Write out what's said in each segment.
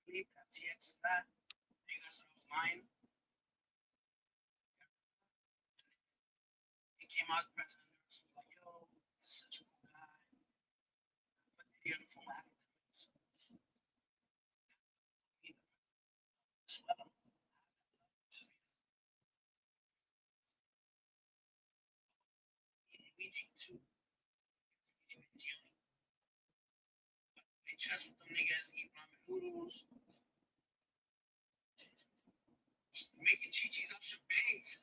Sleep, FTX, that. You guys thought I was lying. He came out, the president was like, yo, this is such a cool guy. Put the uniform academics. Swell him. Ouija too. They chess with them niggas, eat ramen noodles, making chichis out your bangs.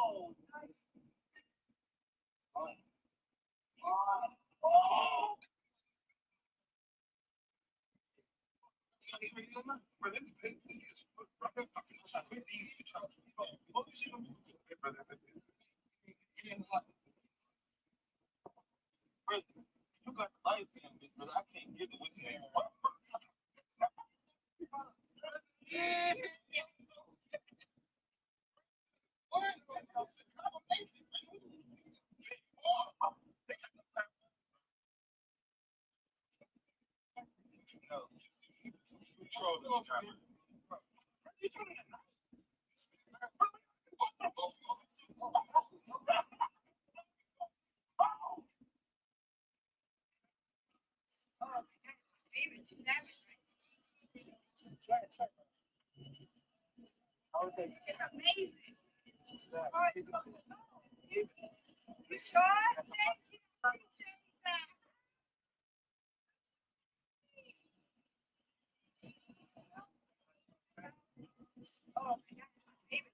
Oh, nice. Oh. You got the light skin, bitch, but I can't get the whiskey. It's amazing. You saw it? Thank you. Appreciate that. Oh, that's my favorite.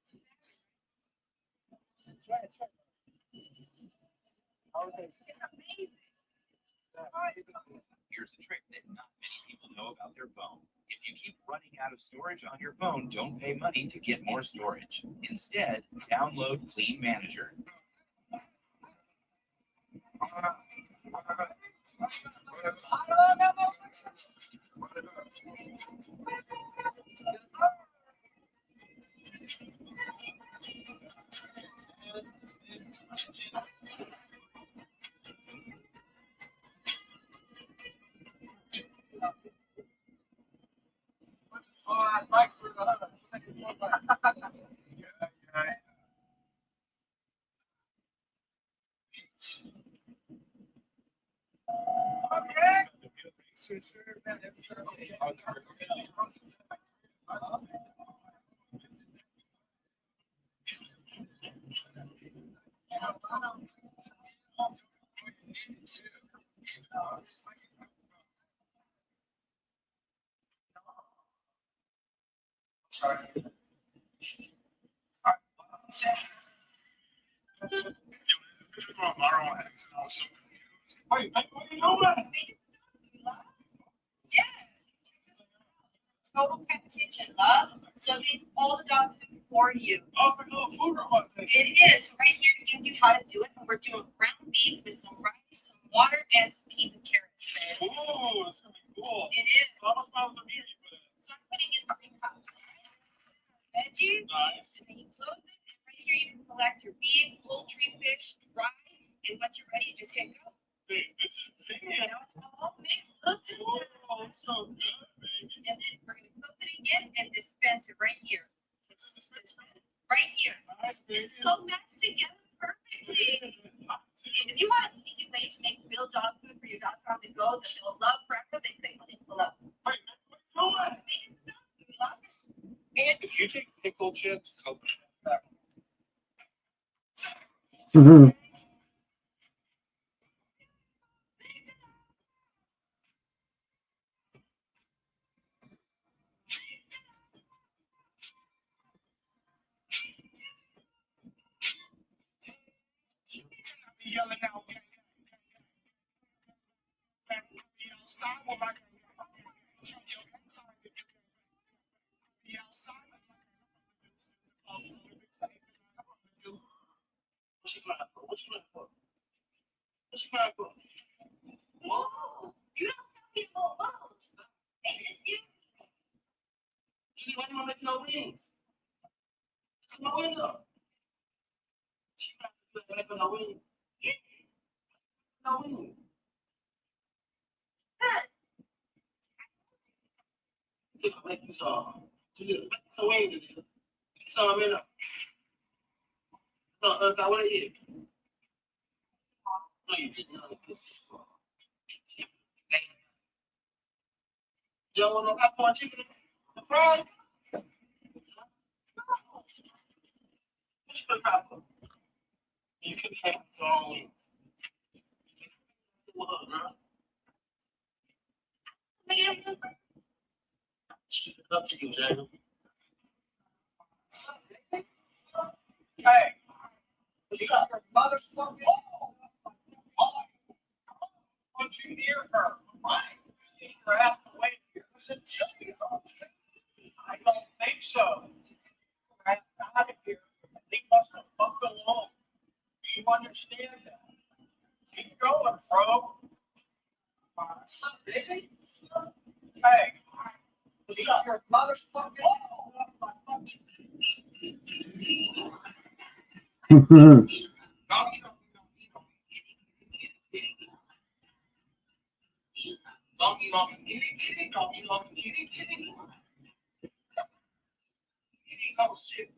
It's amazing. Here's a trick that not many people know about their phone. If you keep running out of storage on your phone, don't pay money to get more storage. Instead, download Clean Manager. Total Pet Kitchen, love. So it makes all the dog food for you. It is. So right here it gives you how to do it. And we're doing ground beef with some rice, some water, and some peas and carrots. Oh, that's gonna be cool. It is. How much pounds of beer you put in? So I'm putting in 3 cups. Veggies. Nice. And then you close it. And right here you can select your beef, poultry, fish, dry. And once you're ready, you just hit go. Dude, this is big. And now it's all mixed. Look at that. Oh, it's so good, baby. And then we're going to close it again and dispense it right here. It's right here. Nice, baby. It's so matched together perfectly. If you want an easy way to make real dog food for your dogs on the go that they'll love forever, then click the link below. Wait, what are you doing? Make it dog food, love it. And If you take pickle chips, yelling out. Outside with my outside. you got for? Whoa! You don't tell me about bones. It's you. Judy, why do you want to make no wings? It's in my window. She got to make no wings. Yeah. No wings. Good. You know, make some. Judy, make some wings, Judy. Some of them in there. No, what are you? No, you didn't. No, this is cool. You don't want no popcorn chicken? The fried? No. What you put popcorn? You could have your own wings. What up, girl? Man. Shit, up to you, Jay. Hey. What's up? Motherfucker. Don't you hear her? Right. See her out the way here. I said, tell you. I don't think so. Right out of here. Leave us the fuck alone. Do you understand that? Keep going, bro. What's up, baby? Hey. What's up? Your motherfucker. Oh shit.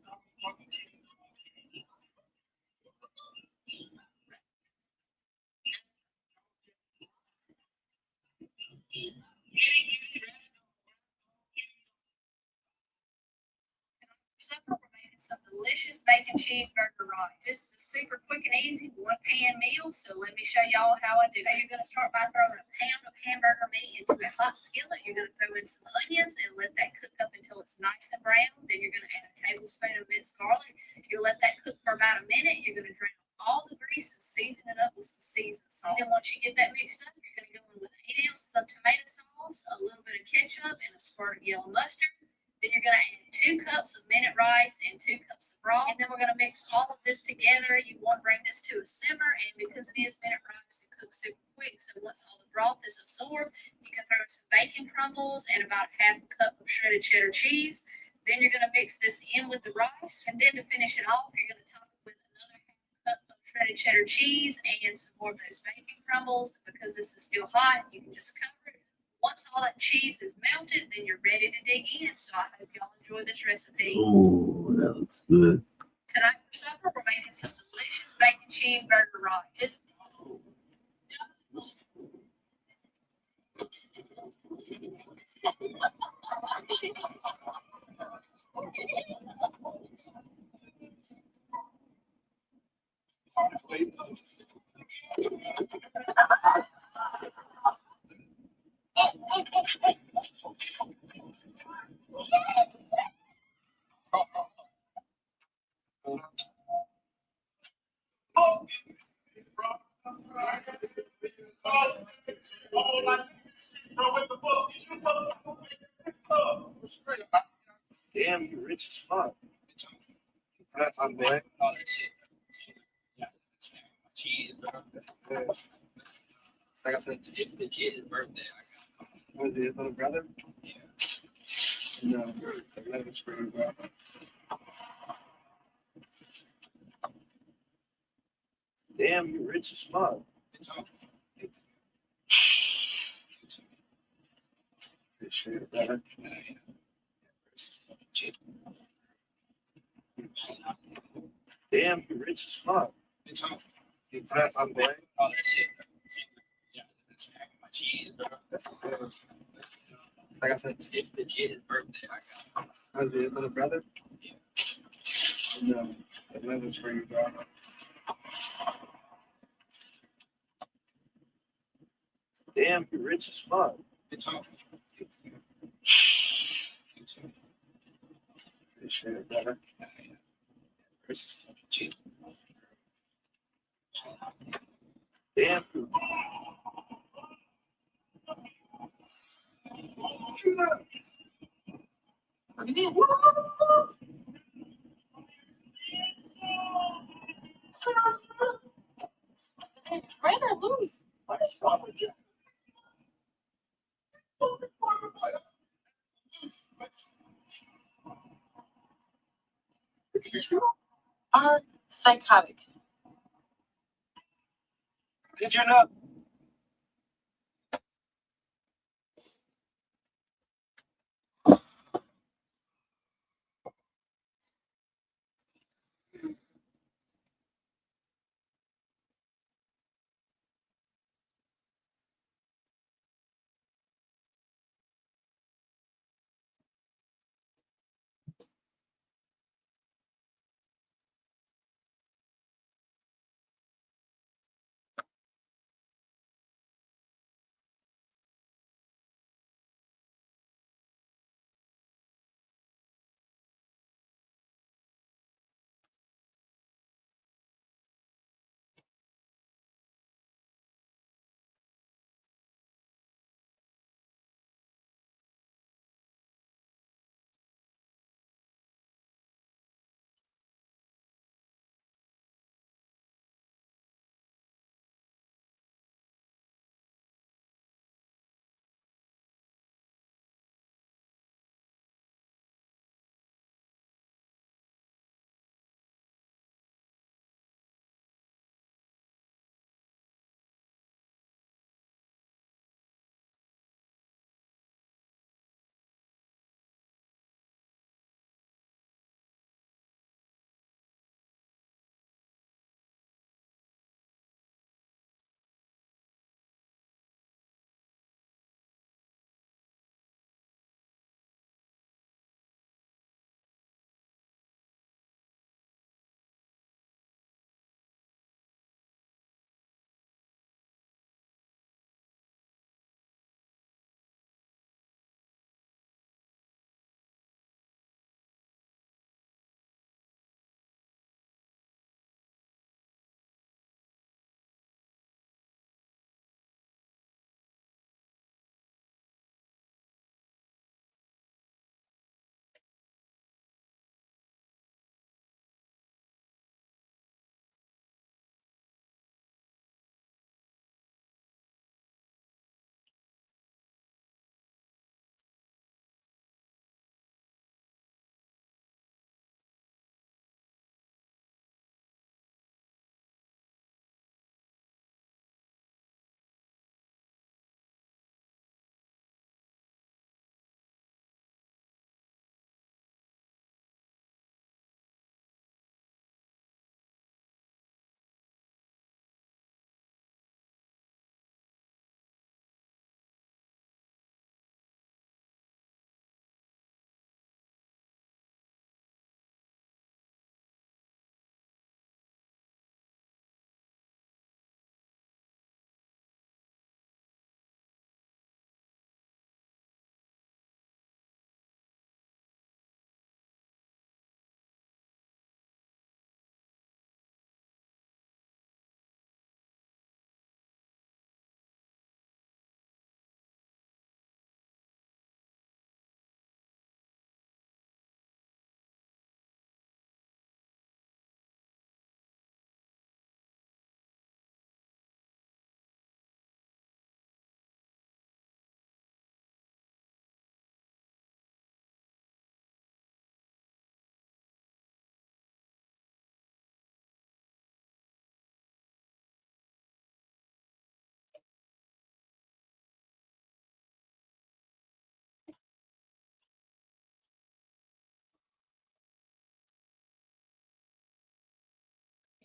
Supper, we're making some delicious bacon cheeseburger rice. This is a super quick and easy one pan meal, so let me show y'all how I do it. So you're going to start by throwing a pound of hamburger meat into a hot skillet. You're going to throw in some onions and let that cook up until it's nice and brown. Then you're going to add a tablespoon of minced garlic. You'll let that cook for about a minute. You're going to drain all the grease and season it up with some seasoned salt. And then once you get that mixed up, you're going to go in with 8 ounces of tomato sauce, a little bit of ketchup, and a squirt of yellow mustard. Then you're going to add 2 cups of minute rice and 2 cups of broth. And then we're going to mix all of this together. You want to bring this to a simmer, and because it is minute rice, it cooks super quick. So once all the broth is absorbed, you can throw in some bacon crumbles and about ½ a cup of shredded cheddar cheese. Then you're going to mix this in with the rice. And then to finish it off, you're going to top it with another ½ cup of shredded cheddar cheese and some more of those bacon crumbles. Because this is still hot, you can just cover it. Once all that cheese is melted, then you're ready to dig in. So I hope y'all enjoy this recipe. Oh, that looks good. Tonight for supper, we're making some delicious bacon cheeseburger rice. Damn, you rich as fuck. That's my boy. Oh, that shit. Yeah, it's cheese, bro. That's good. Like I said, It's the kid's birthday. was it his little brother? Yeah. No, that was for you, bro. Damn, you rich as fuck. It's on. It's This shit, brother. yeah. It's fucking cheap. Damn, you rich as fuck. It's on. It's That's my boy. Oh, that shit. Yeah, it's my cheese, bro. That's good. Like I said, It's the kid's birthday. was it his little brother? Yeah. No, that was for you, bro. Damn, you rich as fuck. It's on. It's This shit, brother. It's fucking cheap. Damn, you. I'm trying to lose. What is wrong with you? You are psychotic. Did you know?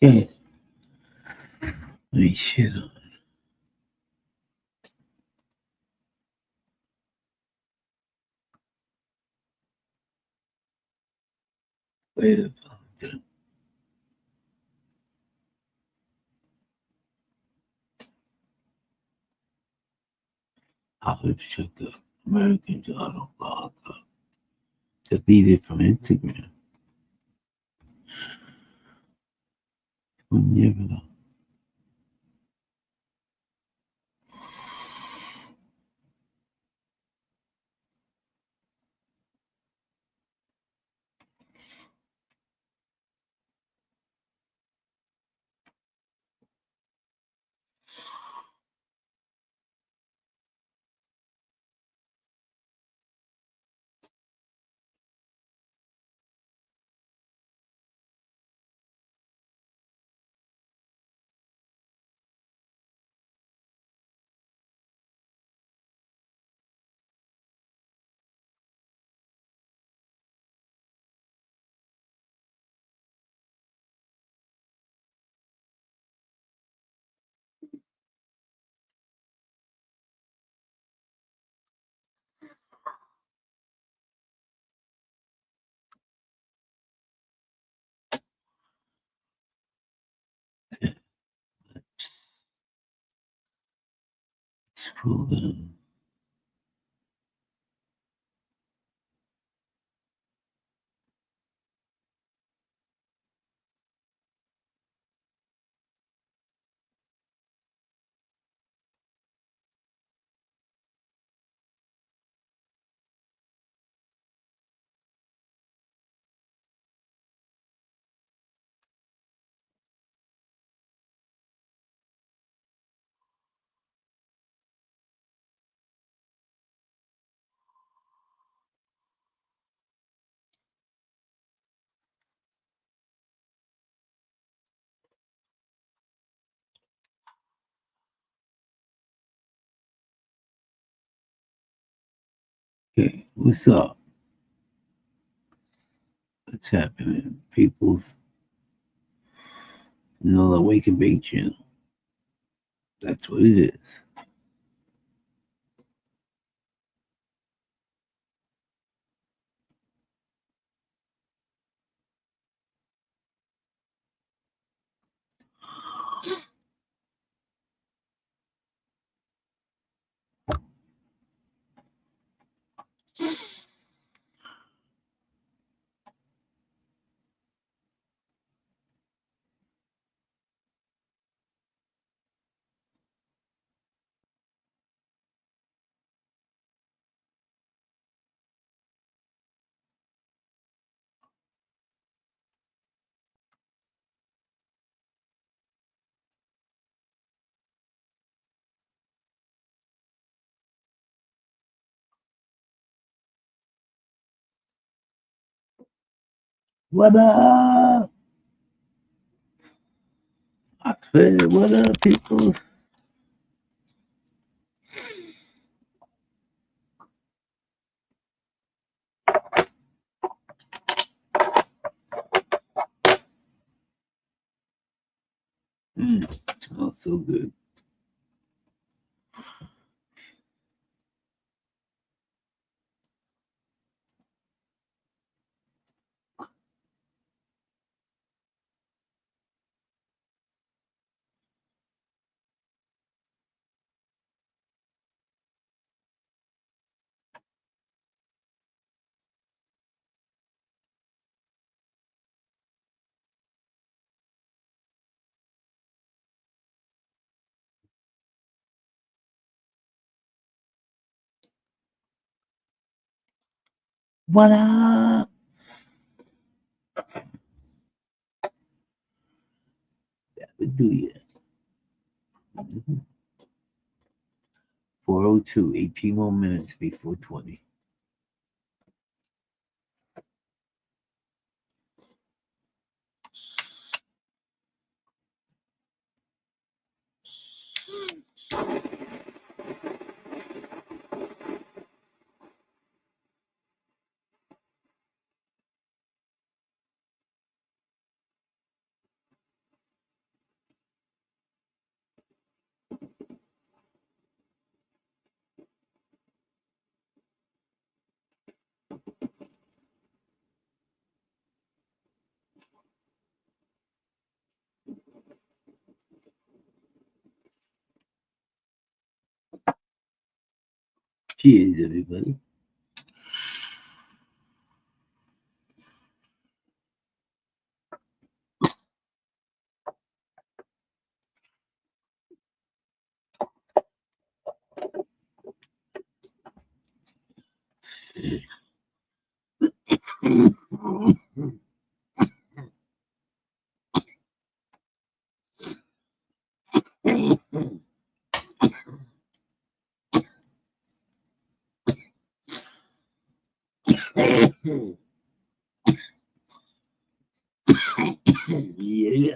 Okay. Wait, shit on. Wait a minute. I'll check the American Journal blog. Deleted from Instagram. 1 year ago. Scroll down. Okay, what's up? What's happening? People's another Wake and Bake channel. That's what it is. What up? I said, what up, people? It smells so good. What up? That would do you. 4:02, 18 more minutes before 20. Cheers, everybody. Yeah.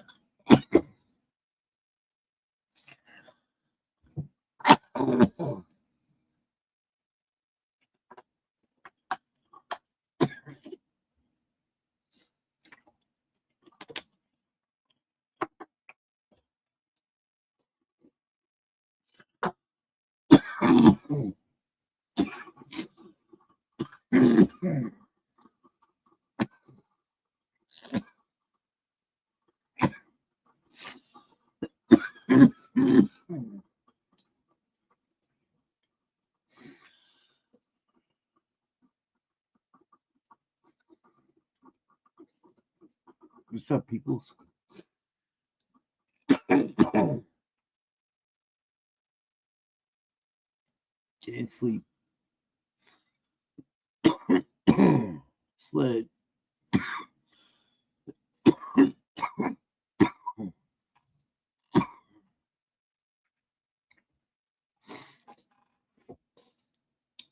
What's up, people? Can't sleep. Sled.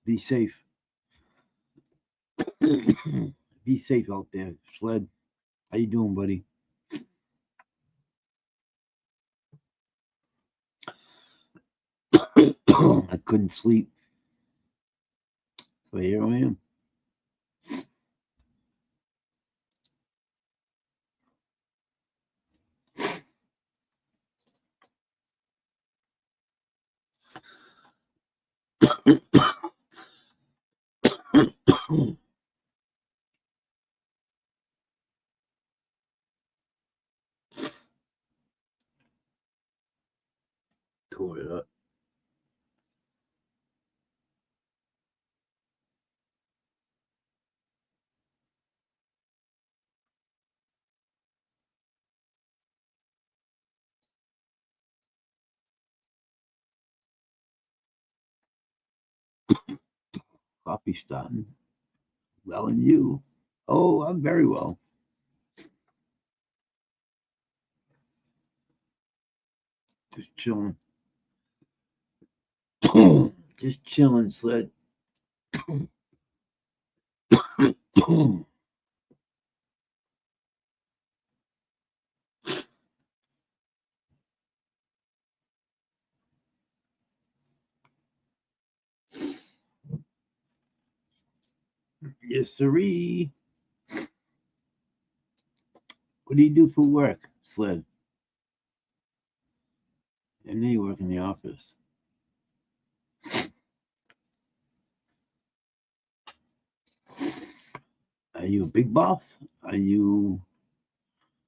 Be safe. Be safe out there. Sled. How you doing, buddy? I couldn't sleep. So here I am. Tore it up. Coffee starting. Well, and you? Oh, I'm very well. Just chilling. Just chilling, Sled. Yes, sirree. What do you do for work, Sled? And then you work in the office. Are you a big boss? Are you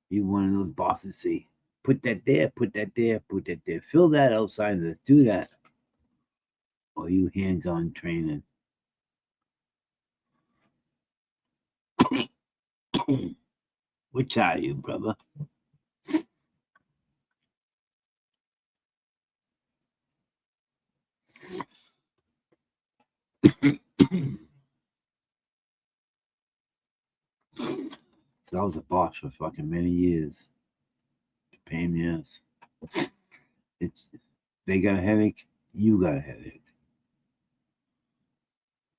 one of those bosses say, put that there, put that there, put that there, fill that outside this, do that? Or you hands-on training? Which are you, brother? So I was a boss for fucking many years. Pain in the ass. It's they got a headache, you got a headache.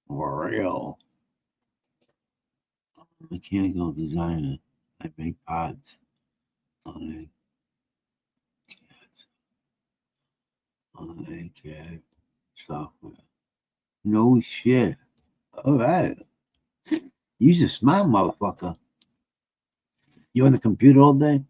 For real. Mechanical designer. I make parts. I CAD software. No shit. All right. You's a smart motherfucker. You on the computer all day?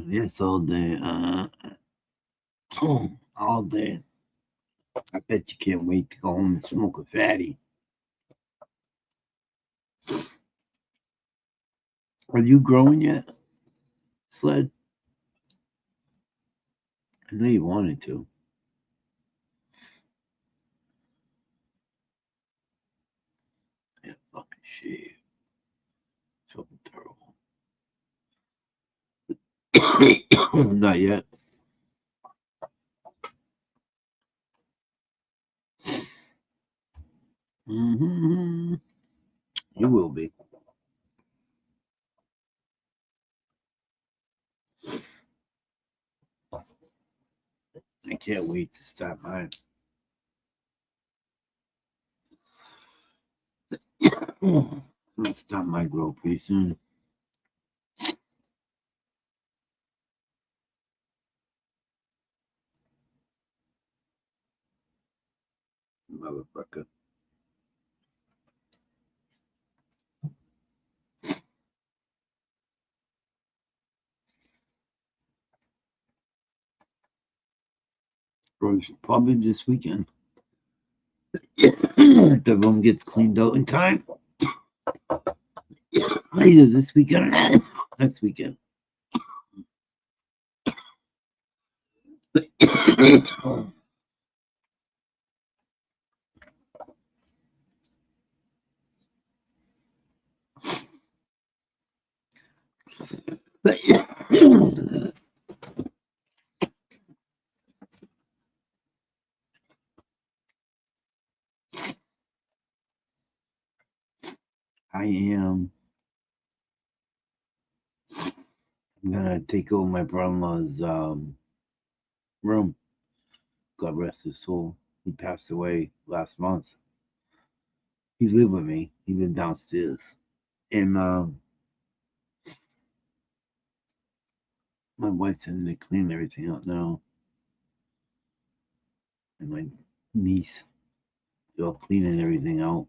Yes, all day. All day. I bet you can't wait to go home and smoke a fatty. Are you growing yet, Sled? I know you wanted to. Yeah, fucking shit. Fucking terrible. Not yet. Mm-hmm. You will be. I can't wait to start mine. I'm gonna start my grow pretty soon. Motherfucker. Probably this weekend. If the room gets cleaned out in time. Either this weekend or next weekend. I am. I'm gonna take over my brother-in-law's room. God rest his soul. He passed away last month. He lived with me. He lived downstairs, and my wife's in there cleaning everything out now, and my niece, they're all cleaning everything out.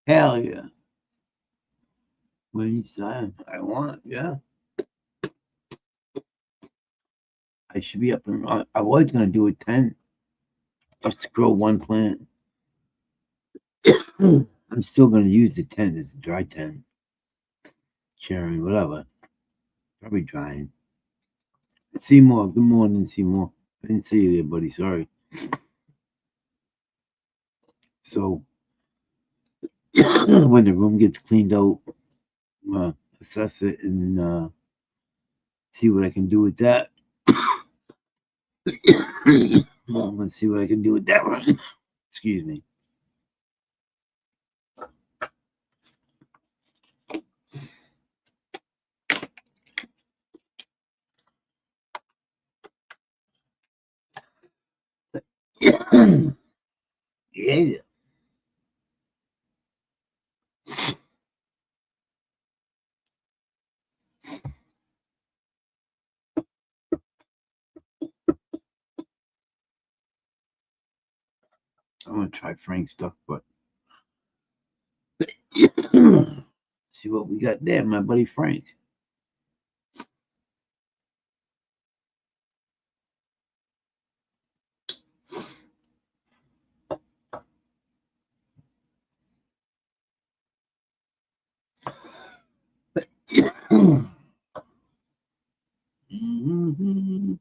Hell yeah! Anytime I want, yeah. I should be up and I was gonna do a 10, just to grow one plant. I'm still gonna use the 10 as a dry 10, cherry, whatever. Probably drying. Seymour, good morning, Seymour. I didn't see you there, buddy. Sorry. So when the room gets cleaned out, assess it and see what I can do with that. Well, I'm gonna see what I can do with that one. Excuse me. Yeah. I'm gonna try Frank stuff, but see what we got there, my buddy Frank. Mhm.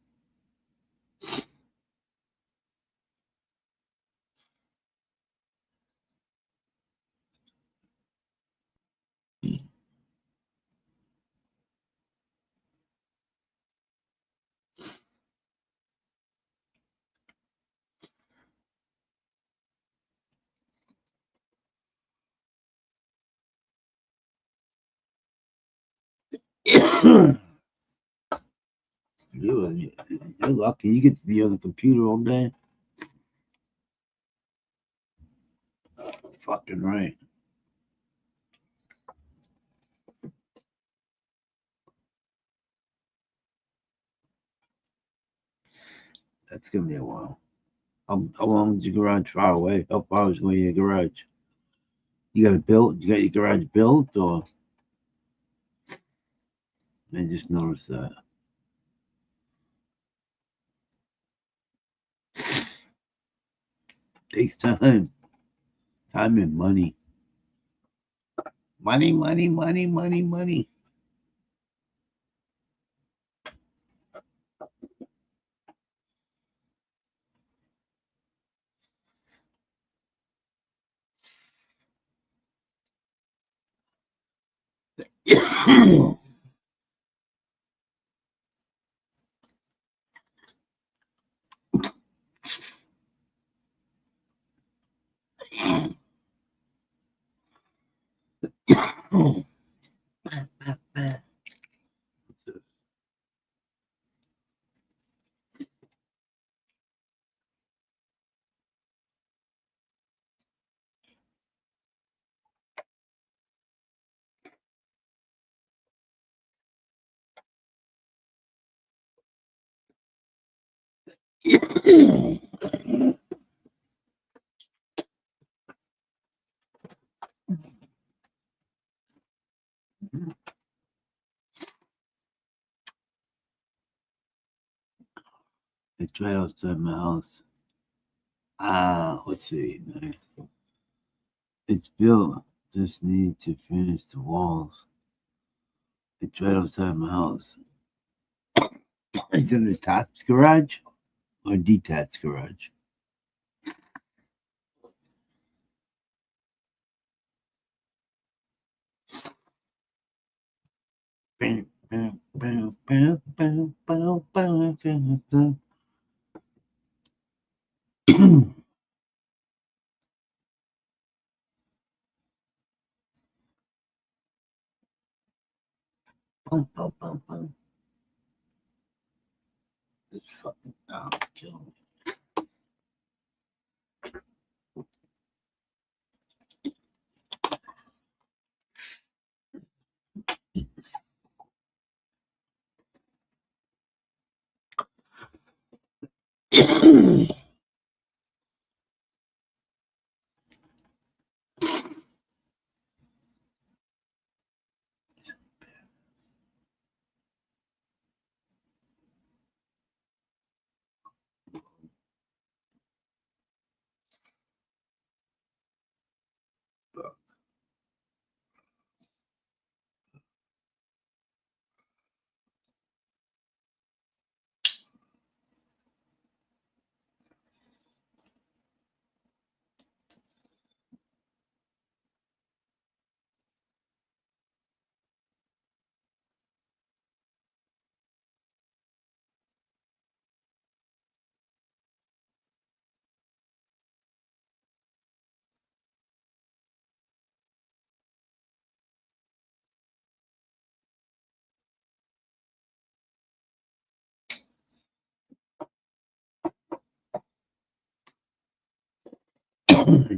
You're lucky. You get to be on the computer all day. Fucking right. That's gonna be a while. How long is your garage far away? How far is away your garage? You got it built? You got your garage built, or I just noticed that. Takes time. Time and money. Money, money, money, money, money. It's right outside my house. Let's see. It's built. Just need to finish the walls. It's right outside my house. Is it a attached garage or detached garage? This fucking kill me.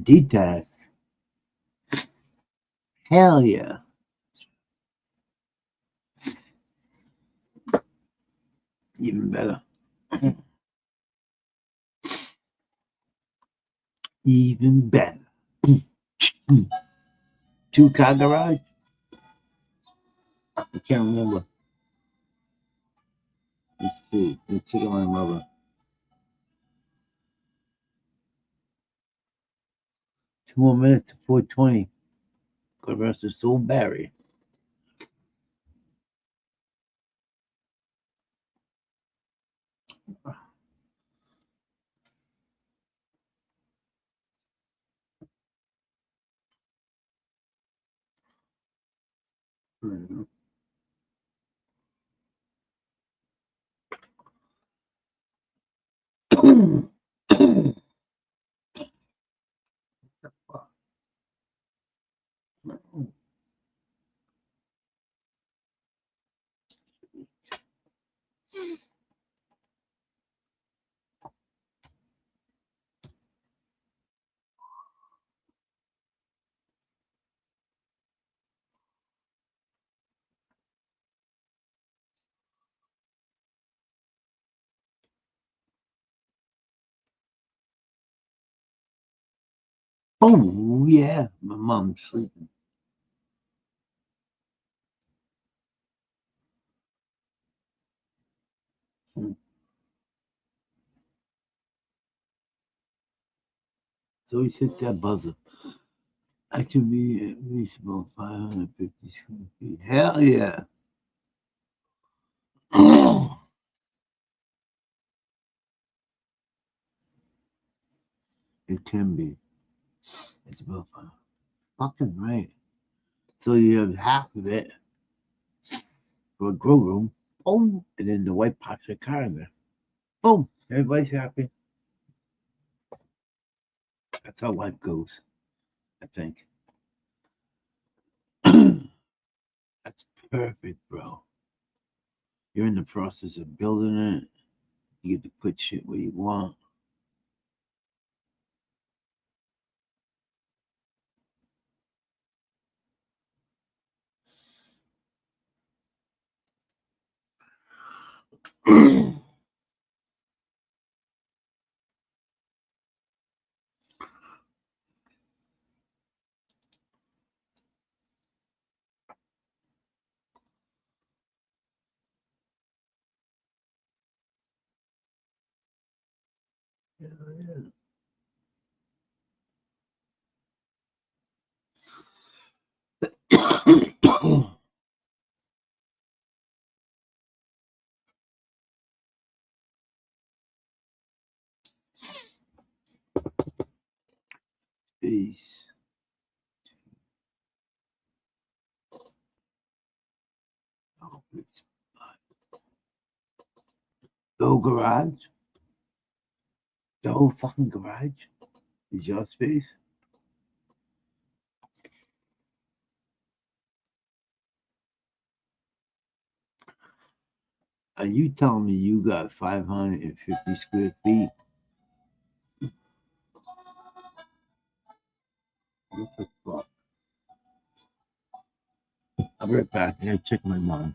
Detached. Hell yeah. Even better. Even better. 2-car garage? I can't remember. Let's see. Let's check my mother. 2 more minutes to 4:20. God rest his soul, Barry. Oh yeah, my mom's sleeping. So he hits that buzzer. I can be at least about 550 square feet. Hell yeah. It can be. It's about fucking right. So you have half of it for a grow room. Boom. And then the white pots are car in there. Boom. Everybody's happy. That's how life goes, I think. That's perfect, bro. You're in the process of building it. You get to put shit where you want. Peace. Oh, please. The whole garage, the whole fucking garage is your space. Are you telling me you got 550 square feet? What the fuck? I'll be right back. I gotta check my mom.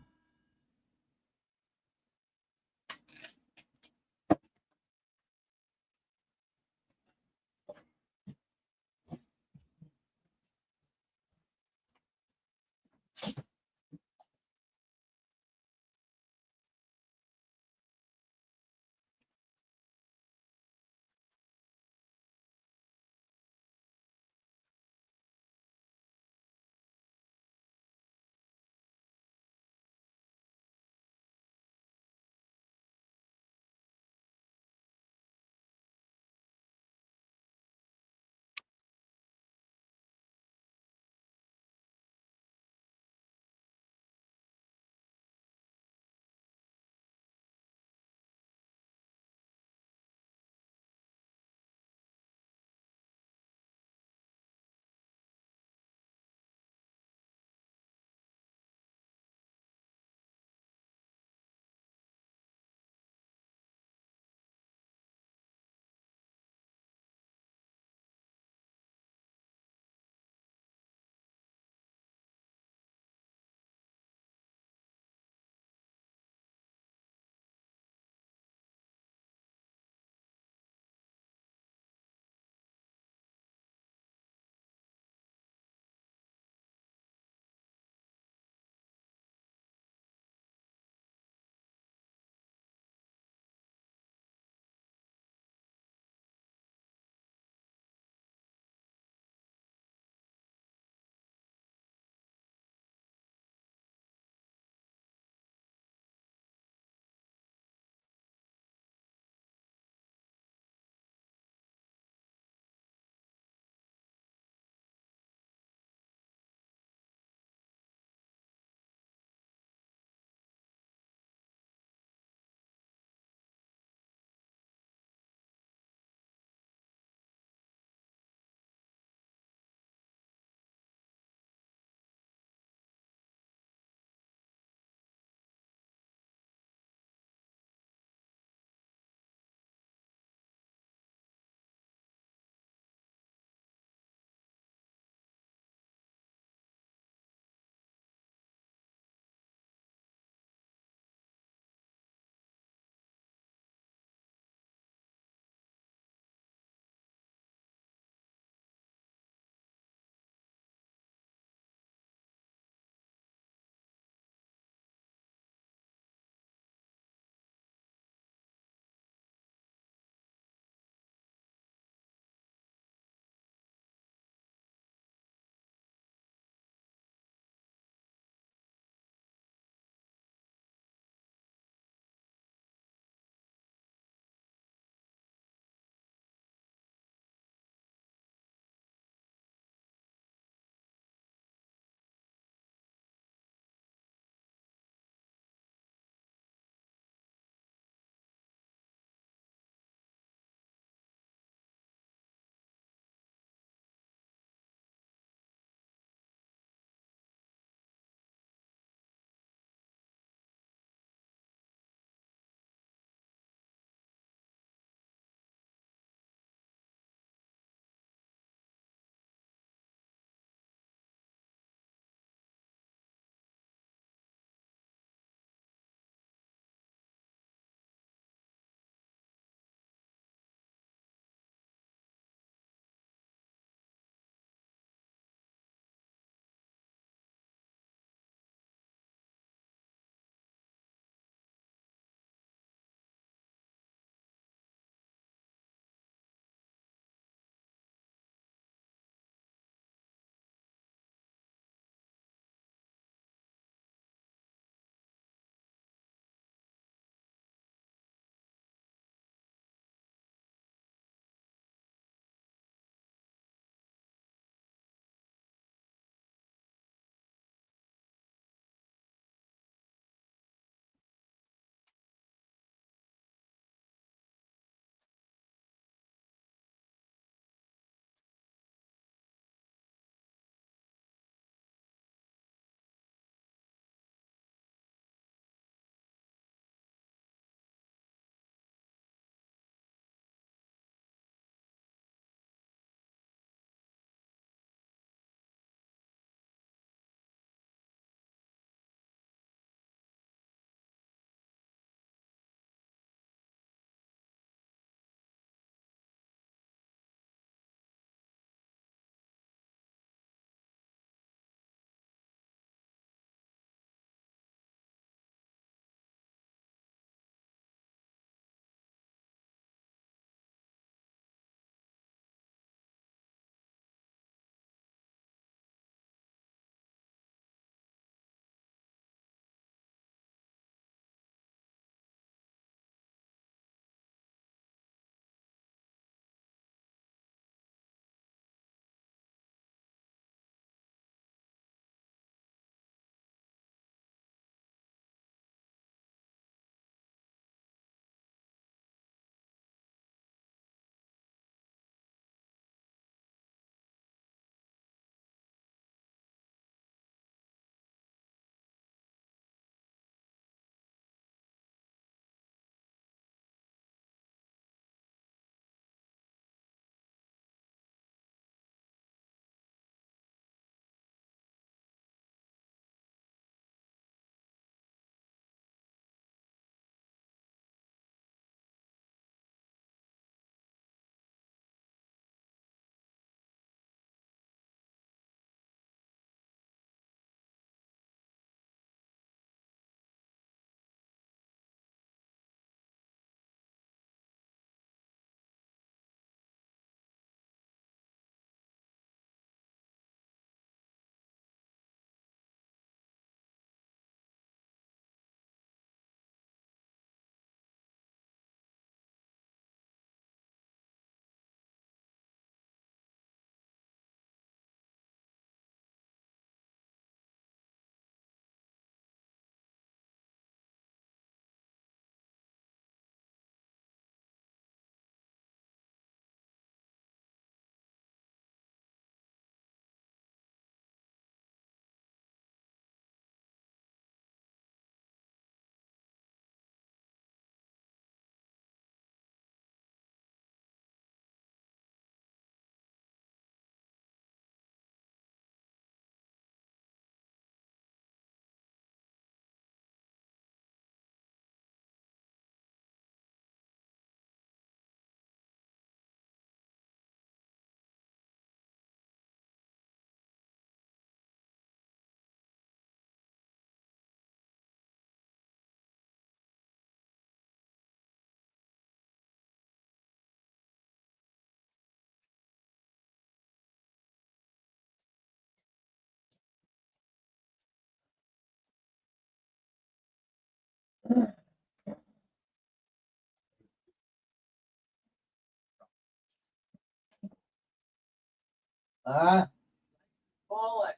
Call it.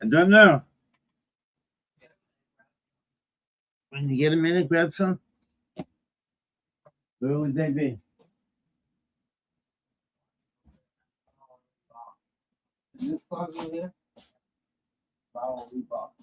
I don't know. When you get a minute, grab some. Where would they be? In this closet here? Follow box.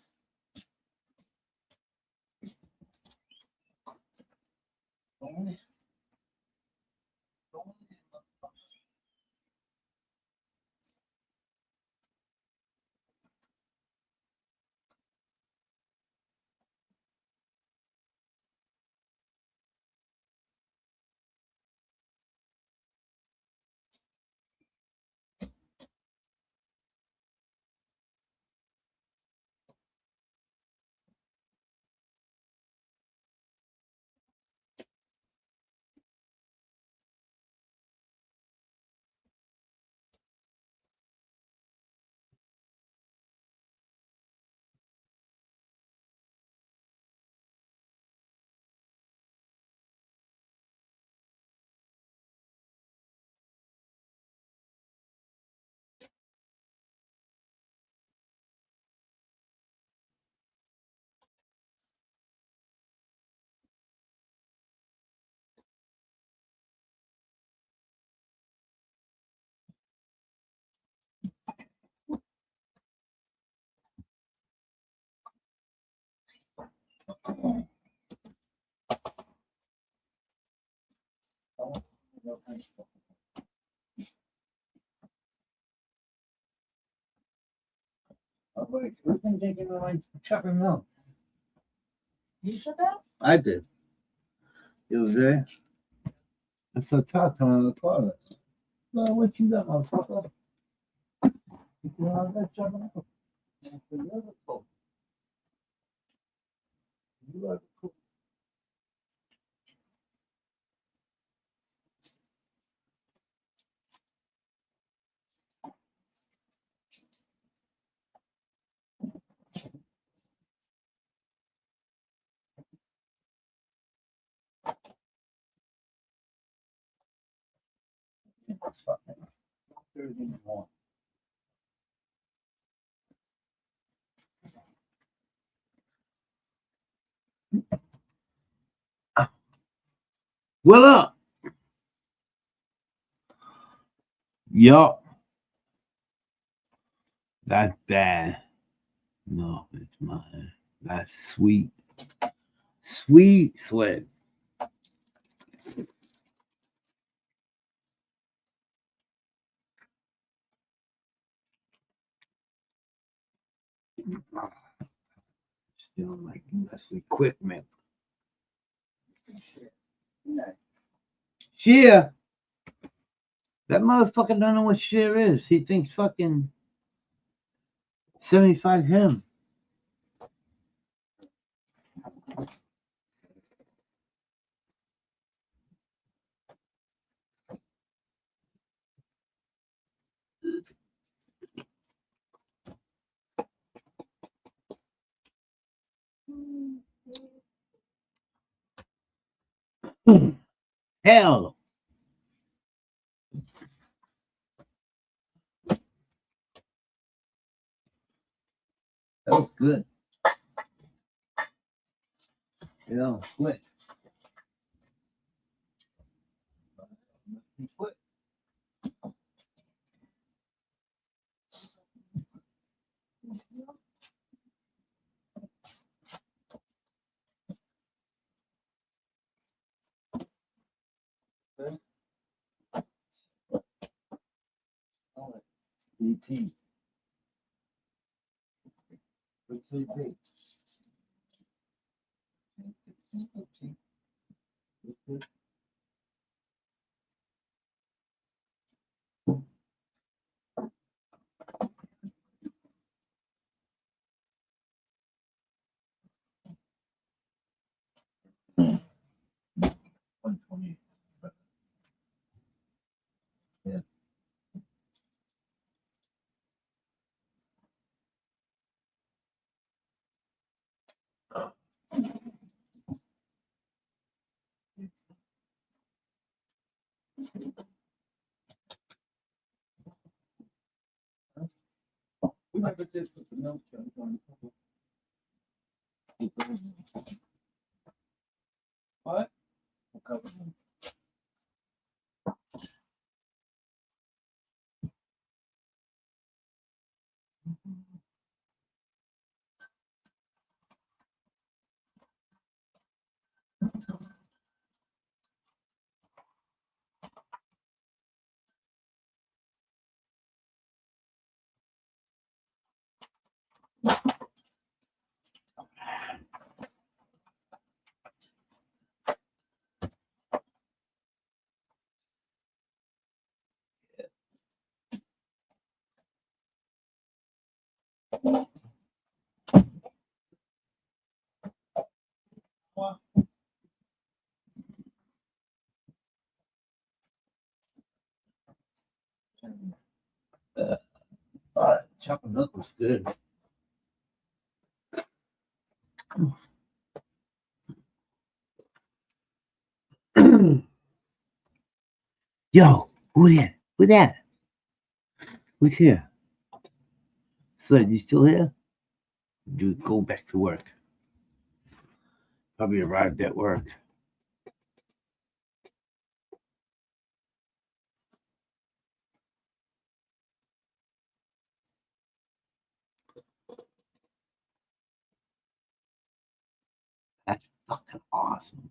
Who's been taking my chopping milk? You said that? I did. It was there. I saw Todd coming out of the closet. Well, what you got, motherfucker? You know, I got chopping milk. I said, "You're the cook. You are the cook." It's fucking 30 in the morning. What up? Yup. That's bad. No, it's mine. That's sweet. Sweet sweat. Still like that's the quick man. Sheer. That motherfucker don't know what sheer is. He thinks fucking 75 him. Hell. That was good. Yeah, quick. Quick. DT. What's DT? Hmm. 120. Yeah. We might put this with the milk on. What? Cover. Chocolate milk was good. Yo, who that? Who that? Who's here? Son, you still here? You go back to work. Probably arrived at work. That's fucking awesome.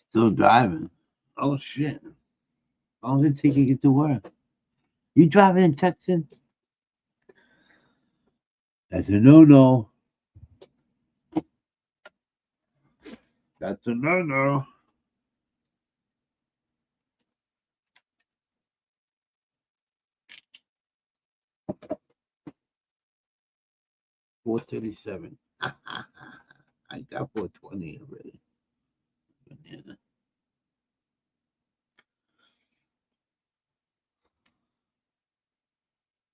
Still driving. Oh shit. How long did it take you to get to work? You driving in Texas? That's a no-no. That's a no-no. $4.37. I got $4.20 already. Banana.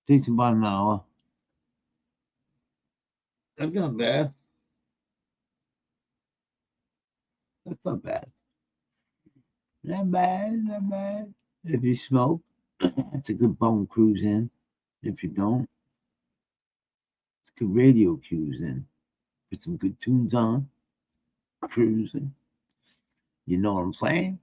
Takes about an hour. That's not bad. That's not bad. Not bad, not bad. If you smoke, it's a good bone cruise in. If you don't, it's good radio cues in. Put some good tunes on, cruising. You know what I'm saying?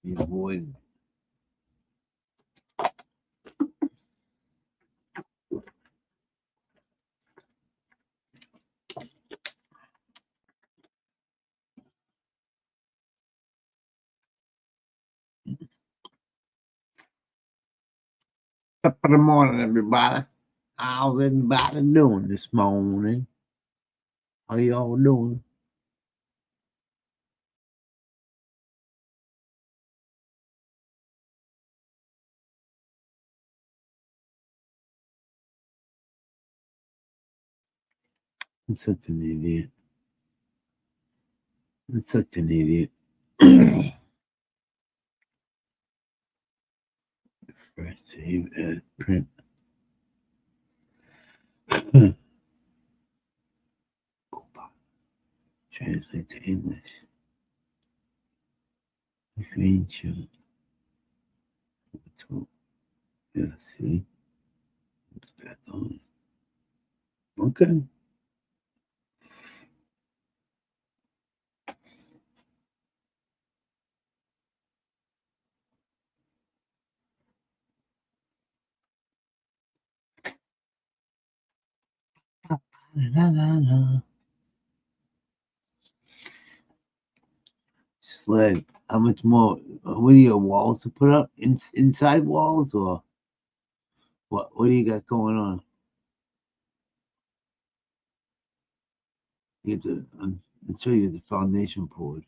You avoid top of the morning, everybody. How's everybody doing this morning? How y'all doing? I'm such an idiot. I'm such an idiot. Press save as print. Translate to English. Screenshot. Yeah, see? It's back on. Okay. La, la, la. Sled. How much more? What are your walls to put up? Inside walls or what? What do you got going on? You have to. I'm sure you have the foundation poured.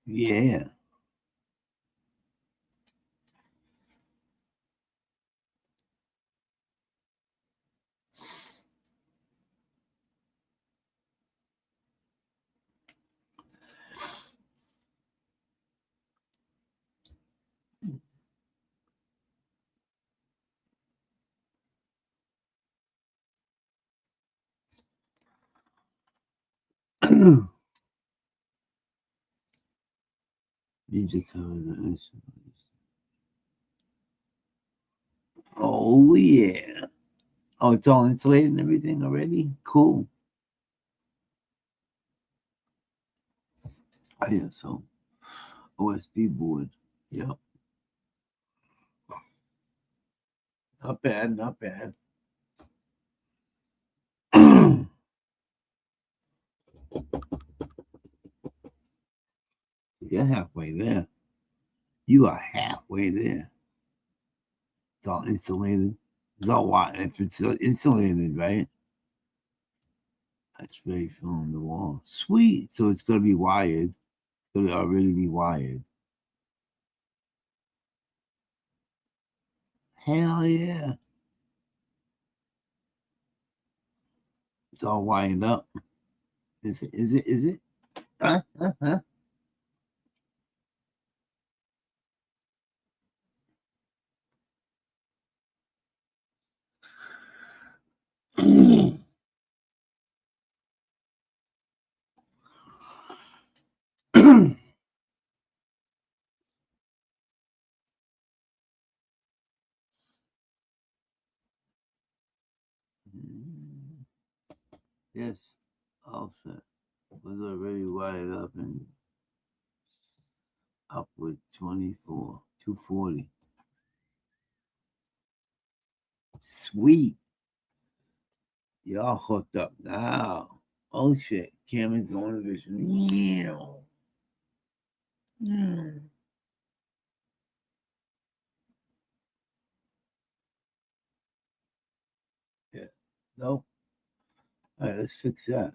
Yeah. Need to cover the ice. Oh yeah. Oh, it's all insulated and everything already? Cool. Oh, yeah, so OSB board. Yep. Not bad, not bad. You're halfway there. You are halfway there. It's all insulated. It's all wire. If it's insulated, right? That's very filling the wall. Sweet. So it's gonna be wired. It's gonna already be wired. Hell yeah. It's all wired up. Is it? Is it? Is it? Huh? Huh? Huh? Yes. All set. Was already wired up and up with 24, 240. Sweet. Y'all hooked up now. Oh shit. Camera's going to vision. Yeah. Mm. Yeah. Nope. All right, let's fix that.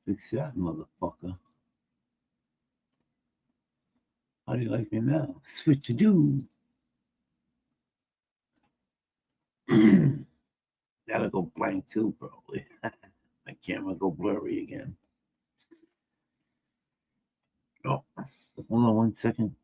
Fix that, motherfucker. How do you like me now? Switch to do. That'll go blank too, probably. My camera go blurry again. Oh, hold on 1 second.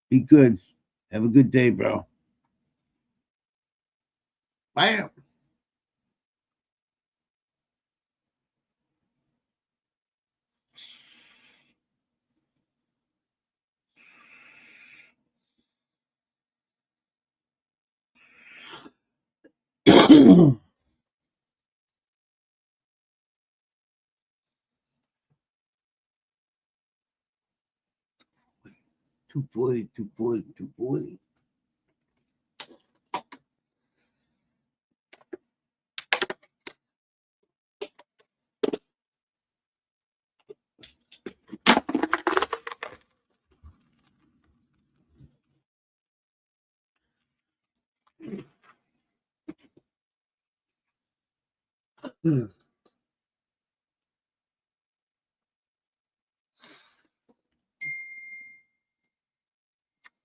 Be good. Have a good day, bro. Bam. Two 240, 240, 240.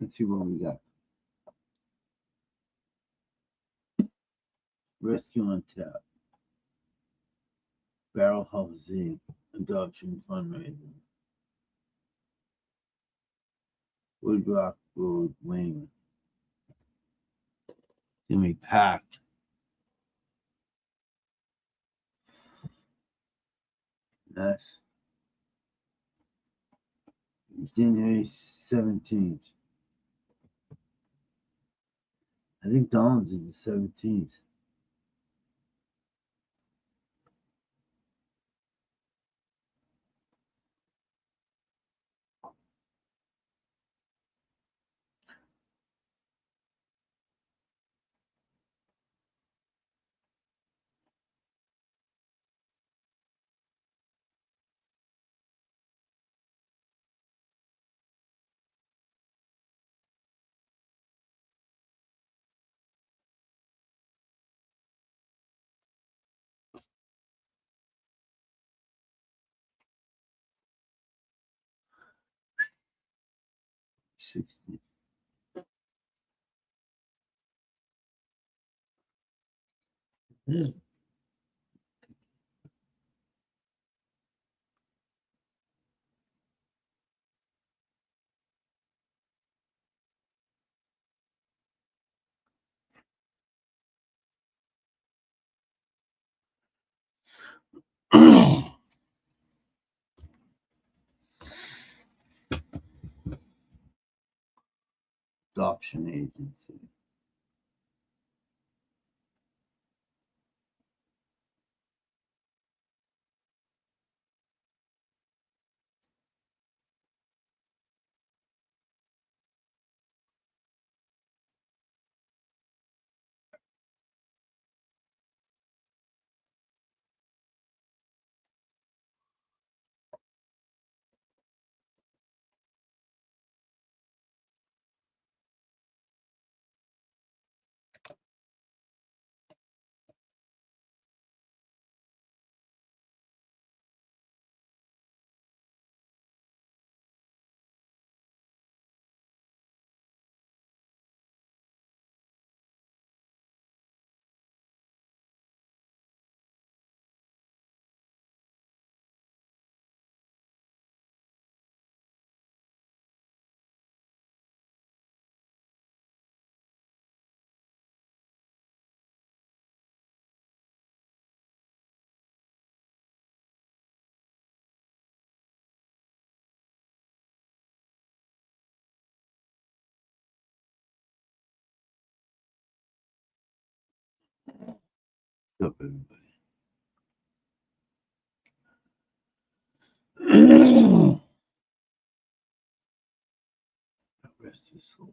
Let's see what we got. Rescue on tap. Barrel housing. Adoption fundraising. Woodrock Road, Wayne. Jimmy packed. That's January 17th. I think Dawn's is the 17th. Sixteen. Yeah. Adoption agency. What's up, everybody? Rest his soul.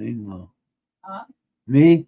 Bingo. Huh? Me?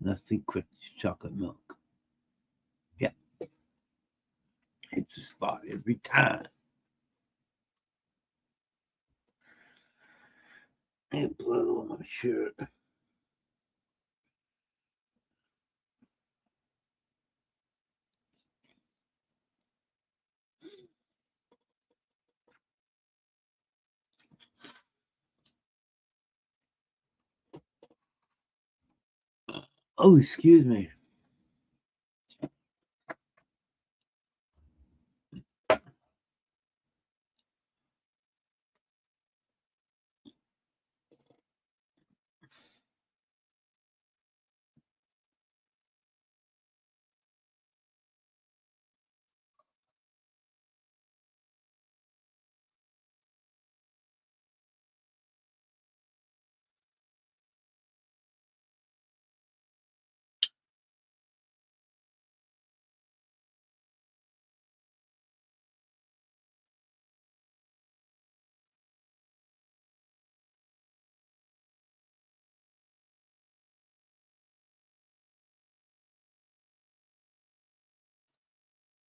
Nothing quick chocolate milk. Yeah, it's a spot every time. And blood on my shirt. Oh, excuse me.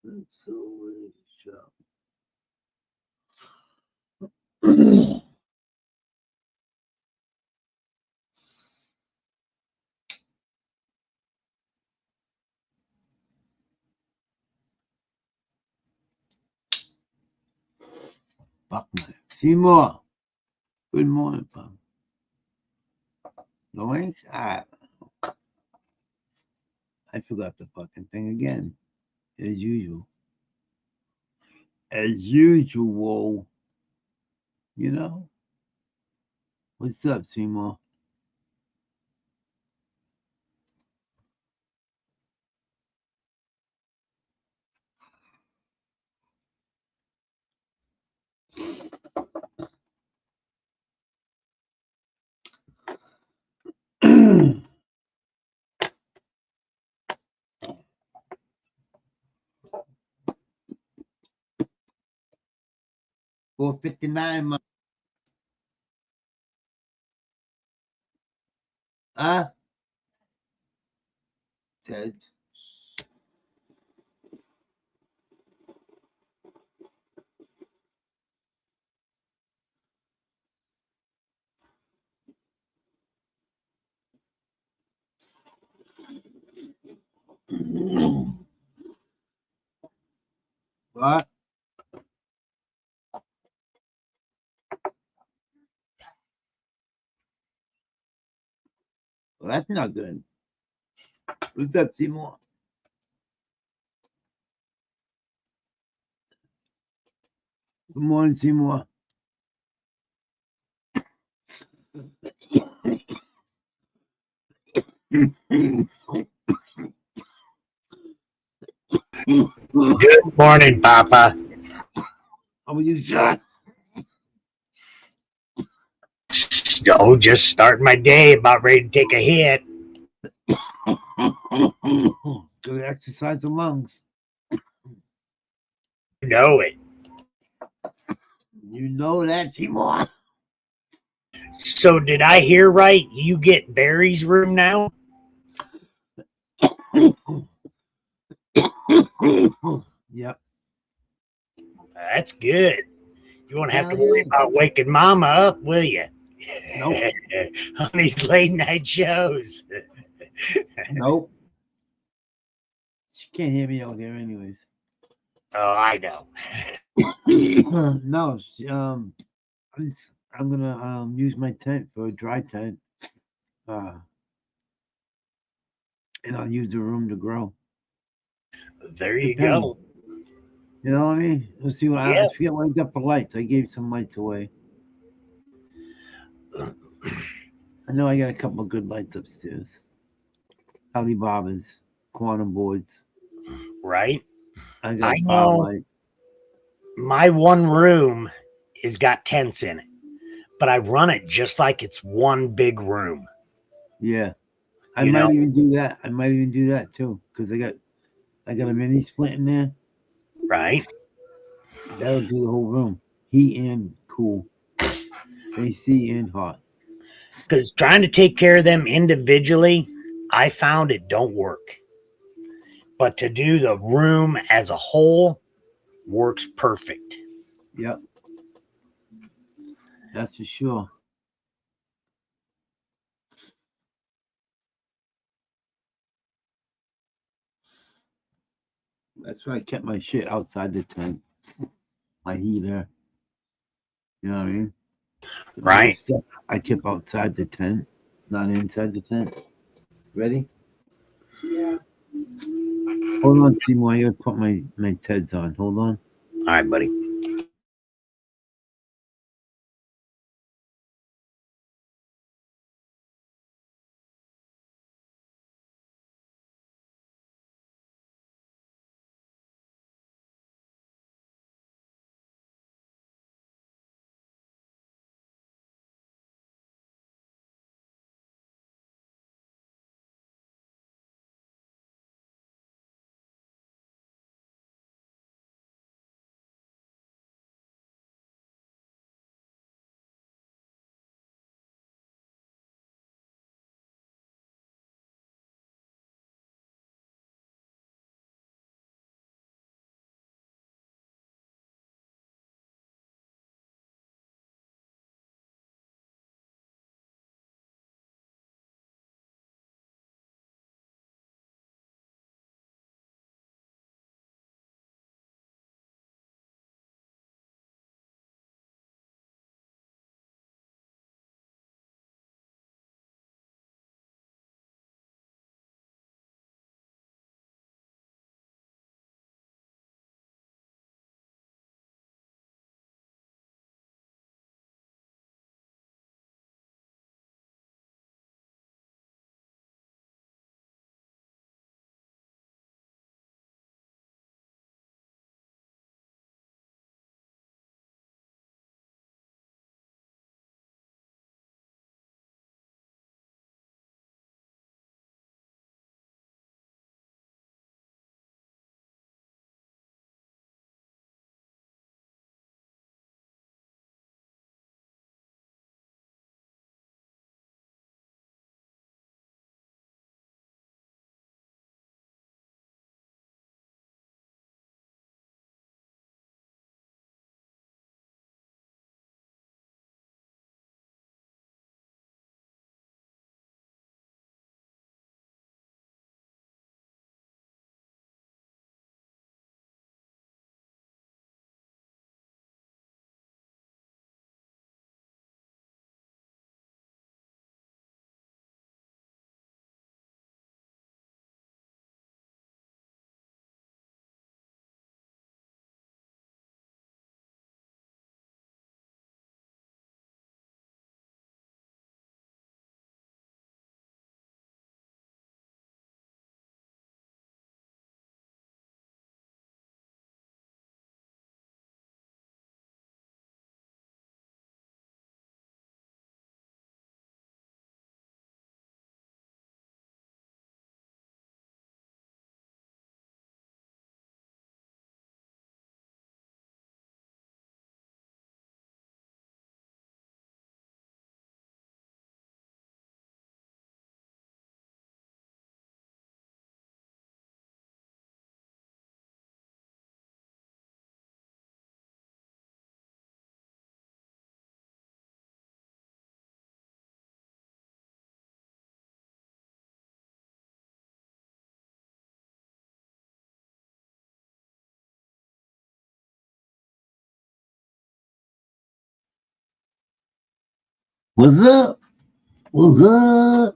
Let's see. Fuck man. Seymour. Good morning, Pop. No ain't I forgot the fucking thing again. As usual. As usual. You know? What's up, Seymour? $4.59. Huh? Ted. What? Well, that's not good. What's up, Seymour? Good morning, Seymour. Good morning, Papa. How are you, John? Oh, just starting my day, about ready to take a hit. Good exercise the lungs. You know it. You know that, Seymour. So, did I hear right? You get Barry's room now? Yep. That's good. You won't have to Hell worry yeah. about waking Mama up, will you? Nope. On these late night shows. Nope. She can't hear me out here, anyways. Oh, I know. No. I'm gonna use my tent for a dry tent. And I'll use the room to grow. There you Depends. go. You know what I mean? Let's see what Yeah. I feel lined up for lights. I gave some lights away. I know I got a couple of good lights upstairs. Alibaba's, quantum boards. Right? I got I a bar know light. my one room has got tents in it, but I run it just like it's one big room. Yeah. I You might know? even do that. I might even do that too. Because I got a mini split in there. Right? That'll do the whole room. Heat and cool. AC and hot. Because trying to take care of them individually, I found it don't work. But to do the room as a whole works perfect. Yep. That's for sure. That's why I kept my shit outside the tent. My heater. You know what I mean? All this Right? stuff I kept outside the tent, not inside the tent. Ready? Yeah. Hold on, Seymour. I gotta put my Teds on. Hold on. All right, buddy. What's up? What's up?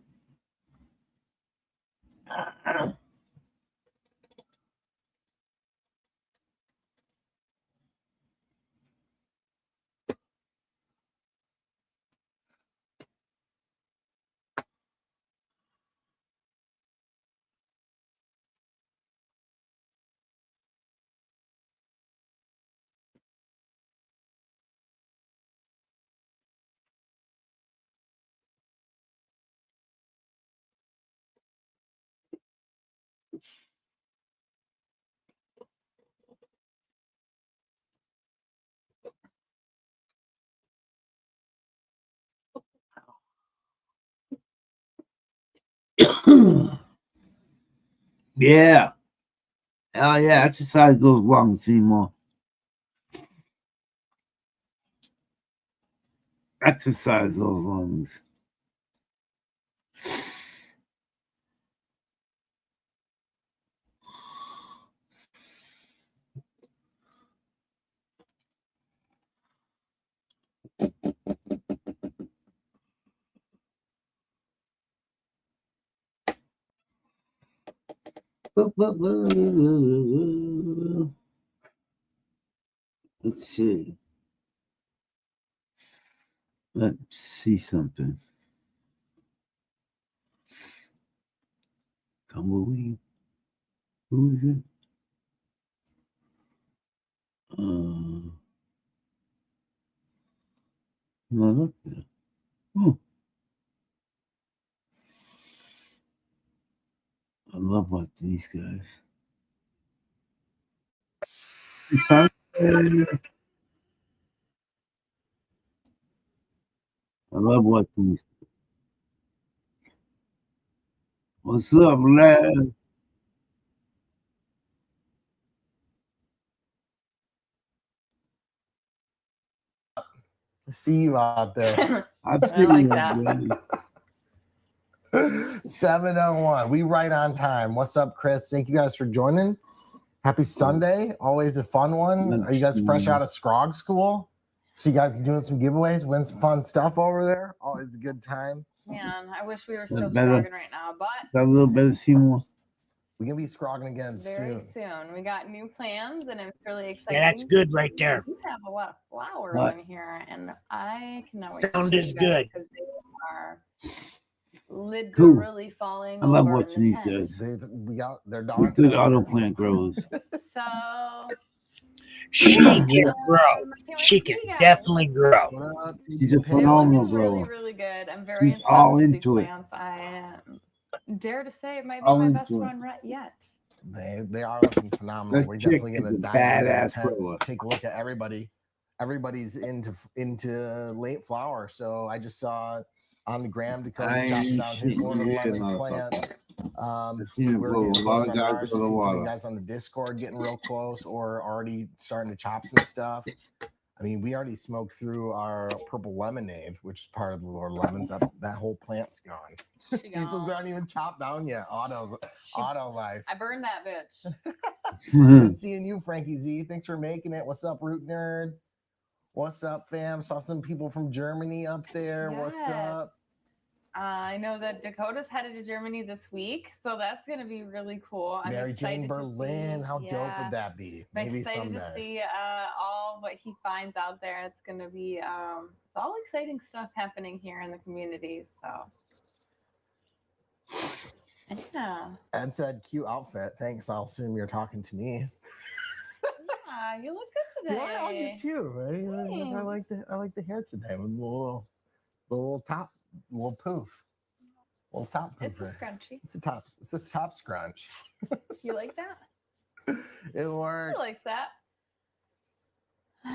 Yeah. Hell yeah. Exercise those lungs, Seymour. Exercise those lungs. Let's see. Let's see something. Tumbleweed. Who is it? Not up there. Oh. I love what these guys. I love what these. What's up, lad? See you out there. I've I seen like you, that. man. 7:01. We right on time. What's up, Chris? Thank you guys for joining. Happy Sunday. Always a fun one. Are you guys fresh out of Scrog school? So you guys doing some giveaways, win some fun stuff over there. Always a good time. Man, I wish we were still better. scrogging right now, but Got a little better, Seymour. We're gonna be scrogging again very soon. soon. We got new plans, and it's really exciting. Yeah, that's good right there. We have a lot of flowers What? in here, and I cannot wait. Sound to is good. because they are literally falling I love over watching in the these tent. guys. They're These daunting. good auto plant growers. So She can Yeah. grow. I can't wait She to can see you guys. definitely grow. What up, She's a They're phenomenal looking really, grower. really good. I'm very She's impressed all with these into it. plants. I dare to say it might be All my best into it. one yet. They are looking phenomenal. That We're chick definitely is gonna a dive into the badass tents, grower. take a look at everybody. Everybody's into late flower. So I just saw on the gram Dakota's chopping down his Lord of the Lemons plants. We're getting close on ours. We've seen some of you guys on the Discord getting real close or already starting to chop some stuff. I mean, we already smoked through our purple lemonade, which is part of the Lord of Lemons. That whole plant's gone. She These ones gone. aren't even chopped down yet. Auto life. I burned that bitch. Good seeing you, Frankie Z. Thanks for making it. What's up, Root Nerds? What's up, fam? Saw some people from Germany up there. What's Yes. up? I know that Dakota's headed to Germany this week, so that's going to be really cool. I'm Mary excited Jane Berlin. to see, How dope would that be? I'm Maybe excited someday. to see all what he finds out there. It's going to be it's all exciting stuff happening here in the community. So, yeah. Ed said, cute outfit. Thanks. I'll assume you're talking to me. Yeah, you look good today. Yeah, I like it too. Right? I like the hair today with the little top, little poof. Little top poof. It's a scrunchie. It's a top scrunch. You like that? It works. He likes that.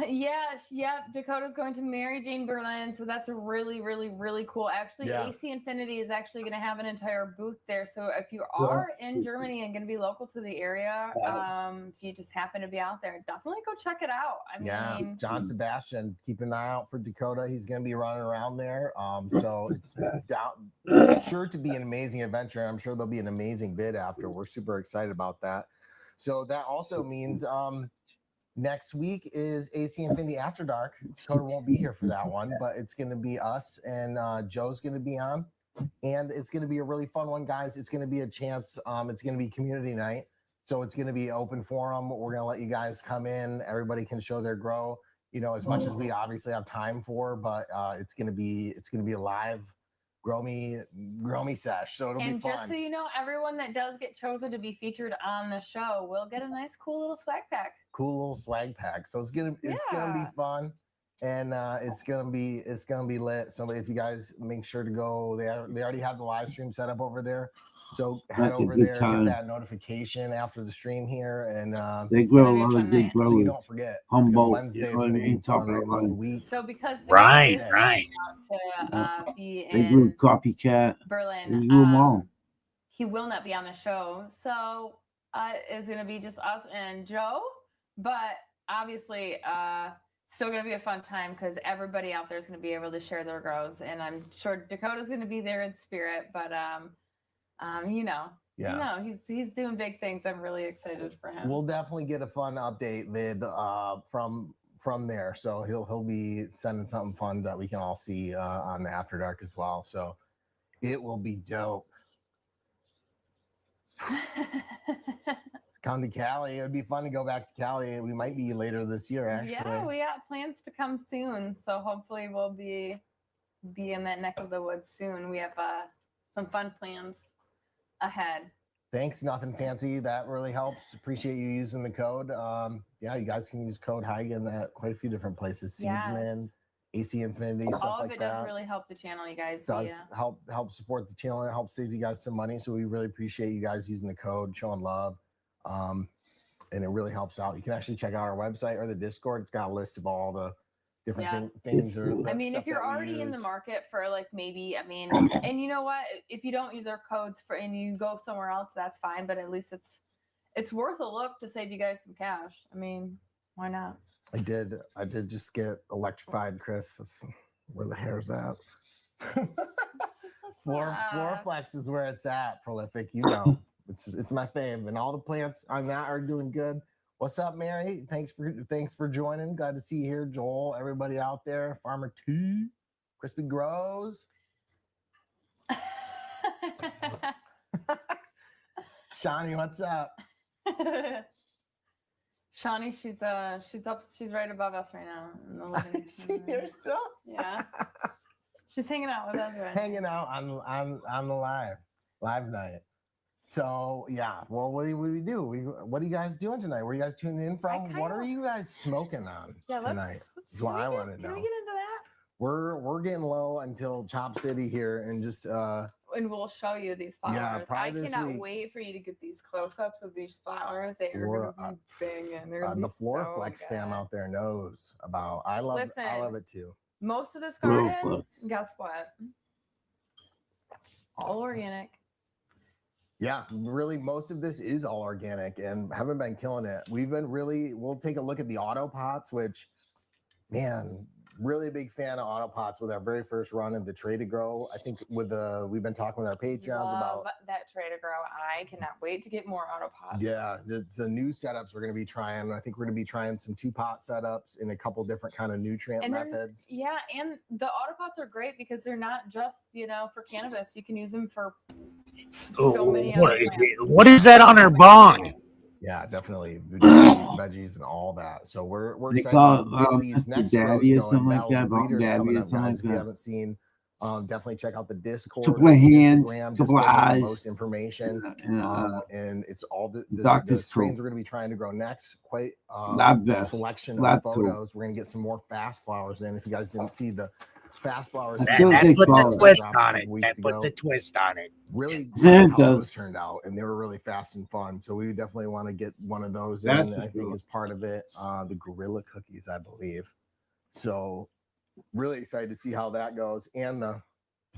Yeah. Dakota's going to Mary Jane Berlin, so that's really, really, really cool. Actually, Yeah. AC Infinity is actually going to have an entire booth there. So if you are in Germany and going to be local to the area, if you just happen to be out there, definitely go check it out. I mean, John Sebastian, keep an eye out for Dakota. He's going to be running around there. So it's sure to be an amazing adventure. I'm sure there'll be an amazing bid after. We're super excited about that. So that also means Next week is AC Infinity After Dark. Dakota won't be here for that one, but it's going to be us and Joe's going to be on. And it's going to be a really fun one, guys. It's going to be a chance. It's going to be community night. So it's going to be open forum. We're going to let you guys come in. Everybody can show their grow, as much as we obviously have time for, but it's going to be a live grow me sesh. So it'll be fun. And just so you know, everyone that does get chosen to be featured on the show will get a nice, cool little swag pack. So it's gonna be fun, and it's gonna be lit. So if you guys make sure to go, they already have the live stream set up over there. So head over there, get that notification after the stream here, and they grow a lot of good growers. So you don't forget. Humboldt, Wednesday, it's gonna be fun all week. So because right. to be They grew in Copycat. Berlin, They grew them all. he will not be on the show. So it's gonna be just us and Joe, but obviously still gonna be a fun time because everybody out there is gonna be able to share their grows, and I'm sure Dakota's gonna be there in spirit, but he's doing big things. I'm really excited for him. We'll definitely get a fun update from there. So he'll be sending something fun that we can all see on the After Dark as well. So it will be dope. Come to Cali. It would be fun to go back to Cali. We might be later this year, actually. Yeah, we got plans to come soon. So hopefully we'll be in that neck of the woods soon. We have some fun plans ahead. Thanks, nothing fancy. That really helps. Appreciate you using the code. You guys can use code Heigen at quite a few different places. Seedsman, AC Infinity, stuff like that. All of it does really help the channel, you guys. Does help support the channel. It helps save you guys some money. So we really appreciate you guys using the code, showing love. And it really helps out. You can actually check out our website or the Discord. It's got a list of all the different things. If you're already in the market for and you know what, if you don't use our codes and you go somewhere else, that's fine. But at least it's worth a look to save you guys some cash. Why not? I did just get electrified, Chris. That's where the hair's at. Floorflex is where it's at. Prolific, it's my fave, and all the plants on that are doing good. What's up, Mary? Thanks for joining. Glad to see you here, Joel. Everybody out there, Farmer T, Crispy Grows. Shawnee, what's up? Shawnee, she's up. She's right above us right now. Is she here still? Yeah. She's hanging out with us right Hanging out on the live night. So well, what do we do? What are you guys doing tonight? Where are you guys tuning in from? What are you guys smoking on tonight? That's what I want to know. Can we get into that? We're getting low until Chop City here, and just and we'll show you these flowers. Yeah, probably I this cannot week. wait for you to get these close-ups of these flowers. They are going to be banging. They're the Floraflex fam out there knows about. I love it too. Most of this garden, guess what? All organic. Yeah, really, most of this is all organic and haven't been killing it. We'll take a look at the auto pots, which, man, really big fan of auto pots with our very first run in the Tray to Grow. I think we've been talking with our Patreons about that Tray to Grow. I cannot wait to get more auto pots. Yeah, the new setups we're going to be trying. I think we're going to be trying some 2-pot setups in a couple different kind of nutrient methods. Yeah, and the auto pots are great because they're not just for cannabis. You can use them for so many other plants. What is that on our bong? Yeah, definitely veggies and all that. So we're excited to get these next rows going. If you haven't seen, definitely check out the Discord, couple of hands, Instagram, couple of eyes, most information, and it's all the strains we're going to be trying to grow next. Quite selection of photos. We're going to get some more fast flowers in. If you guys didn't see the fast flowers, that puts a twist on it. That puts a twist on it. Really, how those turned out, and they were really fast and fun. So we definitely want to get one of those in. I think as part of it, the Gorilla Cookies, I believe. So really excited to see how that goes. And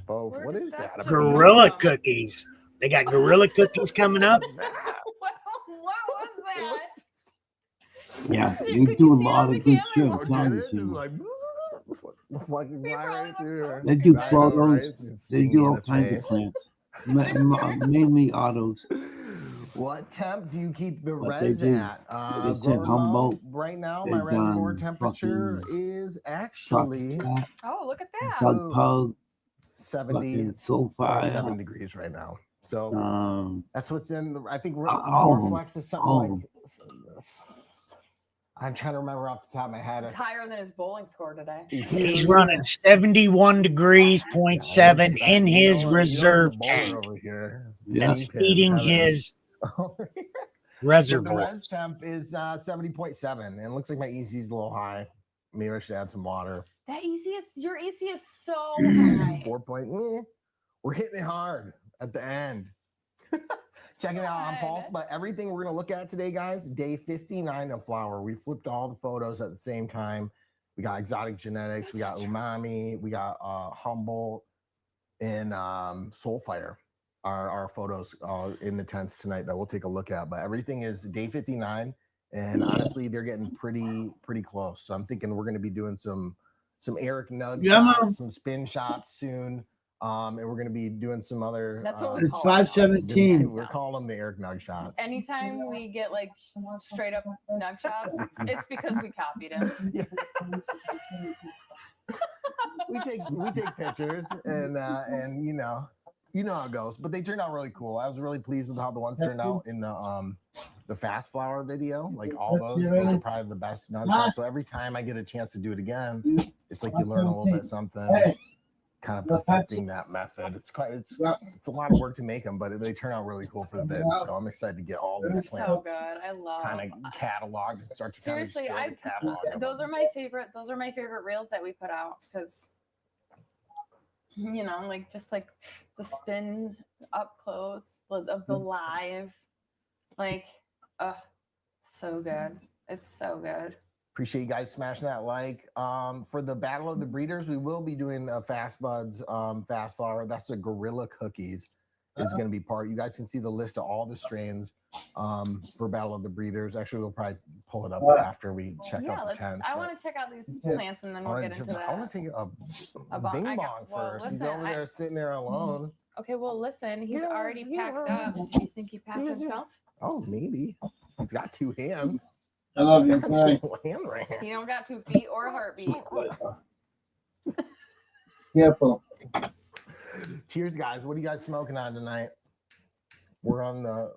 what is that? Gorilla Cookies. They got Gorilla Cookies coming up. What was that? Yeah, they do a lot of good shit. They do photos. They do all kinds of plants, mainly autos. What temp do you keep the What they res do. at? They said Grower Humboldt Mo, right now, my is reservoir temperature fucking is chocolate actually fat, Oh, look at that. bug pug, 70, fucking sulfire. 7 degrees right now. So that's what's in the, I think all of them. Flex is something All like, of them. I'm trying to remember off the top of my head. It's higher than his bowling score today. He's running 71 degrees, 0.7 in his reserve tank. Over here. That's feeding his But the reservoir. res temp is 70.7, and it looks like my EC is a little high. Maybe I should add some water. That your EC is so high. 4 point. We're hitting it hard at the end. Check it out on Pulse. But everything we're going to look at today, guys, day 59 of flower. We flipped all the photos at the same time. We got exotic genetics. We got umami. We got Humboldt and Soulfire. Our photos in the tents tonight that we'll take a look at. But everything is day 59. And honestly, they're getting pretty close. So I'm thinking we're going to be doing some Eric Nug shots, some spin shots soon. And we're going to be doing some other. That's what we It's call 517. We're calling them the Eric Nug shots. Anytime we get like straight up nug shots, it's because we copied him. Yeah. we take pictures and you know how it goes. But they turned out really cool. I was really pleased with how the ones turned out in the fast flower video. Like all those are probably the best nug shots. So every time I get a chance to do it again, it's like you learn a little bit something. Kind of perfecting that method. It's a lot of work to make them, but they turn out really cool for the bid. So I'm excited to get all these plants. So good. I love kind of cataloged and start to seriously. kind of catalog. Those are my favorite. Those are my favorite reels that we put out because like just like the spin up close of the live, like, so good. It's so good. Appreciate you guys smashing that like. For the Battle of the Breeders, we will be doing a Fast Buds Fast Flower. That's the Gorilla Cookies is going to be part. You guys can see the list of all the strains for Battle of the Breeders. Actually, we'll probably pull it up after we check out the tents. I want to check out these plants and then we'll get into that. I want to take a bing bong first. He's over there sitting there alone. Okay, well, listen, he's already packed up. Do you think he packed himself? Oh, maybe. He's got 2 hands. I love you. He don't got 2 feet or a heartbeat. Careful. Cheers, guys. What are you guys smoking on tonight? We're on the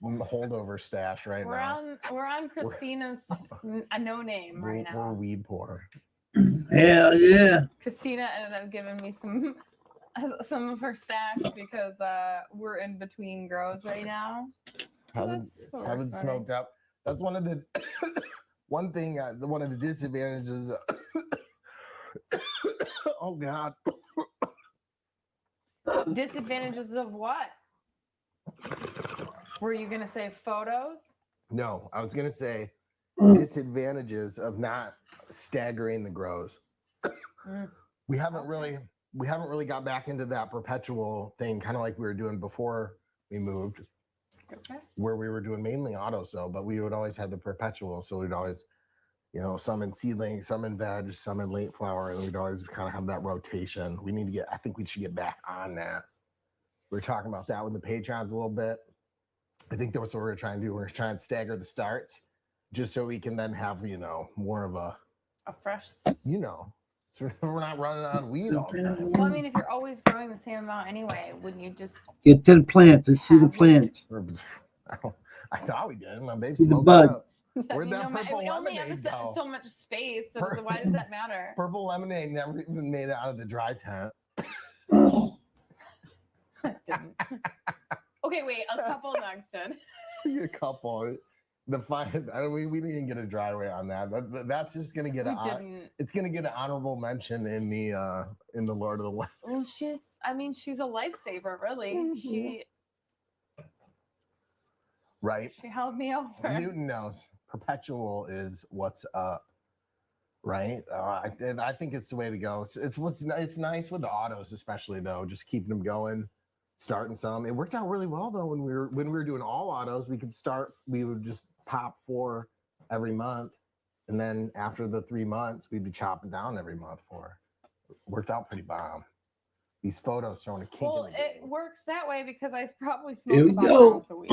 holdover stash right now. We're on Christina's no name right now. We're weed poor. Hell yeah. Christina ended up giving me some of her stash because we're in between grows right now. Haven't smoked up. That's one of the one of the disadvantages. Oh God. Disadvantages of what? Were you gonna say photos? No, I was gonna say disadvantages of not staggering the grows. We haven't really got back into that perpetual thing, kind of like we were doing before we moved. Okay. Where we were doing mainly auto so, but we would always have the perpetual. So we'd always, some in seedling, some in veg, some in late flower, and we'd always kind of have that rotation. I think we should get back on that. We were talking about that with the Patrons a little bit. I think that's what we're trying to do. We're trying to stagger the starts just so we can then have, more of a fresh, so we're not running on weed all the time. Well, I mean, if you're always growing the same amount anyway, wouldn't you just get to the plants and see the plants? I thought we did. My baby see the smoked bud. up. Where'd that purple we only have lemonade go? so much space, so why does that matter? Purple lemonade never even made it out of the dry tent. Okay, wait, a couple nugs did. A couple. We didn't even get a dry weight on that. That's just gonna get it's gonna get an honorable mention in the Lord of the Land. Well, she's a lifesaver, really. Mm-hmm. Right. She held me over. Newton knows. Perpetual is what's up. Right. I think it's the way to go. It's nice with the autos, especially though, just keeping them going. Starting some. It worked out really well though when we were doing all autos. We would just pop 4 every month, and then after the 3 months, we'd be chopping down every month 4. Worked out pretty bomb. These photos showing a kink Well, in the it game. works that way because I probably Here smoke we about go. an ounce a week.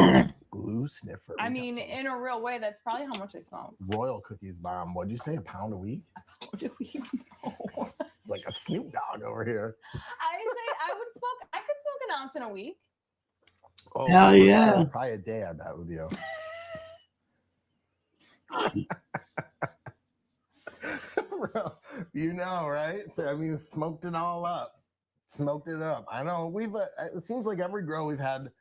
Glue sniffer. I We got mean, some in a real way, that's probably how much I smoke. Royal Cookies bomb. What'd you say? A pound a week? What do we It's like a Snoop Dogg over here. I could smoke an ounce in a week. Oh, Hell for yeah. sure. Probably a day, I bet, with you. Bro, you know, right? So, I mean, smoked it all up. Smoked it up. I know we've, it seems like every grow we've had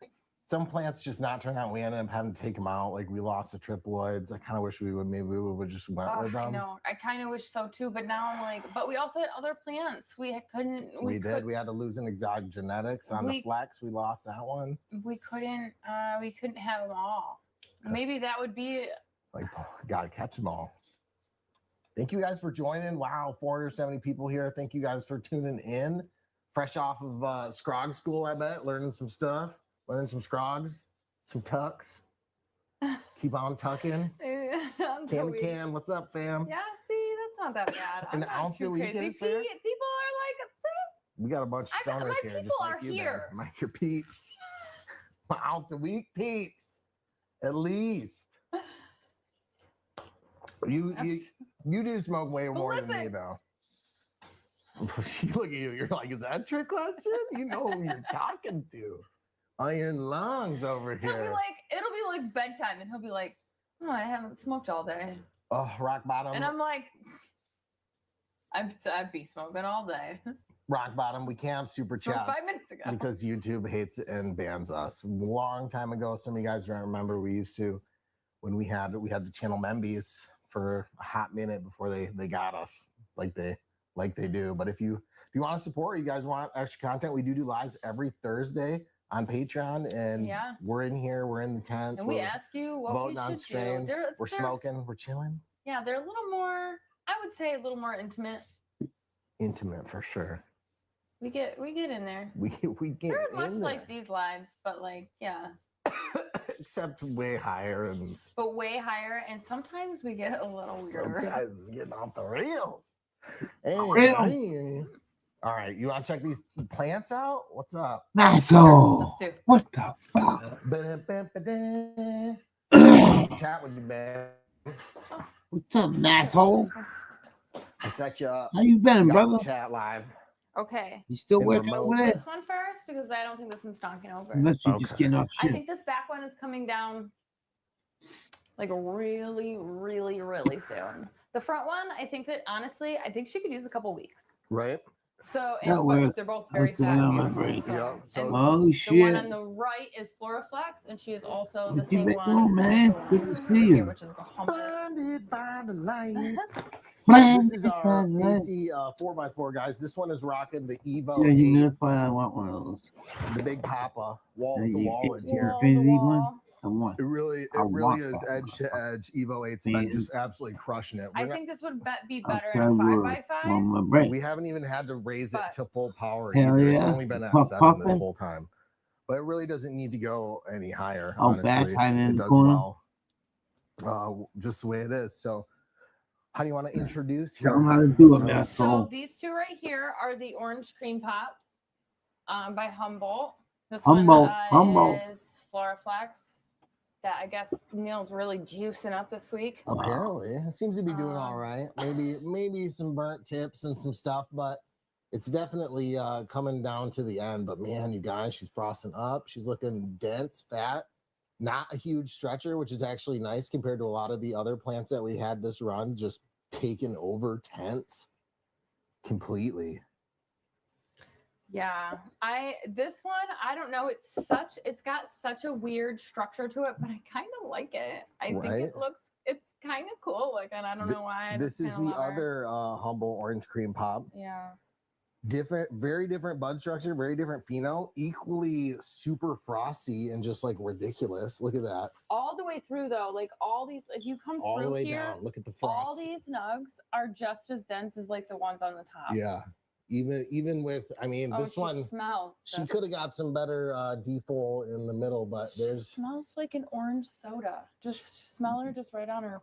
some plants just not turn out. We ended up having to take them out. Like we lost the triploids. I kind of wish we would just went with them. I know. I kind of wish so too, but now I'm like, but we also had other plants. We couldn't. We did. We had to lose an exotic genetics on the flex. We lost that one. We couldn't have them all. Maybe that would be. It's like, gotta catch them all. Thank you guys for joining. Wow, 470 people here. Thank you guys for tuning in. Fresh off of Scrog school, I bet. Learning some stuff. Learning some Scrogs. Some tucks. Keep on tucking. Cam, what's up, fam? Yeah, see, that's not that bad. An ounce a week is fair. People are like, see? We got a bunch of stoners here. People just like are you, here. man. Like your peeps. An ounce a week, peeps. At least. You do smoke way more than me, though. Look at you. You're like, is that a trick question? You know who you're talking to. Iron lungs over here. It'll be like bedtime, and he'll be like, oh, I haven't smoked all day. Oh, rock bottom. And I'm like, I'd be smoking all day. Rock bottom. We can't have super chats 5 minutes ago because YouTube hates it and bans us. Long time ago, some of you guys don't remember. We used to, when we had the channel membies for a hot minute before they got us like they do. But if you want to support, you guys want extra content, we do lives every Thursday on Patreon, and we're in here, we're in the tents, and we ask you what voting we on should strains. do. We're smoking, we're chilling. Yeah, they're a little more, I would say a little more intimate. Intimate for sure. We get in there. We get they're in much there. like these lives, but like, yeah. Except way higher but way higher, and sometimes we get a little weirder. Sometimes it's getting off the rails. Hey, all right, you want to check these plants out? What's up? Asshole. Let's do. What the fuck? Chat with you, man. What's up, asshole? I set you up. How you been, brother? Chat live. Okay. You still working over there? This one first, because I don't think this one's knocking over. Unless you're just getting off shit. I think this back one is coming down like really, really, really soon. The front one, I think she could use a couple weeks. Right. So they're both very fat. So, oh shit. The one on the right is Floraflex, and she is also the same one. Oh man, good to see you. Which is the Blinded by the light. So this is our AC 4x4, guys. This one is rocking the Evo. Yeah, you notify I want one of those. The big Papa wall to wall in here. It really is edge to edge. Evo 8's been just absolutely crushing it. I think this would be better in a 5x5. We haven't even had to raise it to full power either. It's only been at 7 this whole time. But it really doesn't need to go any higher. Honestly, it does well. Just the way it is. So, how do you want to introduce here? So these two right here are the orange cream pops by Humboldt. This Humboldt is Floraflex. That I guess Neil's really juicing up this week. Apparently, it seems to be doing all right. Maybe some burnt tips and some stuff, but it's definitely coming down to the end. But man, you guys, she's frosting up. She's looking dense, fat, not a huge stretcher, which is actually nice compared to a lot of the other plants that we had this run, just taken over tents completely. Yeah, this one, I don't know. It's got such a weird structure to it, but I kind of like it. I think it's kind of cool looking. I don't know why. This is the other Humboldt orange cream pop. Yeah. Very different bud structure, very different pheno, equally super frosty and just like ridiculous. Look at that. All the way through though, like all these, if you come all through the way here, down, look at the frost. All these nugs are just as dense as like the ones on the top. Yeah. Even with, I mean, this one smells. She could have got some better defol in the middle, but there's smells like an orange soda. Just smell her just right on her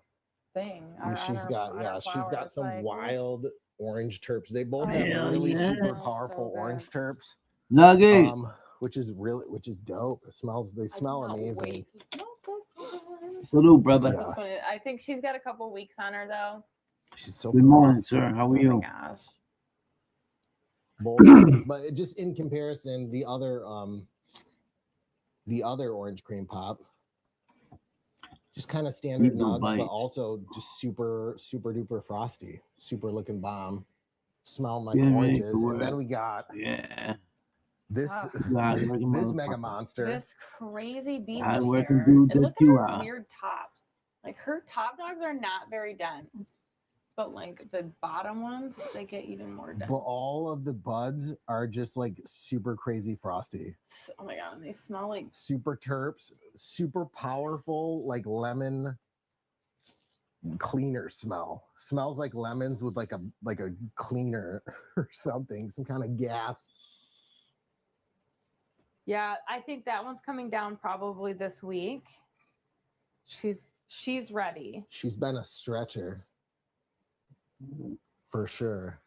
thing. She's got some wild orange terps. They both have Hell really yeah. super Smells powerful so orange terps. Nugget. Which is dope. They smell I cannot amazing. wait to smoke this one. Salute, brother. Yeah. This one, I think she's got a couple weeks on her though. She's so Good morning, frosty. sir. How Oh are my you? gosh. Both of these, but just in comparison, the other orange cream pop, just kind of standard These don't nugs, but bite. also just super duper frosty, super looking bomb, smelling like Get ready oranges. for And then work. we got Yeah. this God, working this mega motherfucker. monster. This crazy beast Hard working here. dude And that look at you her are. weird tops. Like her top dogs are not very dense, but like the bottom ones, they get even more dense. But all of the buds are just like super crazy frosty, Oh my god, and they smell like super terps, super powerful, like lemon cleaner smell. Smells like lemons with like a cleaner or something, some kind of gas. yeah. I think that one's coming down probably this week. She's ready. She's been a stretcher for sure.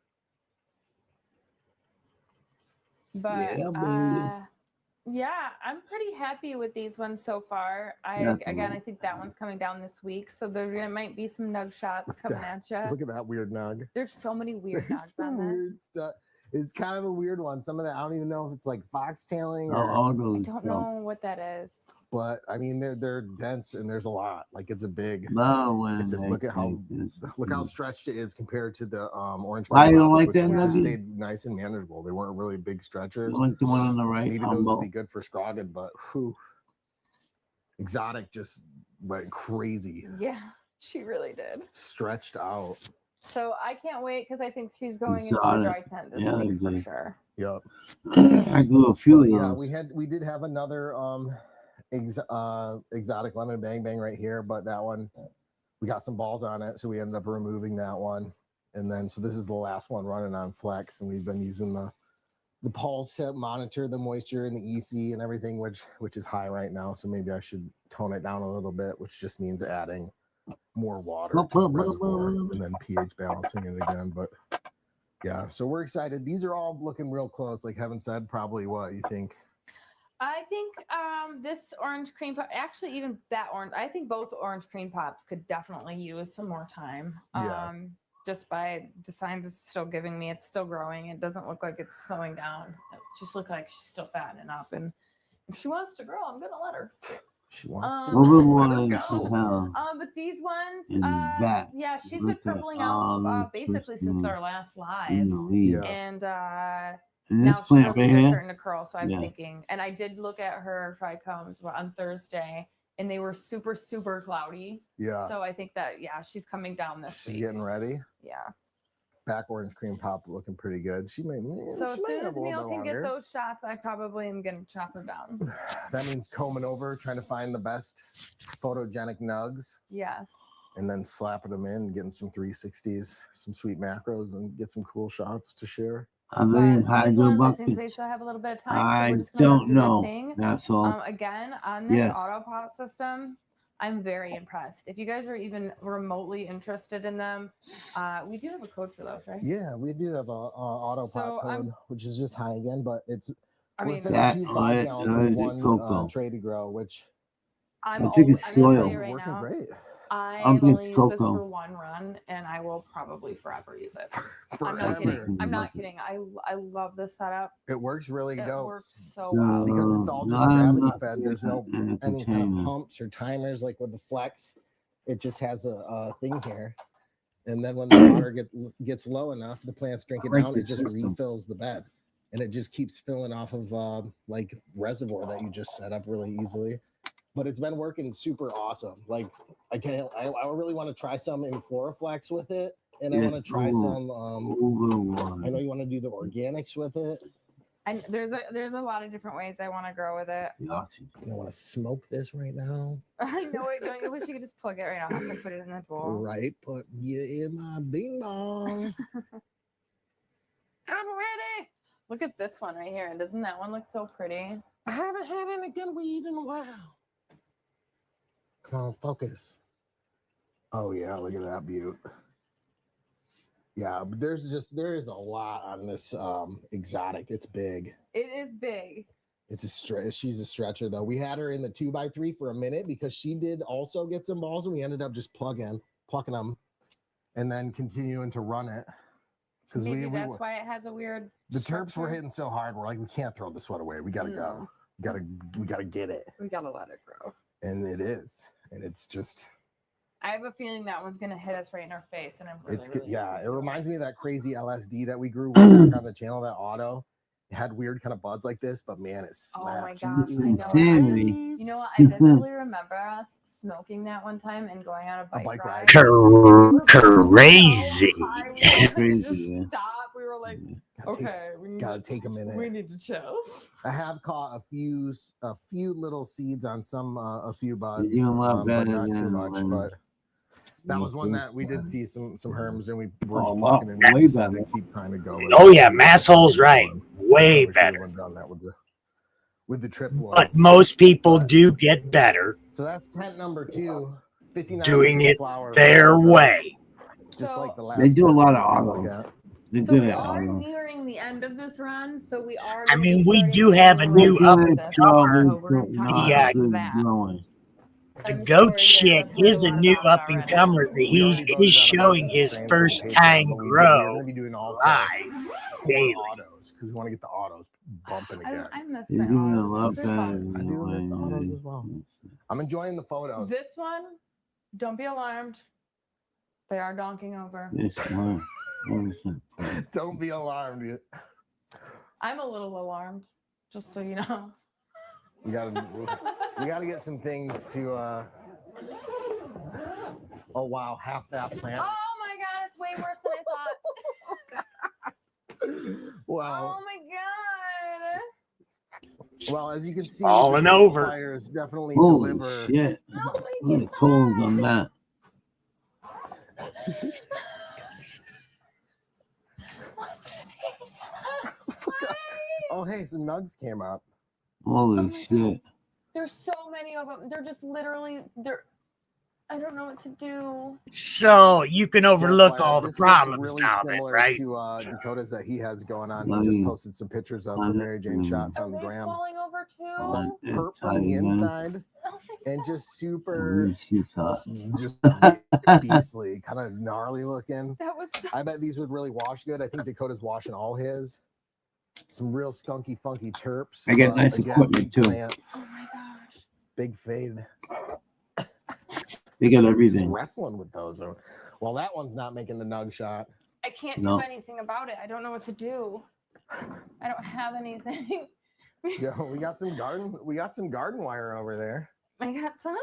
But Yeah, baby. yeah, I'm pretty happy with these ones so far. Definitely. I think that one's coming down this week, so there might be some nug shots coming at you. Look at that weird nug. There's so many weird There's nugs some on weird this. stuff. It's kind of a weird one. Some of that I don't even know if it's like foxtailing Oh, or, all I those. don't know what that is. but I mean they're dense and there's a lot. Like it's a big. When Look at how stretched it is compared to the orange. Why you don't pops, like which that, just Nugget? stayed nice and manageable. They weren't really big stretchers. You like the one on the right? Maybe those would be good for Scroggin, but whew, Exotic just went crazy. Yeah, she really did. Stretched out. So I can't wait because I think she's going into the Exotic. dry tent this Yeah, week for exactly. sure. Yep. I grew a few But of yeah, those. we did have another exotic lemon bang bang right here, but that one we got some balls on it, so we ended up removing that one. And then so this is the last one running on Flex, and we've been using the pulse to monitor the moisture and the EC and everything, which is high right now. So maybe I should tone it down a little bit, which just means adding more water to the reservoir and then pH balancing it again. But yeah, so we're excited. These are all looking real close. Like Heaven said, probably what you think? I think this orange cream pop, actually even that orange, I think both orange cream pops could definitely use some more time. Yeah. Just by the signs it's still giving me, it's still growing. It doesn't look like it's slowing down. It just looks like she's still fattening up. And if she wants to grow, I'm gonna let her. She wants to go. But these ones, that. yeah, she's been purpling out basically since our last live. Yeah. And And now this her plant right leaves are here. starting to curl. So I'm thinking, and I did look at her trichomes on Thursday, and they were super, super cloudy. Yeah. So I think that, yeah, she's coming down this She's week. getting ready. Yeah. Back orange cream pop looking pretty good. She may. So she as may soon have as a little Neil bit can longer. get those shots, I probably am going to chop her down. That means combing over, trying to find the best photogenic nugs. Yes. And then slapping them in, getting some 360s, some sweet macros, and get some cool shots to share. I think I think they still have a little bit of time, so we're just going to let them do their thing. That's all. Again, on this autopot system, I'm very impressed. If you guys are even remotely interested in them, we do have a code for those, right? Yeah, we do have a autopot code, which is just high again, but it's we're fitting 2 5 gallons in one tray to grow, which I think it's soil. Right working now, great. I only use this for one run, and I will probably forever use it. I'm not kidding. I'm not kidding. I love this setup. It works really dope. It works so well because it's all just gravity fed. There's no any kind of pumps or timers like with the Flex. It just has a thing here, and then when the water gets low enough, the plants drink it down. It just refills the bed, and it just keeps filling off of like reservoir that you just set up really easily. But it's been working super awesome. Like I really want to try some in Floraflex with it, and I want to try some. I know you want to do the organics with it. And there's a lot of different ways I want to grow with it. You want to smoke this right now? I know it. Don't you wish you could just plug it right off and put it in the bowl? Right, put you in my bing bong. I'm ready. Look at this one right here. Doesn't that one look so pretty? I haven't had any good weed in a while. Come on, focus. Oh yeah, look at that beaut. Yeah, but there is a lot on this exotic. It's big. It is big. It's a stretch. She's a stretcher though. We had her in the 2x3 for a minute because she did also get some balls, and we ended up just plucking them, and then continuing to run it. Because Maybe that's why it has a weird. The Terps were hitting so hard. We're like, we can't throw this one away. We gotta go. We gotta get it. We gotta let it grow. And it is, and it's just. I have a feeling that one's gonna hit us right in our face, and I'm really, It's good. really Yeah, it reminds me of that crazy LSD that we grew on the channel. That auto, it had weird kind of buds like this, but man, it slapped. Oh my gosh, I know. Insanity. You know what? I vividly remember us smoking that one time and going on a bike ride. Crazy. Crazy. Just stop. We were like, okay, we Gotta take a minute. We need to chill. I have caught a few little seeds on a few buds, You love but better not too than much. when- But that was one that we did see some herms, and we were Oh, just wow. plucking and Way we decided better. to keep trying to go. With Oh it. yeah, Masshole's right. Way better. Done that with the triploids. But most people do get better So that's tent number 2. 59 doing days of it flower their flower, way. just So- like the last. They do a tent lot of we look auto. at. They're So good we at are auto. nearing the end of this run, so we are. I gonna mean, be we starting do to have a move new around up this, and so comer. we're gonna talk Yeah, about that. Growing. The I'm goat sure you shit guys have heard is a lot new about it up and already. comer that We he already voted is on a showing bunch of his strains on first Patreon, time but we're grow gonna be doing also live 4 daily. autos because we want to get the autos bumping again. I miss You're my doing a autos. lot Those are fun. I do miss the autos as well. I'm enjoying the photos. This one, don't be alarmed. They are donking over. This one. Don't be alarmed. Dude. I'm a little alarmed, just so you know. We gotta get some things to. Oh wow, half that plant. Oh my god, it's way worse than I thought. Wow. Oh my god. Well, as you can see, Falling the over. fires definitely Holy deliver. shit. Oh my Look at the coals on that. Oh hey, some nugs came up. Holy shit. There's so many of them. They're just literally, I don't know what to do. So you can overlook all the This looks problems really now of it, similar right? to Dakota's that he has going on. He just posted some pictures of for Mary Jane shots Are on the they gram. falling over Oh, too? Perp from the inside Oh my and God. just super, She's hot. just beastly, kind of gnarly looking. That was so. I bet these would really wash good. I think Dakota's washing all his. Some real skunky, funky terps. I get but nice again, equipment, big too. plants, Oh my gosh. big fade. They got Just everything. wrestling with those. Well, that one's not making the nug shot. I can't No. do anything about it. I don't know what to do. I don't have anything. Yo, we got some garden wire over there. I got some.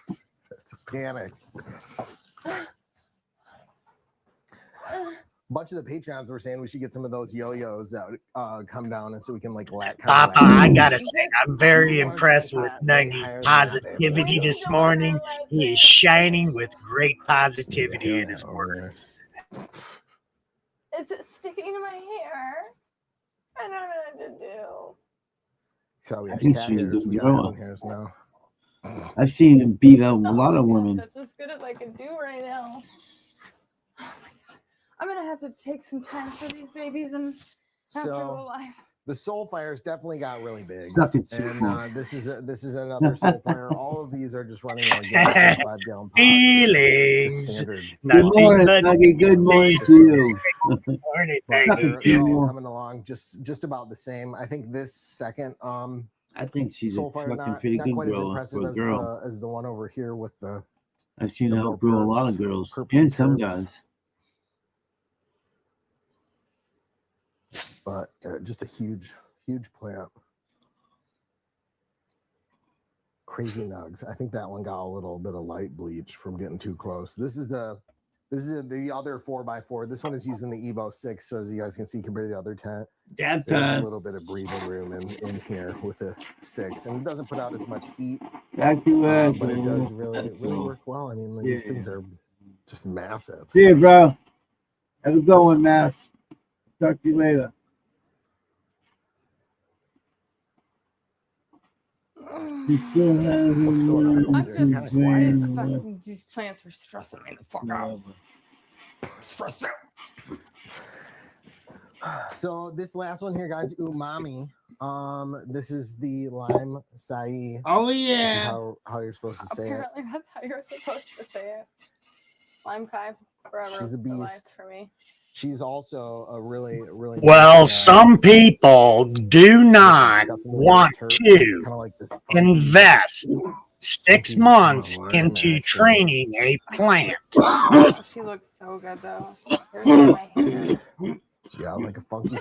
It's a panic. A bunch of the Patreons were saying we should get some of those yo-yos that would come down, and so we can like Papa, I gotta say, I'm very impressed with Nuggy's positivity this morning. He is shining with great positivity in his words. Is it sticking to my hair? I don't know what to do. So we I have think cat she's hairs. good We got girl. human hairs now. I've seen him beat up a Oh lot my of God, women. That's as good as I can do right now. Oh my God. I'm going to have to take some time for these babies and have to go So live. the soul fires definitely got really big, Suck it, and Chico. this is another soul fire. All of these are just running organic 5-gallon pots. Feelings. Standard. Good Nothing morning, but Nuggy. Good morning to you. morning, But Nuggy. they're all coming along just about the same. I think this second I think she's a soul fire fucking not pretty good quite as girl impressive for a girl. as the one over here with the I've seen the her more grow a lot of perps- girls perps and and some terps. guys. but just a huge plant. Crazy nugs. I think that one got a little bit of light bleach from getting too close. This is the other 4x4. This one is using the Evo 6, so as you guys can see compared to the other tent, Dab there's a time. little bit of breathing room in here with a 6, and it doesn't put out as much heat, Back to us. but it does really That's all. work well. I mean, like, these Yeah. things are just massive. See you, bro. Have a good one, Mass. Talk to you later. He's still What's going on? I'm You're just, kinda quiet. these plants are stressing me the fuck out. Stressed out. So this last one here, guys, umami. This is the lime acai. Oh Which is yeah. how you're supposed to say it. Apparently, that's how you're supposed to say it. Lime Kai forever. She's a for life beast. for me. She's also a really Well, nice, some people do not want to kind of like this invest 6 funky months lime into action. training a plant. Oh, she looks so good though. Here's my hair. Yeah, like a funky,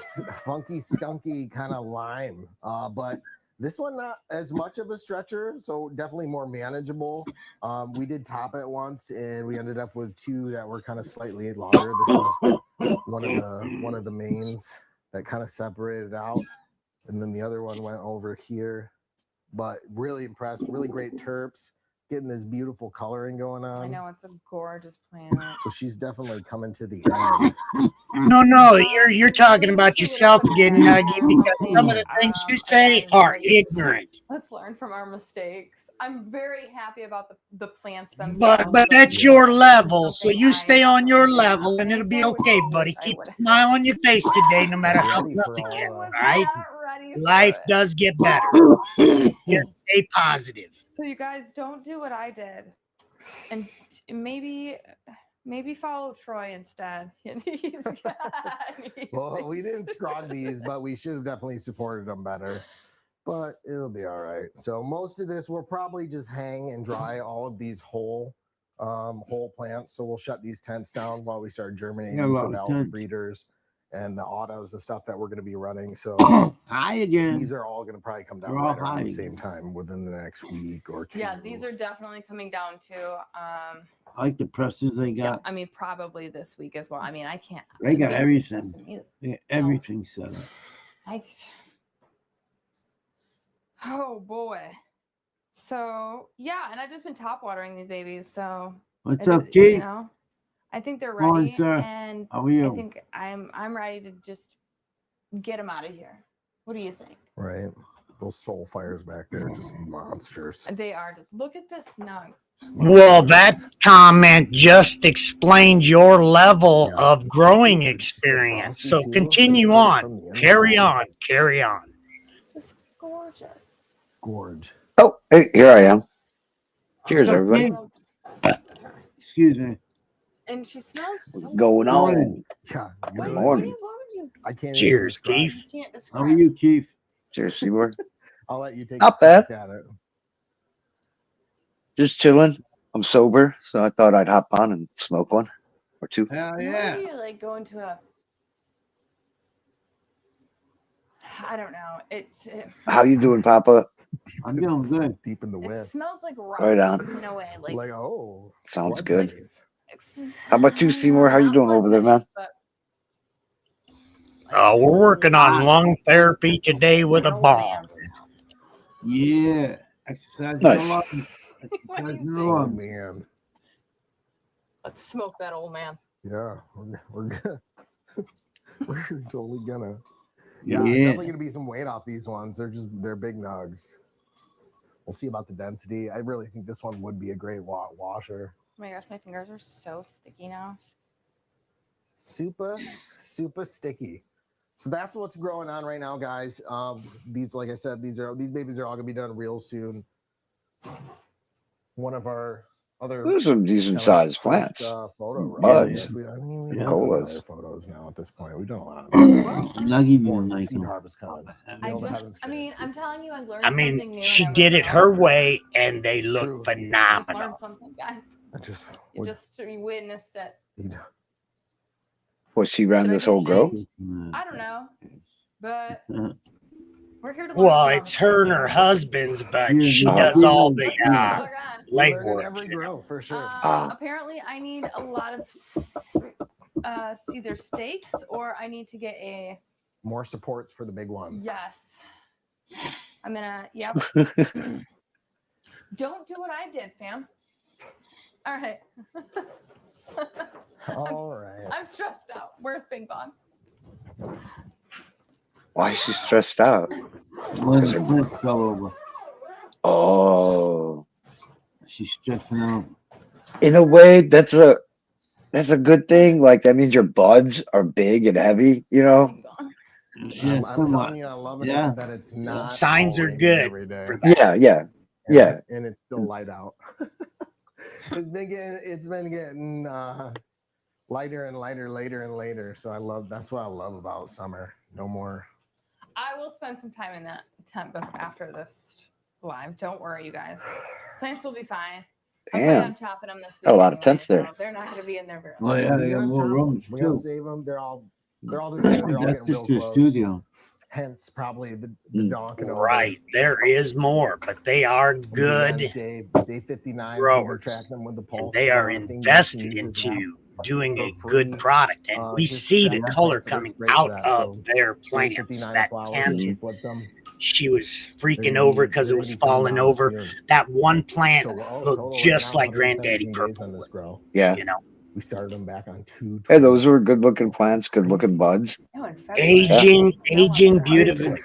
skunky kind of lime. But this one not as much of a stretcher, so definitely more manageable. We did top it once, and we ended up with 2 that were kind of slightly longer. This is one of the mains that kind of separated out, and then the other one went over here. But really impressed, really great terps, getting this beautiful coloring going on. I know it's a gorgeous planet. So she's definitely coming to the end. No, you're talking about yourself again, Nuggy, because some of the things you say again, are very- ignorant. Let's learn from our mistakes. I'm very happy about the plants themselves. But that's though. your level, so Something you I stay on your personally did not level, and it'll be think, which okay, I buddy. wish I Keep would a have. smile on your face today, no matter how Ready tough for it all gets. the- I was Right? not ready for Life it. does get better. Just stay positive. So you guys don't do what I did, and maybe follow Troy instead. Well, we didn't scrog these, but we should have definitely supported them better. But it'll be all right. So most of this we'll probably just hang and dry all of these whole plants. So we'll shut these tents down while we start germinating Yeah, for well, the alpha tents. breeders and the autos and stuff that we're going to be running. So Hi again. these are all going to probably come down They're all right around the high. same time within the next week or 2. Yeah, these are definitely coming down to. I like the presses they Yeah, got. I mean probably this week as well. I mean I can't. They got this is everything. stressing me. They got everything set up. Like, oh boy. So yeah, and I've just been top watering these babies. So What's it's- up, Keith? You know, I think they're Come on, ready, sir. and How are you? I think I'm ready to just get them out of here. What do you think? right. Those soul fires back there, just monsters. They are. Just look at this nug. Well, that comment just explained your level Yeah. of growing She's got experience. bossy So too. continue Look at her on. from the Carry inside. on. Carry on. Just gorgeous. Gorge. Oh, hey, here I am. Cheers, What's up, everybody. Keith? I'm obsessed with her. Excuse me. And she smells so What's going good. on? Yeah. What, Good what, morning. what would you I can't even Cheers, describe. Keith. can't How describe? are you, Keith? Cheers, Seymour. I'll let you take Not a bad. crack at it. Just chilling. I'm sober, so I thought I'd hop on and smoke one or 2. Hell What yeah. do you like go into a? I don't know. How you doing, Papa? I'm doing good. Deep in the It west. smells like rust Right on. in a way. Like, oh, Sounds blood good. bunnies. How about you, Seymour? How you doing over there, man? We're working on lung therapy today with a bomb. Yeah. Exercise Nice. in the lungs. What do Exercise in you the Oh think? lungs. man, Let's smoke that old man. yeah, we're gonna, we're totally gonna. Yeah, Yeah. definitely gonna be some weight off these ones. They're big nugs. We'll see about the density. I really think this one would be a great washer. Oh my gosh, my fingers are so sticky now. Super sticky. So that's what's growing on right now, guys. These, like I said, these babies are all gonna be done real soon. One of our other Those are some decent sized plants. photo Buds. we have Yeah. other photos now at this point. We've done a lot of Nuggy more didn't like seed them. harvest coming. I Nailed the just, heavens I straight. mean, I'm telling you, I learned I something mean, new. she and did I it her learned- way, and they True. look I just learned phenomenal. something, guys. I just, You just witnessed it. What, she ran Should I this be whole grow? ashamed? I don't know, but we're here to. Well, learn it's her and her husband's, but Yeah, she yeah. does all the They're gone. legwork. every grow for sure. Apparently, I need a lot of either steaks or I need to get a More supports for the big ones. yes. I'm gonna yep. Don't do what I did, fam. All right. All right. I'm stressed out. Where's Bing Bong? Why is she stressed out? When the plant fell over, Oh, she's stressing out. in a way, that's a good thing. Like that means your buds are big and heavy, you know. Bing Bong. Yeah, I'm telling you, I love it that it's not. Signs all are raining good every day. for that. Yeah. And it's still light out. It's been getting lighter and lighter, later and later. So that's what I love about summer. No more. I will spend some time in that tent after this live. Don't worry, you guys. Plants will be fine. I'm planning on chopping them this week. A lot of tents there. So they're not going to be in there very Oh long. yeah, they got more rooms We gotta too. save them. They're all doing good. They're all That's getting real just a close. studio. Hence, probably the Mm. donking over. Right. There is more, but they are good Day 59. growers. We're tracking them with the And pulse. they are thing. You guys can invested use this app into doing for a free. good product. And we Just see track the the color plants. It coming works great for out that. of So their day plants. 59 That flowers, Cant, we flipped them. she was They're freaking gonna over be- because they're it gonna was be coming falling down over. soon. That one plant So total looked right just now, like Granddaddy 117 days Purple. on this grow. Yeah. You know, We started them back on 2. Hey, those were good looking plants, good looking buds. No, in February. aging beautifully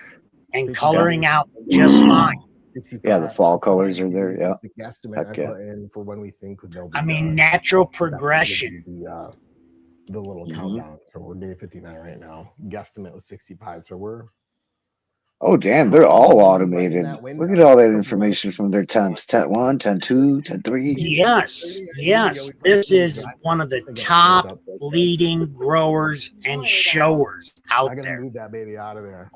and coloring out just fine. 65. Yeah, the fall colors are there. This Yeah. is the guesstimate Heck I yeah. put in for when we think they'll be I mean, done. natural That gives progression. you the little countdown. So we're day 59 right now. Guesstimate was 65. So we're Oh, damn. They're all automated. that window. Look at all that information from their tents. Tent 1, tent 2, tent 3. Yes, yes. This is one of the top leading growers and showers I out gotta there. move that baby out of there.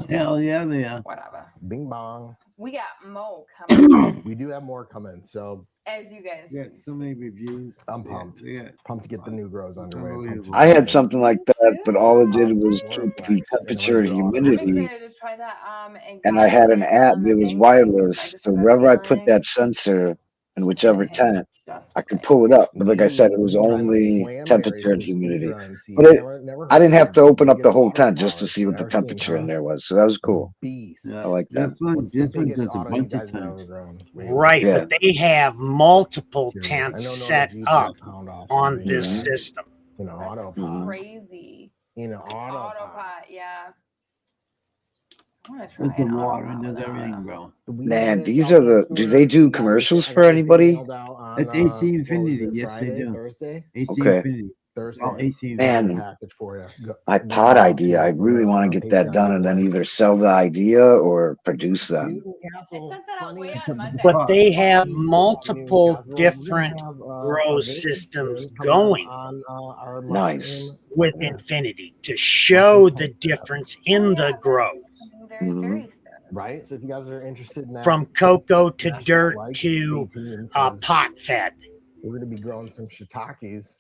Hell yeah, they are. Whatever. Bing bong. We got Mo coming, We do have more coming. So as you guys. Yeah, so many reviews. I'm pumped. Yeah. Pumped to get the new grows underway. Pumped to I had see something like that, but all it did was keep the temperature and I'm humidity. excited to try that. And I had an app that was wireless. I just So have a wherever I put feeling that sensor in whichever hit tent, just I could right. pull it up. But like I said, it was Try my only Slamberry temperature and from speed humidity. run. See, But never I didn't heard have of to it. open They up get the whole water tent just to flowers. see what the Never seen, temperature in huh? there was. So that was cool. Beast. Yeah. I like that. This one, It's the this one biggest does a auto you bunch of guys have ever times. grown. Right, Yeah. but they have multiple Curious. tents I know set Jeep up got pound off on right this now. system. You know, That's autopilot. crazy. You know, autopilot. Autopilot, yeah. I want to try With the an water autopilot and with everything, that. bro. Man, these are the. Do they do commercials for anybody? That's AC Infinity. Yes, they do. Thursday. AC Okay. Infinity. Thursday. Oh, AC Man, Infinity. Package for you. My pod idea. I really want to get that done and then either sell the idea or produce them. Newton Castle. I sent that out way on Monday. But they have Newton multiple Castle. different We're gonna have, grow a video systems coming up going on our Nice. with Infinity to show the difference in the grow. Very, very soon. Right. So if you guys are interested in that, From cocoa to dirt like, to stay tuned, 'cause pot fed. we're gonna be growing some shiitakes.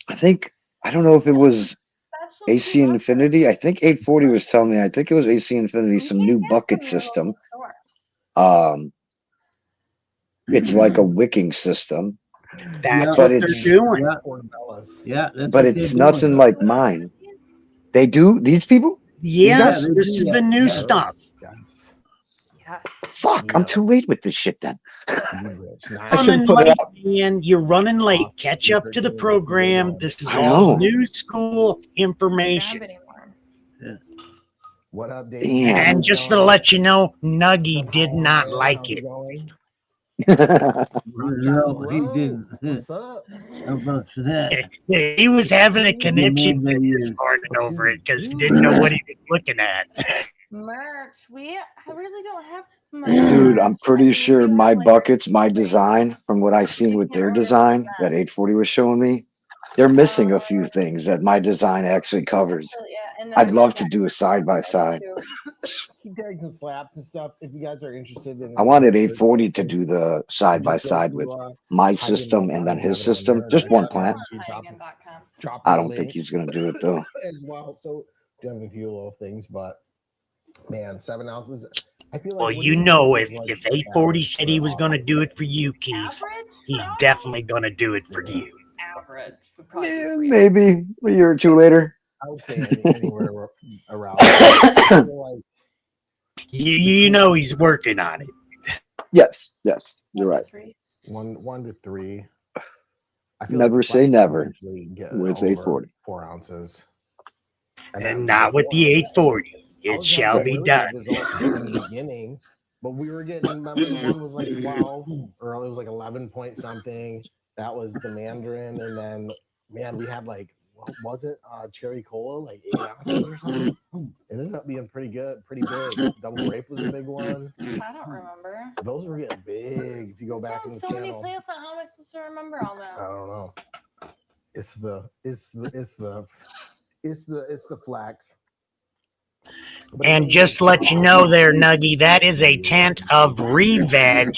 I don't know if it was AC Infinity. I think 840 was telling me. I think it was AC Infinity, some new bucket system. It's like a wicking system. That's but what it's they're doing. Yeah, that's but what it's they're nothing doing. like mine. They do these people? Yes, they this do is that. the new Yeah. stuff. Yeah. Fuck, I'm too late with this shit then. I should Running put it late, out. man. You're running late. Catch up to the program. This is I all know. new school information. What up, Dave? Damn. And just to let you know, Nuggy did not like it. No, he didn't. What's up? How about that? He was having a conniption man that he this is. morning over it because he didn't know what he was looking at. Merch. I really don't have much. Dude, I'm merch. pretty I mean, sure we do my have, like, buckets, my design, from what I seen with their design that 840 was showing me, they're missing a few things that my design actually covers. and I'd love to do a side by side. Keep tags and slaps and stuff. If you guys are interested in, I wanted 840 to do the side by side with my system and then his system. Just one plant. Drop I the don't think link he's gonna do it though. as well. So do have a few little things, but man, 7 ounces. I feel like Well, you know, if 840 said he was going to do it for you, Keith, he's definitely going to do it for you. Average. Yeah, maybe a year or two later. I would say anywhere around. I feel like You know he's working on it. Yes, you're right. 1 to 3. I Never like say never get with over 840. 4 ounces. And not with the 840. It shall be done. In the beginning, but we were getting, remember the one was like 12 or it was like 11 point something. That was the Mandarin. And then, man, we had like what was it? Cherry cola, like 8 ounces or something. It ended up being pretty good, pretty big. Double grape was a big one. I don't remember. Those were getting big. If you go back in the so many channel, plants. How am I supposed to remember all I that? don't know. It's the flax. But And just to let you know there, Nuggy, that is a tent of re-veg.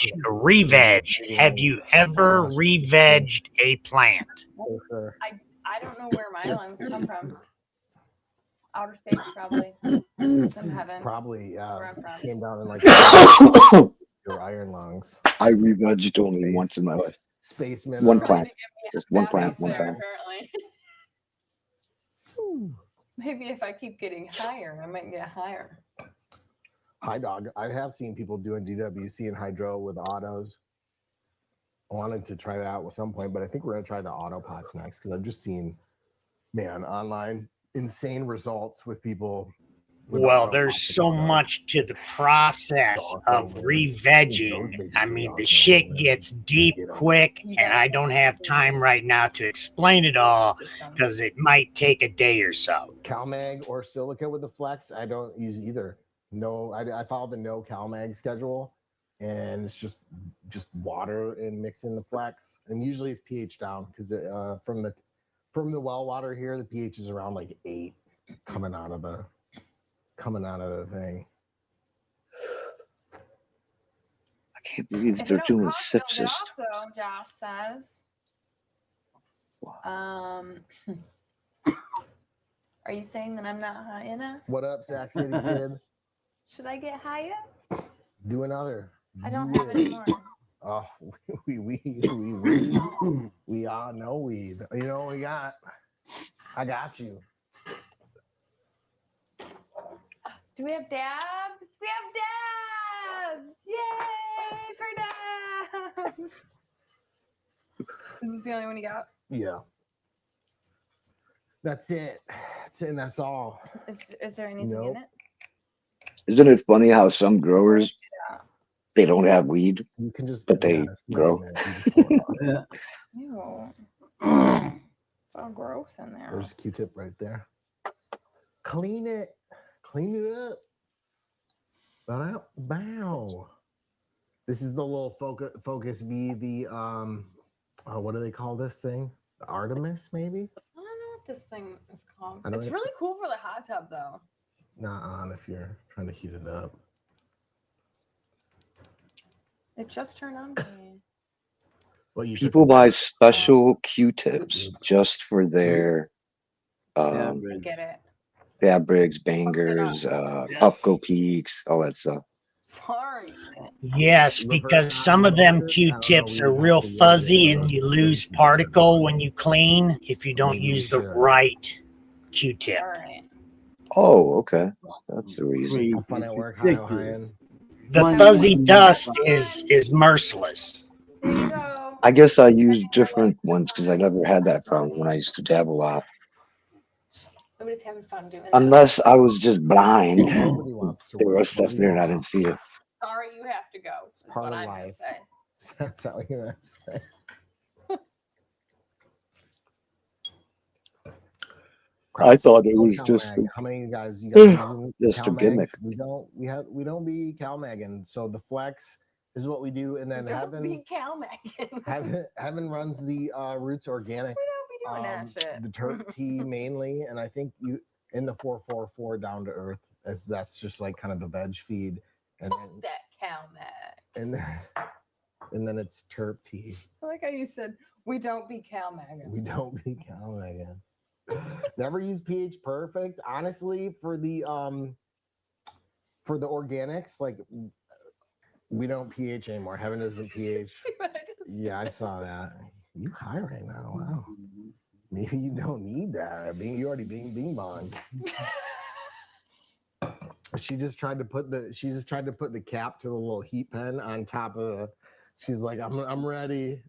Have you ever re-vegged a plant? For sure. I don't know where my lungs come from. Outer space, probably. Some heaven. Probably, That's where I'm from. came down in like your iron lungs. I re-vegged only once in my life. Spaceman. One plant. Just one plant, one There, time. apparently. Maybe if I keep getting higher, I might get higher. Hi, dog. I have seen people doing DWC and hydro with autos. I wanted to try that out at some point, but I think we're going to try the auto pots next because I've just seen, man, online insane results with people. With Well, there's so much to the process of re-vegging. I mean, the shit gets deep quick, and I don't have time right now to explain it all because it might take a day or so. CalMag or silica with the flex, I don't use either. No, I follow the no CalMag schedule, and it's just water and mixing the flex, and usually it's pH down because from the well water here, the pH is around like 8 coming out of the thing. I can't believe If they're you don't doing cough, sip don't get system. off, though, Josh says. Are you saying that I'm not high enough? What up, Sac City Kid? Should I get higher? Do another. I don't have any more. Oh, we all know weed. You know what we got? I got you. Do we have dabs? We have dabs! Yay for dabs! Is this the only one you got? Yeah. That's it. And that's all. Is there anything in it? Isn't it funny how some growers they don't have weed, you can just, but they grow? Yeah. Ew. It's all gross in there. There's a Q-tip right there. Clean it up. Bow. This is the little focus V, the what do they call this thing? The Artemis, maybe? I don't know what this thing is called. I don't It's know. really cool for the hot tub, though. It's not on if you're trying to heat it up. It just turned on for me. Well, People buy special Q-tips just for their I get it. fabrics, bangers, Puffco Peaks, all that stuff. Sorry. Yes, because some of them Q-tips are real fuzzy and you lose particle when you clean if you don't use the right Q-tip. All right. Oh, okay. That's the reason. Have fun at work, high. The fuzzy dust is merciless. There you go. I guess I use different ones because I never had that problem when I used to dab a lot. Nobody's having fun doing that. Unless I was just blind. Nobody wants to There work. was stuff there and I didn't see it. Sorry, you have to go. Is Part what of I'm gonna life. say. That's not what you're gonna say. I thought it was just how many of you guys using just a CalMags? gimmick. We don't be CalMagging. So the flex is what we do, and then Don't be CalMagging. Heaven runs the Roots Organic. We don't be doing that shit. The Turk tea mainly, and I think you in the 444 down to earth, as that's just like kind of the veg feed, and Fuck then that CalMag. and then it's Turp tea. I like how you said we don't be CalMagging. We don't be CalMagging. Never use pH perfect. Honestly, for the organics, like we don't pH anymore. Heaven doesn't pH. Yeah, I saw that. You high right now. Wow. Maybe you don't need that. You already bing bong. She just tried to put the cap to the little heat pen on top of the. She's like, I'm ready.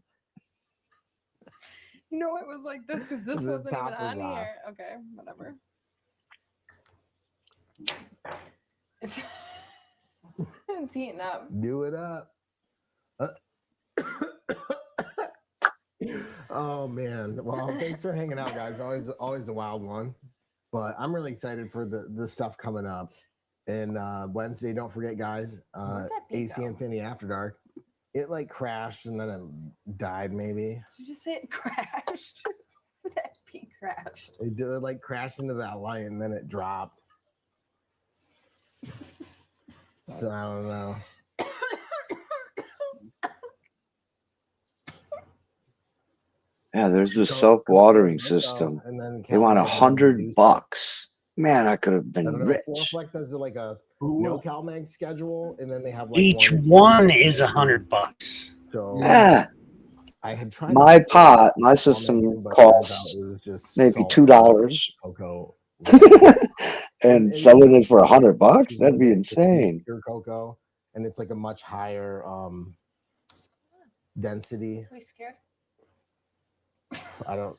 You know, it was like this because this The wasn't even top was on off. here. Okay, whatever. It's heating up. Do it up. Oh man. Well, thanks for hanging out, guys. Always a wild one. But I'm really excited for the stuff coming up. And Wednesday, don't forget, guys, Where'd that bee AC go? Infinity After Dark. It like crashed and then it died, maybe. Did you just say it crashed? That bee crashed. It did like crashed into that light and then it dropped. So I don't know. Yeah, there's this So- self-watering system. And then They want CalMag $100. Man, I could have I been don't know. rich. Floorflex has like a no CalMag schedule, and then they have like Each or two one different is schedules. $100. So Yeah, I had tried my to put pot, my CalMag system in, but it turns out costs it was just maybe salt, $2, cocoa, and selling it for $100, that'd be insane. pure cocoa, and it's like a much higher density. Are we scared? I don't.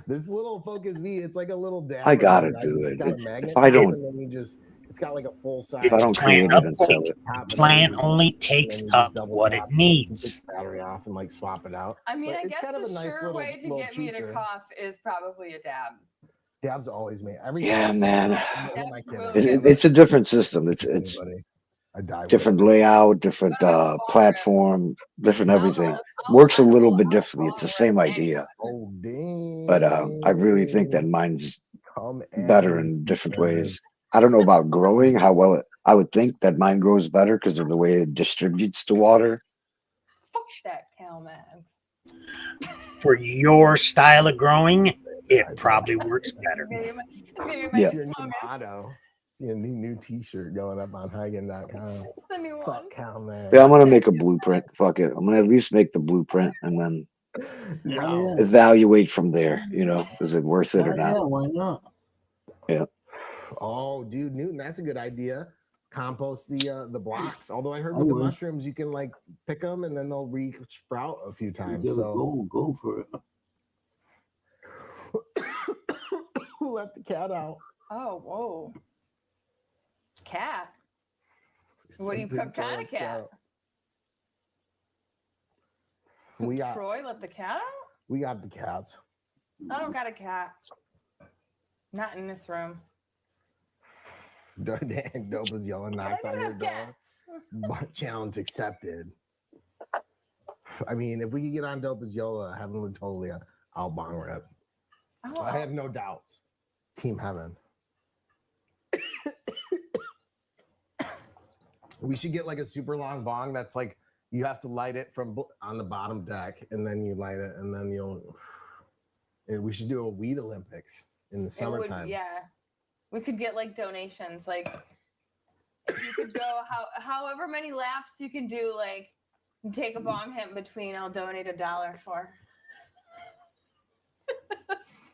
This little Focus V, it's like a little dab. I gotta do It's it. got a magnet. If I don't, and then you just, it's got like a full size. if I don't create it and sell it, Plant only takes up what it needs. Take the battery off and like swap it out. I mean, But I it's guess kind of the a nice sure little- way to little get me to feature. cough is probably a dab. Dab's always made. yeah, man, Dabs will it's a different system. It's I die different layout, different platform, different everything. Works a little bit differently. It's the same idea, Oh, dang. but I really think that mine's Come better in different ways. I don't know about growing, how well it, I would think that mine grows better because of the way it distributes the water. Fuck that CalMag. For your style of growing, it probably works better. It's gonna be my Yeah. It's your new slogan. motto. It's your new T-shirt going up on Hagen.com. It's the new one. Fuck CalMag. Yeah, I'm gonna make a blueprint. Fuck it. I'm gonna at least make the blueprint and then Yeah. evaluate from there. You know, is it worth it or Yeah, not? why not? Yeah. Oh, dude, Newton, that's a good idea. Compost the blocks. Although I heard with I the would. mushrooms, you can like pick them and then they'll re-sprout a few times. Yeah, So go for it. let the cat out. Oh, whoa. Cat. What do you Something what kind for of a cat? We got Troy let the cat out? we got the cats. I don't got a cat. Not in this room. Dan Dope is yelling I knocks don't on your have door. cats. But challenge accepted. I mean, if we could get on Dope as Yola, Heaven would totally out bong rip. Oh, I have no doubts. Team Heaven. We should get like a super long bong that's like you have to light it from on the bottom deck and then you light it and then you'll. We should do a weed Olympics in the it would, summertime. yeah. We could get like donations. Like if you could go however many laps you can do, like take a bong hit in between, I'll donate $1 for.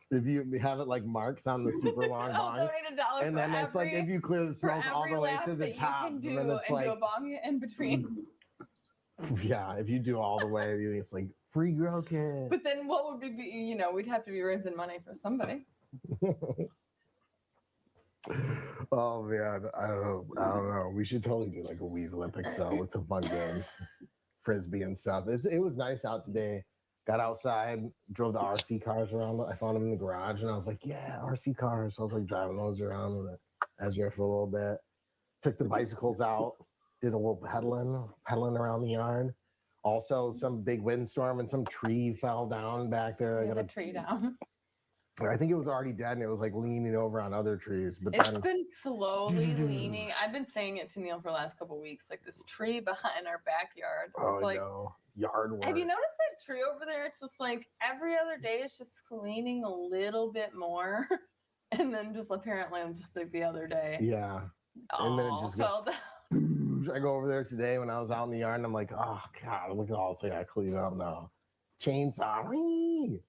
If you have it like marks on the super long I'll bong. donate $1 And for then it's like every- if you clear the for smoke all the every way lap to the that top, you can do and then it's and do a like, bong hit in between. yeah, if you do all the way, it's like free grow kit. But then what would we be? You know, we'd have to be raising money for somebody. Oh man, I don't know. We should totally do like a weed Olympics though with some fun games, frisbee and stuff. It was nice out today. Got outside, drove the RC cars around. I found them in the garage, and I was like, "Yeah, RC cars." So I was like driving those around with Ezra for a little bit. Took the bicycles out, did a little pedaling around the yard. Also, some big windstorm and some tree fell down back there. Get a tree down. I think it was already dead, and it was like leaning over on other trees. But It's then been slowly leaning. I've been saying it to Neil for the last couple of weeks. Like this tree behind our backyard. It's like, no, yard work. have you noticed that tree over there? It's just like every other day it's just leaning a little bit more. And then just apparently I'm just like the other day. Yeah. And then it just fell goes. down. I go over there today when I was out in the yard, and I'm like, oh god, look at all this I gotta clean up now. Chainsaw. Whee!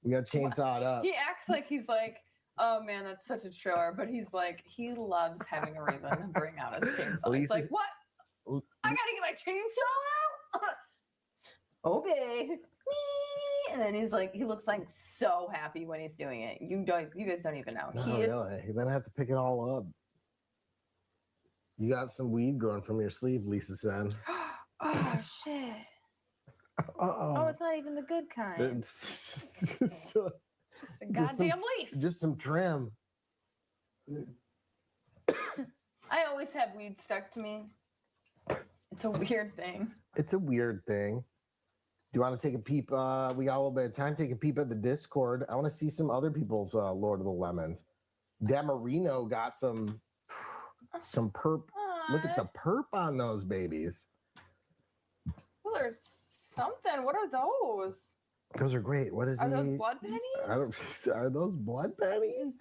We got chainsawed up. He acts like he's like, oh man, that's such a chore. But he's like, he loves having a reason to bring out his chainsaw. He's like, what? I gotta get my chainsaw out? Okay. And then he's like, he looks like so happy when he's doing it. You guys don't even know. No, He is. really. Then I have to pick it all up. You got some weed growing from your sleeve, Lisa said. Oh shit. Oh, it's not even the good kind. It's just a Just a goddamn leaf. Just some trim. I always have weed stuck to me. It's a weird thing. It's a weird thing. Do you want to take a peep? We got a little bit of time. Take a peep at the Discord. I want to see some other people's Lord of the Lemons. Damarino got some perp. Look at the perp on those babies. Well, there's something. What are those? Those are great. What is Are those blood pennies? Are those blood pennies?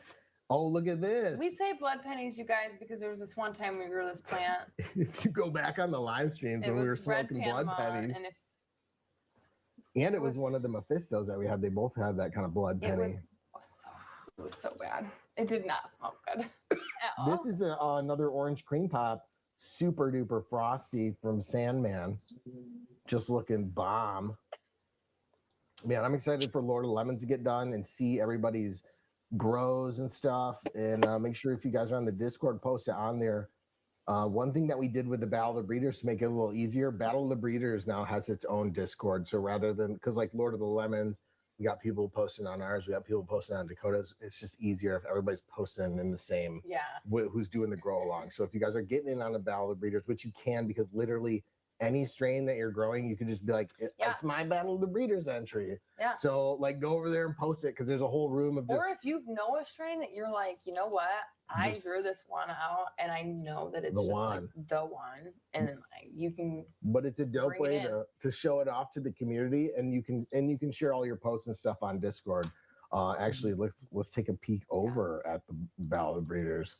Oh, look at this. We say blood pennies, you guys, because there was this one time we grew this plant. If you go back on the live streams when we were smoking blood pennies. And it was one of the Mephistos that we had. They both had that kind of blood penny. It was so bad. It did not smell good at all. This is another orange cream pop, super duper frosty from Sandman. Just looking bomb. Man, I'm excited for Lord of Lemons to get done and see everybody's grows and stuff. And make sure if you guys are on the Discord, post it on there. One thing that we did with the Battle of the Breeders to make it a little easier, Battle of the Breeders now has its own Discord. So rather than, because like Lord of the Lemons, we got people posting on ours, we got people posting on Dakota's. It's just easier if everybody's posting in the same, who's doing the grow along. So if you guys are getting in on the Battle of the Breeders, which you can, because literally any strain that you're growing, you can just be like, it's my Battle of the Breeders entry. Yeah. So like go over there and post it, because there's a whole room of just. Or if you know a strain that you're like, you know what, I grew this one out and I know that it's the just one. like the one, and then like you can. But it's a dope way to show it off to the community, and you can share all your posts and stuff on Discord. Actually, let's take a peek over at the Battle of the Breeders.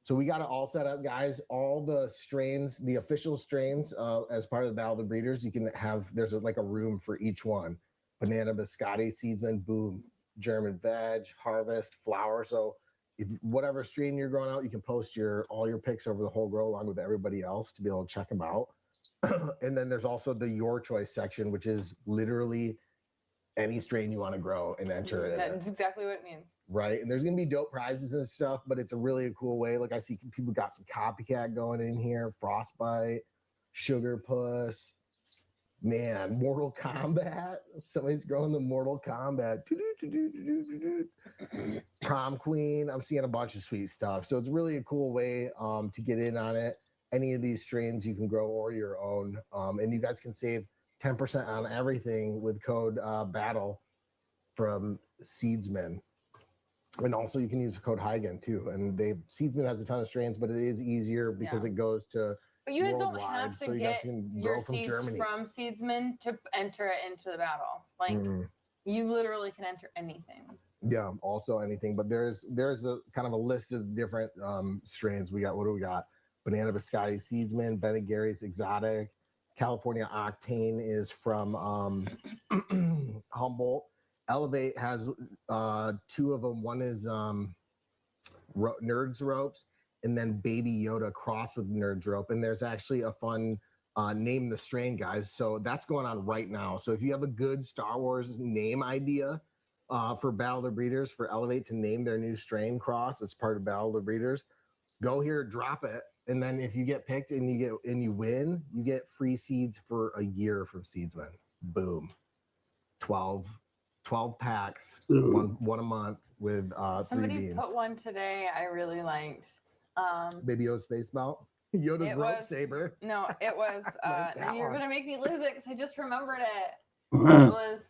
So we got it all set up, guys. All the strains, the official strains, as part of the Battle of the Breeders, you can have. There's like a room for each one. Banana Biscotti, Seedsman, Boom, German Veg, Harvest, Flower. So if whatever strain you're growing out, you can post all your picks over the whole grow along with everybody else to be able to check them out. And then there's also the Your Choice section, which is literally any strain you want to grow and enter it. That's exactly what it means. Right. And there's going to be dope prizes and stuff, but it's a really cool way. Like I see people got some copycat going in here, Frostbite, Sugar Puss, man, Mortal Kombat. Somebody's growing the Mortal Kombat. Prom Queen. I'm seeing a bunch of sweet stuff. So it's really a cool way to get in on it. Any of these strains you can grow or your own. And you guys can save 10% on everything with code BATTLE from Seedsman. And also you can use the code Hygen too. And Seedsman has a ton of strains, but it is easier because it goes to But you guys worldwide, don't have to so you get guys can your grow from seeds Germany. from Seedsman to enter it into the battle. Like you literally can enter anything. Yeah, also anything. But there's a kind of a list of different strains. We got, what do we got? Banana Biscotti, Seedsman, Ben & Gary's Exotic, California Octane is from Humboldt. Elevate has two of them. One is Nerds Ropes, and then Baby Yoda crossed with Nerds Rope. And there's actually a fun name the strain, guys. So that's going on right now. So if you have a good Star Wars name idea for Battle of the Breeders, for Elevate to name their new strain cross as part of Battle of the Breeders, go here, drop it. And then if you get picked and you win, you get free seeds for a year from Seedsman. Boom. 12 packs, one a month with 3 beans. Somebody put one today I really liked. Baby Yoda Space Belt. Yoda's rope saber. No, it was you're gonna make me lose it because I just remembered it. It was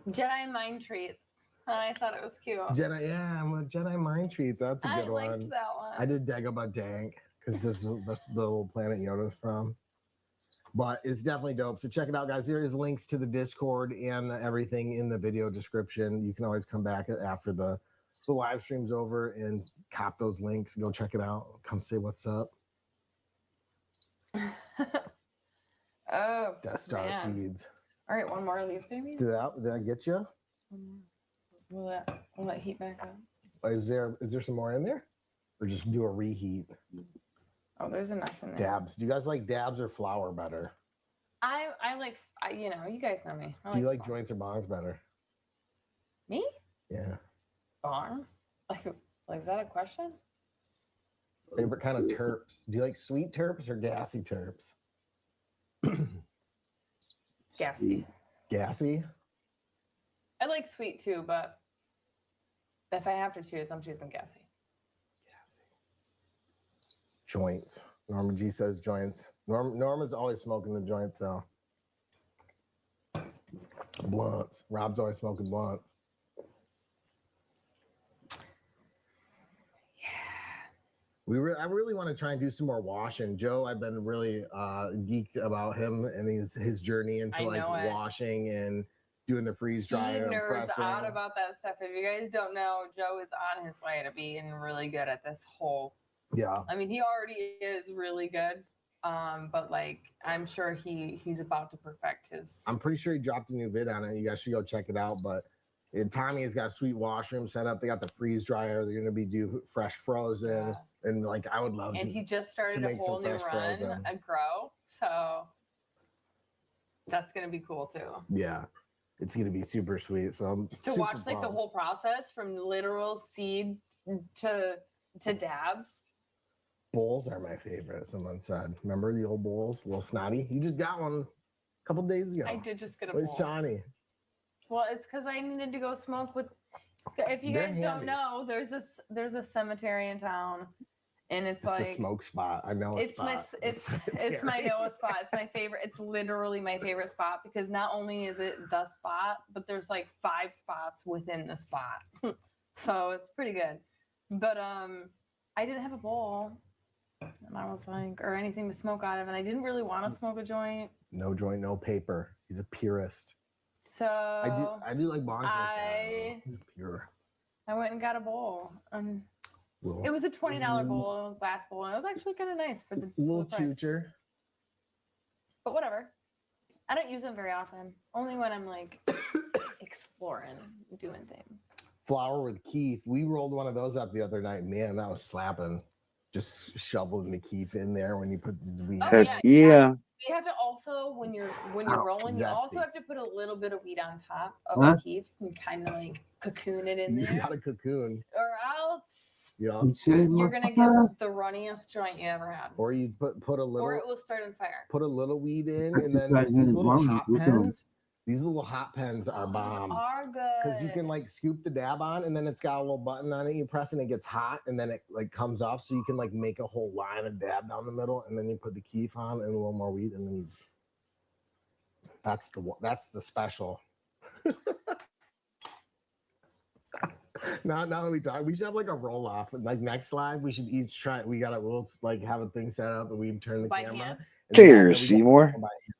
Jedi Mind Treats. And I thought it was cute. Jedi Mind Treats. That's a good one. I liked that one. I did Dagobah Dank because that's the little planet Yoda's from. But it's definitely dope. So check it out, guys. There's links to the Discord and everything in the video description. You can always come back after the live stream's over and cop those links. Go check it out. Come say what's up. Oh, Death Star seeds. All right, one more of these, baby. Did I get you? Will that heat back up? Is there some more in there? Or just do a reheat? Oh, there's enough in there. Dabs. Do you guys like dabs or flour better? I like, you guys know me. Do you like joints or bongs better? Me? Yeah. Bongs? Like, is that a question? Favorite kind of terps? Do you like sweet terps or gassy terps? Gassy. Gassy. I like sweet too, but if I have to choose, I'm choosing gassy. Joints. Norma G says joints. Norma's always smoking the joints, so. Blunts. Rob's always smoking blunt. I really want to try and do some more washing. Joe, I've been really geeked about him and his journey into washing and doing the freeze dryer. He and nerds pressing. out about that stuff. If you guys don't know, Joe is on his way to being really good at this whole. Yeah. I mean, he already is really good. But like, I'm sure he's about to perfect his. I'm pretty sure he dropped a new vid on it. You guys should go check it out. But Tommy has got a sweet washroom set up. They got the freeze dryer. They're going to be do fresh frozen. Yeah. And like, I would love to. And he just started a whole new run, a grow. So that's going to be cool too. Yeah. It's going to be super sweet. So I'm to watch like the whole process from literal seed to dabs. Bowls are my favorite, someone said. Remember the old bowls? A little snotty? You just got one a couple days ago. I did just get a bowl. Where's Johnny? Well, it's because I needed to go smoke with. If you guys don't know, there's a cemetery in town, and it's like a smoke spot. I know it's my Noah spot. It's my favorite. It's literally my favorite spot because not only is it the spot, but there's like 5 spots within the spot, so it's pretty good. But I didn't have a bowl. And I was like, or anything to smoke out of, and I didn't really want to smoke a joint. No joint, no paper. He's a purist. So I do like bongs. Pure. I went and got a bowl. It was a $20 bowl. It was a glass bowl, and it was actually kind of nice for the little future. But whatever. I don't use them very often. Only when I'm like exploring, doing things. Flower with Keith. We rolled one of those up the other night. Man, that was slapping. Just shoveling the keef in there when you put the weed. Oh, yeah. You have to also when you're rolling, you also have to put a little bit of weed on top of the keef and kind of like cocoon it in there. You got a cocoon, or else you're gonna get the runniest joint you ever had. Or you put a little, or it will start on fire. Put a little weed in, and then these little hot pens. These little hot pens are bomb. Those are good. Because you can like scoop the dab on, and then it's got a little button on it. You press and it gets hot, and then it like comes off. So you can like make a whole line of dab down the middle, and then you put the keef on and a little more weed, and then that's the special. Now that we talk, we should have like a roll off. Like next live, we should each try. We'll like have a thing set up, and we can turn the camera. Hand? Cheers, Seymour.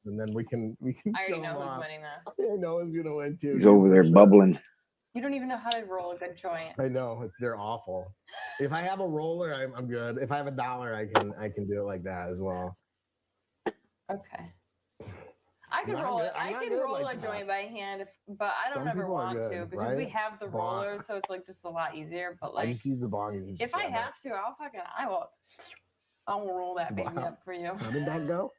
And then we can. I already know who's winning this. I know who's gonna win too. He's over there bubbling. You don't even know how to roll a good joint. I know they're awful. If I have a roller, I'm good. If I have $1, I can do it like that as well. Okay. I can roll it. I can roll a joint by hand, but I don't ever want to because we have the roller, so it's like just a lot easier. But like, I just use the bong. If I have to, I will roll that baby up for you. How did that go?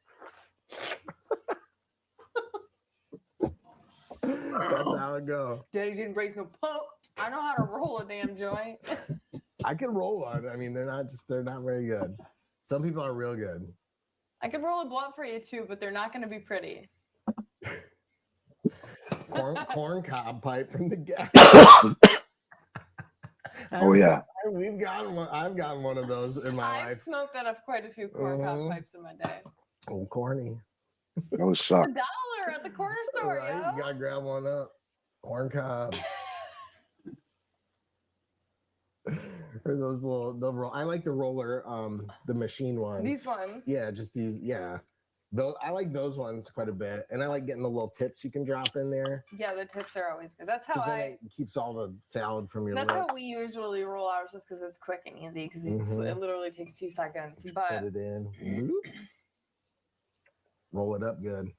That's how it go. Daddy didn't raise no punk. I know how to roll a damn joint. I can roll one. I mean, they're not very good. Some people are real good. I could roll a blunt for you too, but they're not going to be pretty. Corn cob pipe from the gas. Oh yeah. We've gotten one. I've gotten one of those in my life. I've smoked out of quite a few corn cob pipes in my day. Oh, corny. Those suck. $1 at the corner store, right? yo. You gotta grab one up. Corn cob. Or those little. I like the roller, the machine ones. These ones. Yeah, just these. Yeah. Though I like those ones quite a bit, and I like getting the little tips you can drop in there. Yeah, the tips are always good. That's how it keeps all the salad from your. That's lips. how we usually roll ours, just because it's quick and easy. Because it literally takes 2 seconds. Just but put it in, roll it up good.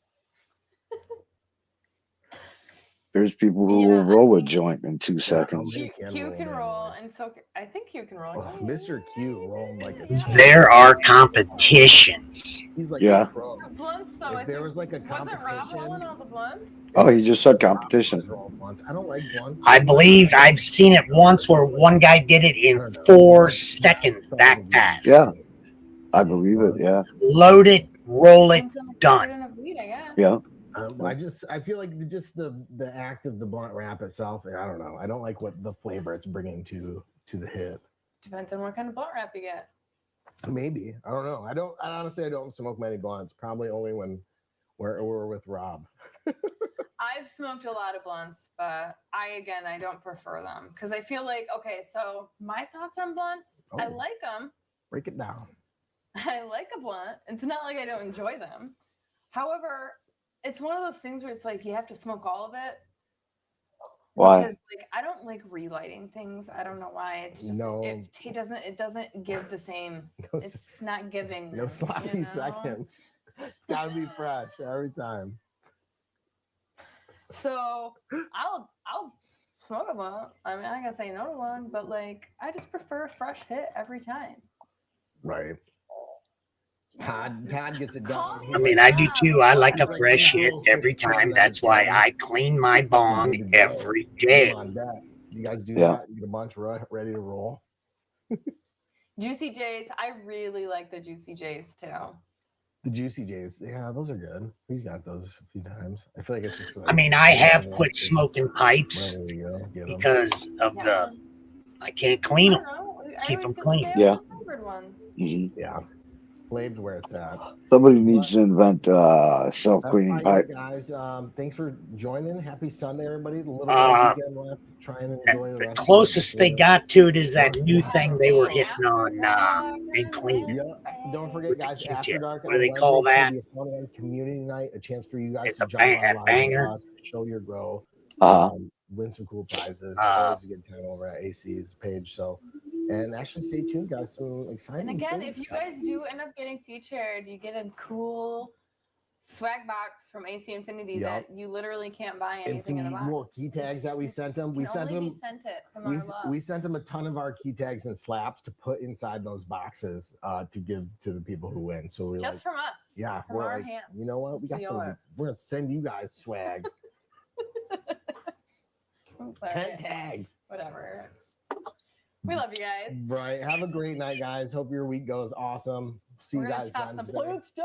There's people who will roll a joint in 2 seconds. Q can roll, and so I think Q can roll. Oh, Mr. Q rolling like a There are competitions. He's like yeah. Blunts, though. If there was like a competition. Wasn't Rob rolling all the blunts? Oh, he just said competition. I don't like blunts. I believe I've seen it once where one guy did it in 4 seconds that fast. Yeah, I believe it. Yeah. Load it, roll it, done. Yeah. I feel like just the act of the blunt wrap itself. I don't know. I don't like what the flavor it's bringing to the hit. Depends on what kind of blunt wrap you get. Maybe, I don't know. I honestly don't smoke many blunts. Probably only when we're with Rob. I've smoked a lot of blunts, but I don't prefer them because I feel like, okay, so my thoughts on blunts, I like them. Break it down. I like a blunt. It's not like I don't enjoy them. However, it's one of those things where it's like you have to smoke all of it. Why? Because like I don't like relighting things. I don't know why. It's just it doesn't give the same. It's not giving. No sloppy seconds. It's gotta be fresh every time. So I'll smoke a blunt. I mean, I gotta say no to one, but like I just prefer a fresh hit every time. Right. Todd gets it done. I mean, I do too. I like a fresh hit every time. That's why I clean my bong every day. On deck. You guys do that? You get a bunch ready to roll. Juicy J's. I really like the Juicy J's too. The Juicy J's, yeah, those are good. We've got those a few times. I feel like it's just. I mean, I have quit smoking pipes because of I can't clean them. Keep them clean. Yeah. Yeah. Flav's where it's at. Somebody needs to invent self-cleaning pipe. Guys, thanks for joining. Happy Sunday, everybody. A little bit of weekend left. Try and enjoy the rest. The closest they got to it is that new thing they were hitting on and clean. Yeah. Don't forget, guys. After dark. What do they call that? Community night. A chance for you guys it's to jump on banger. Us, show your grow. Win some cool prizes. Always a good time over at AC's page. So. And actually, stay tuned, guys. Some exciting. And again, things if you guys do end up getting featured, you get a cool swag box from AC Infinity that you literally can't buy anything in a box. Little key tags that we sent them. We sent them a ton of our key tags and slaps to put inside those boxes to give to the people who win. So we're just from us. Yeah, from our hands. You know what? We got some. We're gonna send you guys swag. 10 tags. Whatever. We love you guys. Right. Have a great night, guys. Hope your week goes awesome. See you guys Wednesday.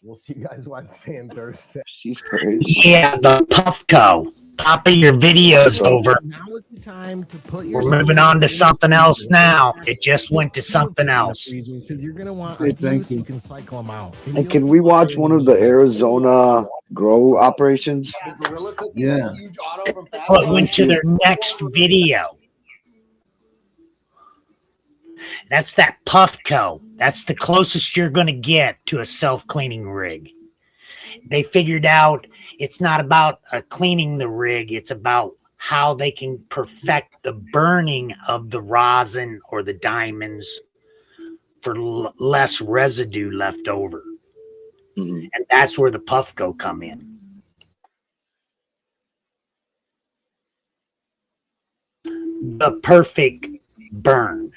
We'll see you guys Wednesday and Thursday. She's crazy. Yeah, the Puffco. Papa, your video's over. Now is the time to put your. We're moving on to something else now. It just went to something else. Because you're gonna want a few so you can cycle them out. And can we watch one of the Arizona grow operations? Yeah. Well, it went to their next video. That's that Puffco. That's the closest you're going to get to a self-cleaning rig. They figured out it's not about cleaning the rig. It's about how they can perfect the burning of the rosin or the diamonds for less residue left over. Mm-hmm. And that's where the Puffco come in. The perfect burn.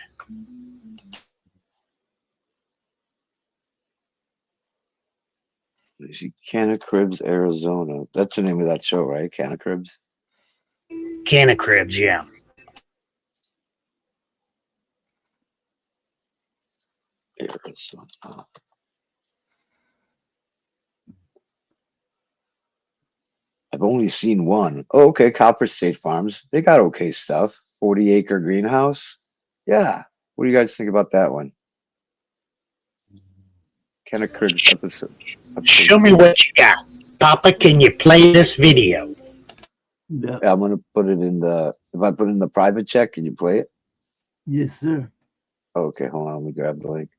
Canna Cribs, Arizona. That's the name of that show, right? Canna Cribs? Canna Cribs, yeah. Arizona. I've only seen one. Oh, okay. Copper State Farms. They got okay stuff. 40-acre greenhouse. Yeah. What do you guys think about that one? Canna Cribs episode. Show me what you got. Papa, can you play this video? Yeah, I'm going to put it in the, if I put it in the private chat, can you play it? Yes, sir. Okay, hold on. Let me grab the link.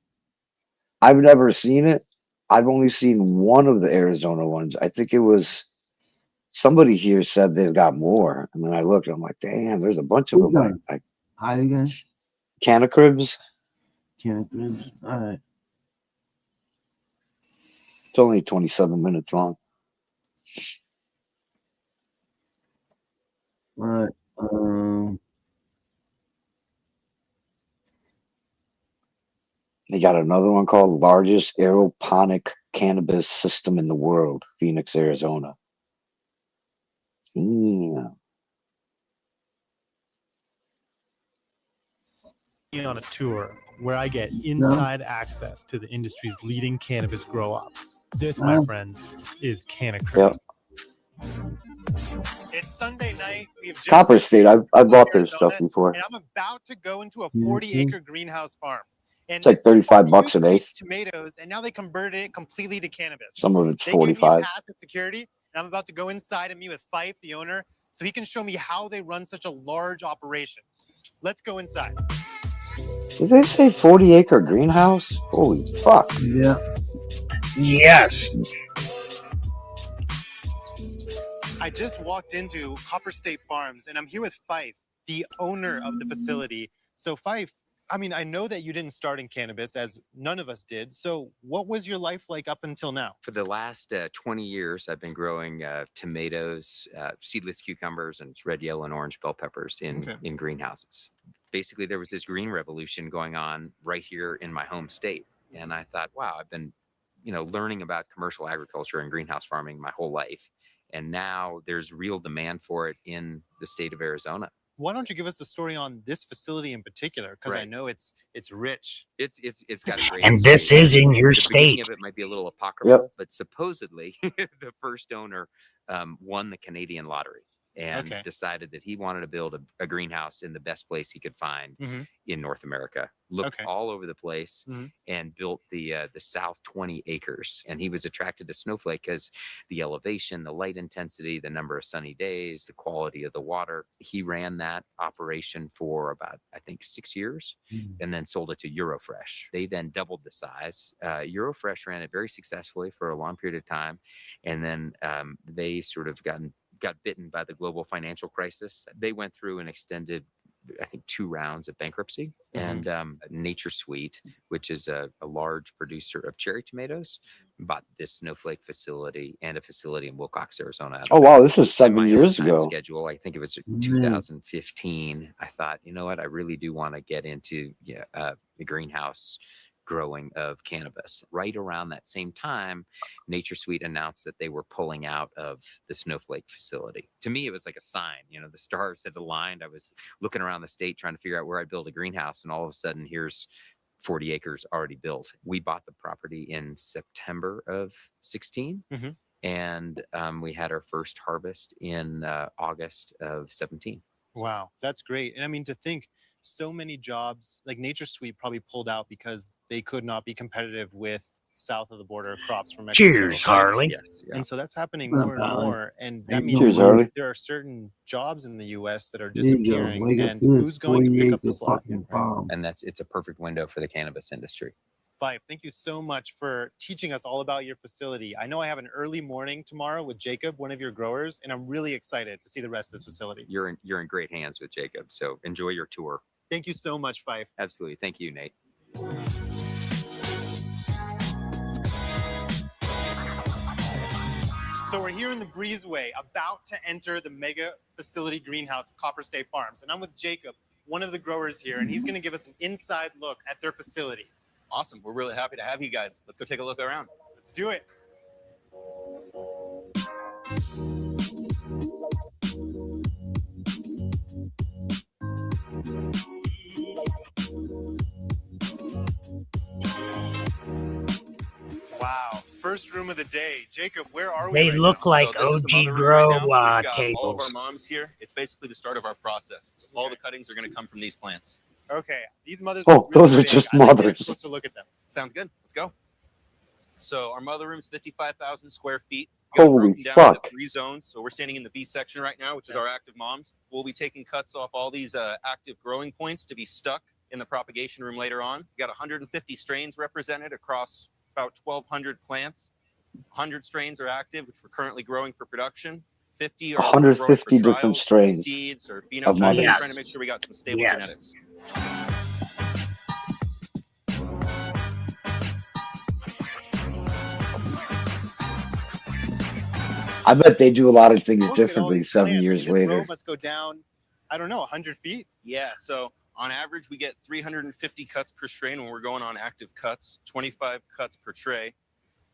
I've never seen it. I've only seen one of the Arizona ones. I think it was somebody here said they've got more. And then I looked, I'm like, damn, there's a bunch of them. Hi again. Canna Cribs? Canna Cribs. All right. It's only 27 minutes long. All right. They got another one called Largest Aeroponic Cannabis System in the World, Phoenix, Arizona. Yeah. On a tour where I get inside access to the industry's leading cannabis grow ops. This, my friends, is Canna Cruise. It's Sunday night. We've just Copper State. I bought their stuff before. and I'm about to go into a 40-acre greenhouse farm. And It's like this farm $35 used an to be eighth. tomatoes, and now they converted it completely to cannabis. Some of it's They gave me a 45. pass at security, and I'm about to go inside and meet with Fife, the owner, so he can show me how they run such a large operation. Let's go inside. Did they say 40-acre greenhouse? Holy fuck. Yeah. Yes. I just walked into Copper State Farms, and I'm here with Fife, the owner of the facility. So Fife, I mean, I know that you didn't start in cannabis, as none of us did. So what was your life like up until now? For the last 20 years, I've been growing tomatoes, seedless cucumbers, and red, yellow, and orange bell peppers in greenhouses. Basically, there was this green revolution going on right here in my home state. And I thought, wow, I've been, learning about commercial agriculture and greenhouse farming my whole life. And now there's real demand for it in the state of Arizona. Why don't you give us the story on this facility in particular? Because I know it's rich. It's got a great And history. this is in your The beginning state. of it might be a little apocryphal, but supposedly the first owner won the Canadian lottery and decided that he wanted to build a greenhouse in the best place he could find in North America. Looked all over the place and built the South 20 acres. And he was attracted to Snowflake because the elevation, the light intensity, the number of sunny days, the quality of the water. He ran that operation for about, I think, 6 years and then sold it to Eurofresh. They then doubled the size. Eurofresh ran it very successfully for a long period of time. And then they sort of got bitten by the global financial crisis. They went through an extended, I think, 2 rounds of bankruptcy. And Nature Sweet, which is a large producer of cherry tomatoes, bought this Snowflake facility and a facility in Wilcox, Arizona. Oh, wow. This was 7 years ago. Schedule. I think it was 2015. I thought, you know what? I really do want to get into the greenhouse growing of cannabis. Right around that same time, Nature Sweet announced that they were pulling out of the Snowflake facility. To me, it was like a sign. The stars had aligned. I was looking around the state trying to figure out where I'd build a greenhouse, and all of a sudden, here's 40 acres already built. We bought the property in September of 16, and we had our first harvest in August of 17. Wow, that's great. And I mean, to think so many jobs, like Nature Sweet probably pulled out because they could not be competitive with south of the border crops from Mexico. Cheers, Harley. Yes, And so that's happening more and more. And that means Cheers, Harley. there are certain jobs in the U.S. that are disappearing. And who's going to pick up the slack? And it's a perfect window for the cannabis industry. Fife, thank you so much for teaching us all about your facility. I know I have an early morning tomorrow with Jacob, one of your growers, and I'm really excited to see the rest of this facility. You're in great hands with Jacob, so enjoy your tour. Thank you so much, Fife. Absolutely. Thank you, Nate. So we're here in the breezeway, about to enter the mega facility greenhouse of Copper State Farms. And I'm with Jacob, one of the growers here, and he's going to give us an inside look at their facility. Awesome. We're really happy to have you guys. Let's go take a look around. Let's do it. Wow, first room of the day. Jacob, where are we? They right look now? like So this is the OG mother room grow right now. We've got all of tables. our moms here. It's basically the start of our process. So all the cuttings are going to come from these plants. Okay, these mothers. Oh, really those are big. just I'd like to get a mothers. closer look at them. Sounds good. Let's go. So our mother room's 55,000 square feet. We got it Holy broken down fuck. into 3 zones. So we're standing in the B section right now, which is our active moms. We'll be taking cuts off all these active growing points to be stuck in the propagation room later on. We got 150 strains represented across about 1,200 plants. 100 strains are active, which we're currently growing for production. 50 are 150 growing for different trials, strains seeds or of phenotypes. mothers. Trying to make sure we got some stable Yes. genetics. I bet they do a lot of things Look at all differently these 7 plants. years This later. row must go down, I don't know, 100 feet? Yeah, so on average, we get 350 cuts per strain when we're going on active cuts, 25 cuts per tray.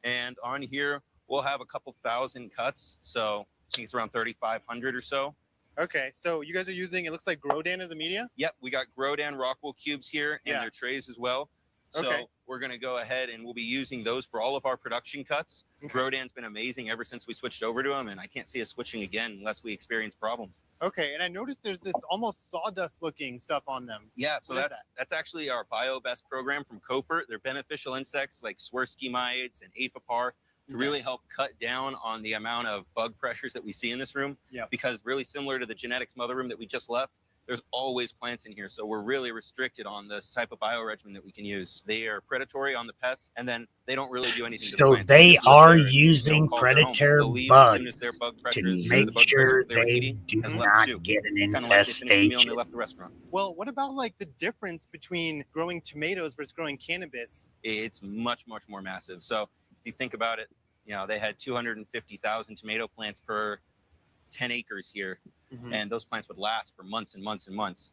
And on here, we'll have a couple thousand cuts. So I think it's around 3,500 or so. Okay, so you guys are using, it looks like Grodan as a media? Yep, we got Grodan Rockwell cubes here and Yeah. their trays as well. So we're going to go ahead and we'll be using those for all of our production cuts. Grodan's been amazing ever since we switched over to them, and I can't see us switching again unless we experience problems. Okay, and I noticed there's this almost sawdust looking stuff on them. Yeah, so that's actually our BioBest program from Coper. They're beneficial insects like Swirsky mites and aphipar to really help cut down on the amount of bug pressures that we see in this room. Yeah. Because really similar to the genetics mother room that we just left, there's always plants in here. So we're really restricted on the type of bioregimen that we can use. They are predatory on the pests, and then they don't really do anything to the plants. So they are using predator bugs to make sure they do not get an infestation. Well, what about like the difference between growing tomatoes versus growing cannabis? It's much, much more massive. So if you think about it, you know, they had 250,000 tomato plants per 10 acres here. And those plants would last for months and months and months.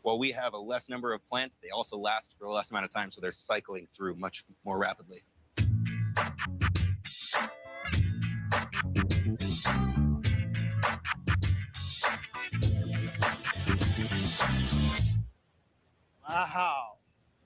While we have a less number of plants, they also last for a less amount of time, so they're cycling through much more rapidly. Wow,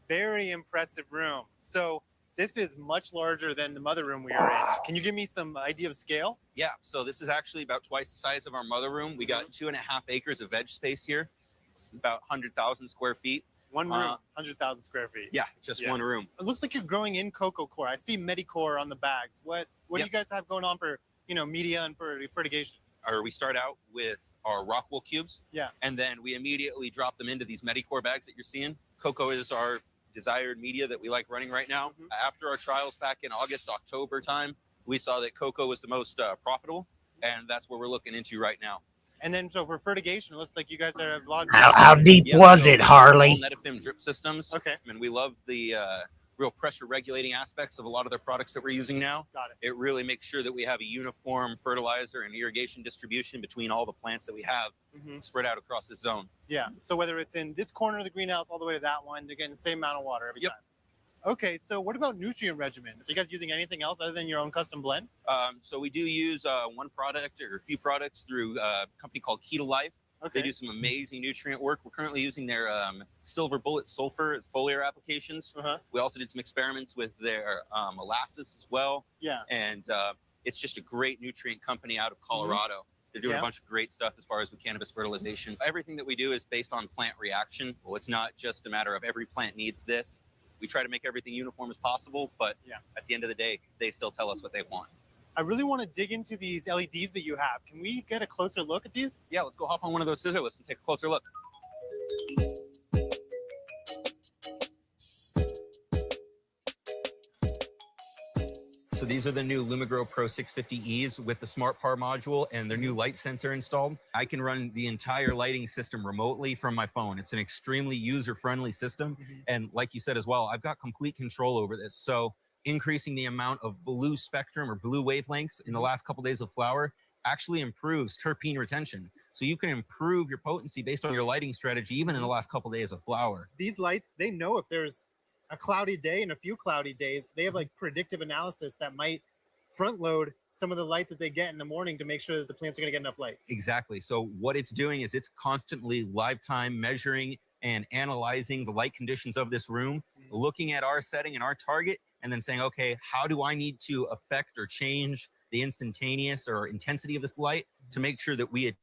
very impressive room. So this is much larger than the mother room we are in. Can you give me some idea of scale? Yeah, so this is actually about twice the size of our mother room. We got 2.5 acres of veg space here. It's about 100,000 square feet. One room, 100,000 square feet. Yeah, just one room. It looks like you're growing in cocoa core. I see Medicore on the bags. What do you guys have going on for, you know, media and for fertigation? We start out with our rock wool cubes. Yeah. And then we immediately drop them into these Medicore bags that you're seeing. Cocoa is our desired media that we like running right now. After our trials back in August, October time, we saw that cocoa was the most profitable, and that's what we're looking into right now. And then, so for fertigation, it looks like you guys are a lot of. How deep was it, Harley? Netafim drip systems. Okay. I mean, we love the real pressure regulating aspects of a lot of the products that we're using now. Got it. It really makes sure that we have a uniform fertilizer and irrigation distribution between all the plants that we have spread out across this zone. Yeah. So whether it's in this corner of the greenhouse all the way to that one, they're getting the same amount of water every time. Okay, so what about nutrient regimen? Are you guys using anything else other than your own custom blend? So we do use one product or a few products through a company called Keto Life. Okay. They do some amazing nutrient work. We're currently using their Silver Bullet Sulfur foliar applications. We also did some experiments with their molasses as well. Yeah. And it's just a great nutrient company out of Colorado. They're doing a bunch of great stuff as far as with cannabis fertilization. Everything that we do is based on plant reaction. Well, it's not just a matter of every plant needs this. We try to make everything uniform as possible, but at the end of the day, they still tell us what they want. I really want to dig into these LEDs that you have. Can we get a closer look at these? Yeah, let's go hop on one of those scissor lifts and take a closer look. So these are the new LumiGrow Pro 650Es with the Smart Par module and their new light sensor installed. I can run the entire lighting system remotely from my phone. It's an extremely user-friendly system. And like you said as well, I've got complete control over this. So increasing the amount of blue spectrum or blue wavelengths in the last couple days of flower actually improves terpene retention. So you can improve your potency based on your lighting strategy, even in the last couple days of flower. These lights, they know if there's a cloudy day and a few cloudy days. They have like predictive analysis that might front load some of the light that they get in the morning to make sure that the plants are going to get enough light. Exactly. So what it's doing is it's constantly live time measuring and analyzing the light conditions of this room, looking at our setting and our target, and then saying, okay, how do I need to affect or change the instantaneous or intensity of this light to make sure that we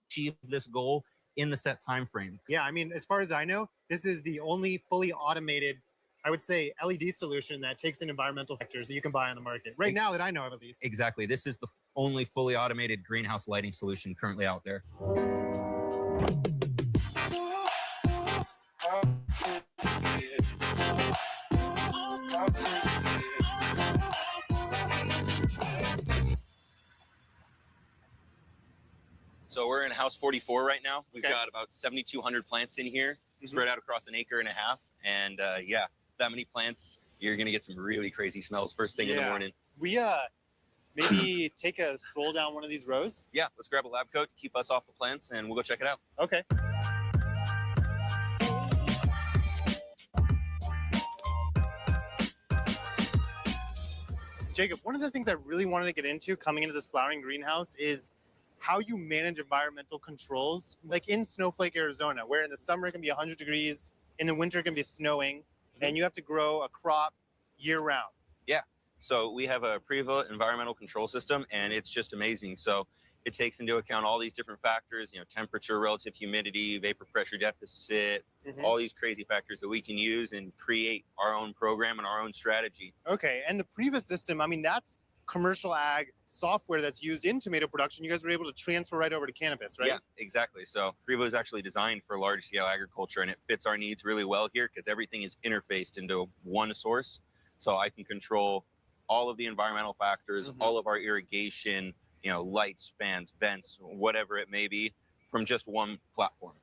achieve this goal in the set time frame? Yeah, I mean, as far as I know, this is the only fully automated, I would say, LED solution that takes in environmental factors that you can buy on the market right now that I know of, at least. Exactly. This is the only fully automated greenhouse lighting solution currently out there. So we're in house 44 right now. We've got about 7,200 plants in here, spread out across 1.5 acres. And yeah, that many plants, you're going to get some really crazy smells first thing in the morning. We maybe take a stroll down one of these rows? Yeah, let's grab a lab coat to keep us off the plants and we'll go check it out. Okay. Jacob, one of the things I really wanted to get into coming into this flowering greenhouse is how you manage environmental controls, like in Snowflake, Arizona, where in the summer it can be 100 degrees, in the winter it can be snowing. and you have to grow a crop year round. Yeah. So we have a Prevo environmental control system, and it's just amazing. So it takes into account all these different factors, temperature, relative humidity, vapor pressure deficit, all these crazy factors that we can use and create our own program and our own strategy. Okay, and the Prevo system, I mean, that's commercial ag software that's used in tomato production. You guys were able to transfer right over to cannabis, right? Yeah, exactly. So Prevo is actually designed for large scale agriculture, and it fits our needs really well here because everything is interfaced into one source. So I can control all of the environmental factors, all of our irrigation, lights, fans, vents, whatever it may be, from just one platform.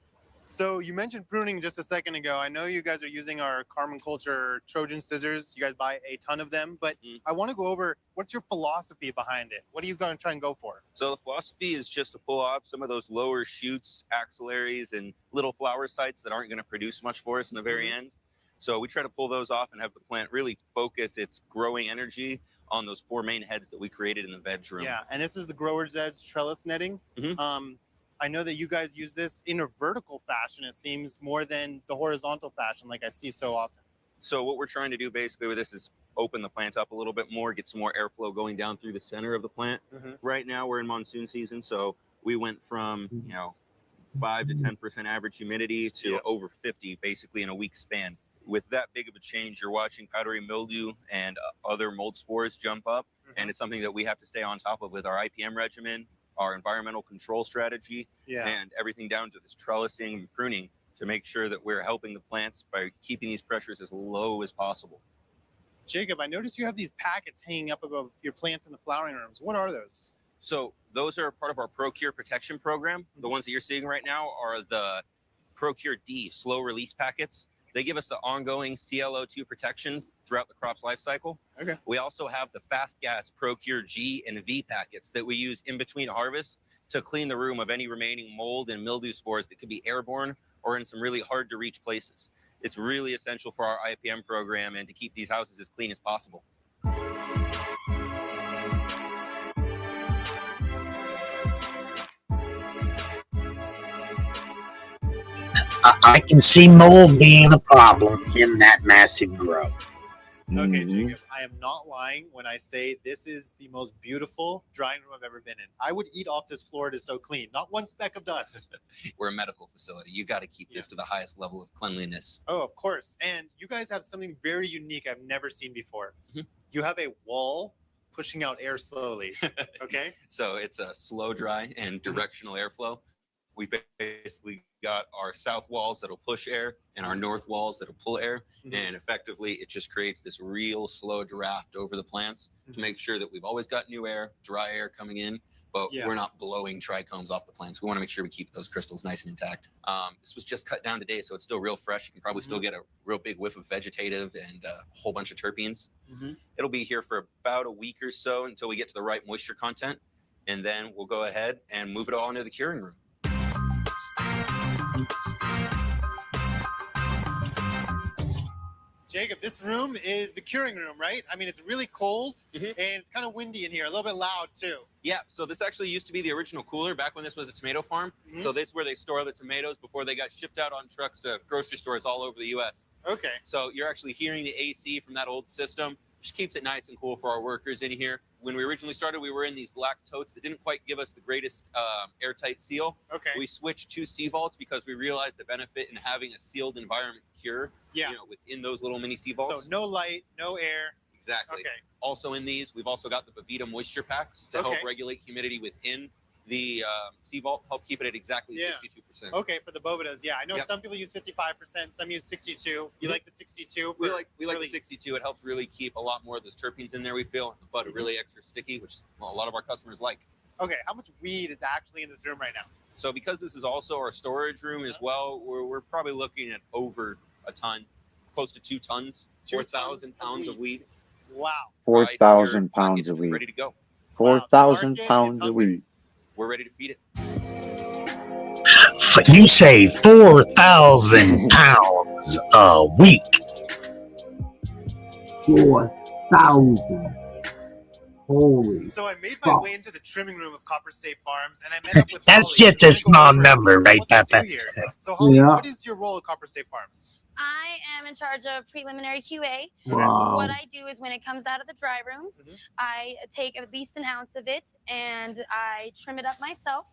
So you mentioned pruning just a second ago. I know you guys are using our Carbon Culture Trojan scissors. You guys buy a ton of them, but I want to go over what's your philosophy behind it? What are you going to try and go for? So the philosophy is just to pull off some of those lower shoots, axillaries, and little flower sites that aren't going to produce much for us in the very end. So we try to pull those off and have the plant really focus its growing energy on those 4 main heads that we created in the veg room. Yeah, and this is the Grower's Edge trellis netting. I know that you guys use this in a vertical fashion, it seems, more than the horizontal fashion like I see so often. So what we're trying to do basically with this is open the plant up a little bit more, get some more airflow going down through the center of the plant. Right now we're in monsoon season, so we went from 5 to 10% average humidity to over 50 basically in a week span. With that big of a change, you're watching powdery mildew and other mold spores jump up, and it's something that we have to stay on top of with our IPM regimen, our environmental control strategy, and everything down to this trellising and pruning to make sure that we're helping the plants by keeping these pressures as low as possible. Jacob, I noticed you have these packets hanging up above your plants in the flowering rooms. What are those? So those are part of our Procure protection program. The ones that you're seeing right now are the Procure D slow release packets. They give us the ongoing ClO2 protection throughout the crop's life cycle. Okay. We also have the Fast Gas Procure G and V packets that we use in between harvests to clean the room of any remaining mold and mildew spores that could be airborne or in some really hard to reach places. It's really essential for our IPM program and to keep these houses as clean as possible. I can see mold being a problem in that massive grow. Okay, Jacob, I am not lying when I say this is the most beautiful drying room I've ever been in. I would eat off this floor. It is so clean. Not one speck of dust. We're a medical facility. You got to keep this to the highest level of cleanliness. Oh, of course. And you guys have something very unique I've never seen before. You have a wall pushing out air slowly. Okay? So it's a slow dry and directional airflow. We basically got our south walls that'll push air and our north walls that'll pull air. And effectively, it just creates this real slow draft over the plants to make sure that we've always got new air, dry air coming in, but we're not blowing trichomes off the plants. We want to make sure we keep those crystals nice and intact. This was just cut down today, so it's still real fresh. You can probably still get a real big whiff of vegetative and a whole bunch of terpenes. It'll be here for about a week or so until we get to the right moisture content. And then we'll go ahead and move it all into the curing room. Jacob, this room is the curing room, right? I mean, it's really cold and it's kind of windy in here, a little bit loud too. Yeah, so this actually used to be the original cooler back when this was a tomato farm. So that's where they store the tomatoes before they got shipped out on trucks to grocery stores all over the U.S. Okay. So you're actually hearing the AC from that old system, which keeps it nice and cool for our workers in here. When we originally started, we were in these black totes that didn't quite give us the greatest airtight seal. Okay. We switched to sea vaults because we realized the benefit in having a sealed environment cure. Within those little mini sea vaults. So no light, no air. Exactly. Okay. Also in these, we've also got the Bovita moisture packs to help regulate humidity within the sea vault, help keep it at exactly 62%. Okay, for the Bovitas, I know some people use 55%, some use 62. You like the 62? We like the 62. It helps really keep a lot more of those terpenes in there, we feel, and the bud really extra sticky, which a lot of our customers like. Okay, how much weed is actually in this room right now? So because this is also our storage room as well, we're probably looking at over a ton, close to 2 tons, 4,000 pounds of weed. Wow. 4,000 pounds of weed. Ready to go. 4,000 pounds of weed. We're ready to feed it. You say 4,000 pounds a week. 4,000. Holy. So I made my way into the trimming room of Copper State Farms, and I met up with That's Holly. just a small number, right, Papa? So Holly, what is your role at Copper State Farms? I am in charge of preliminary QA. Wow. What I do is when it comes out of the dry rooms, I take at least an ounce of it and I trim it up myself.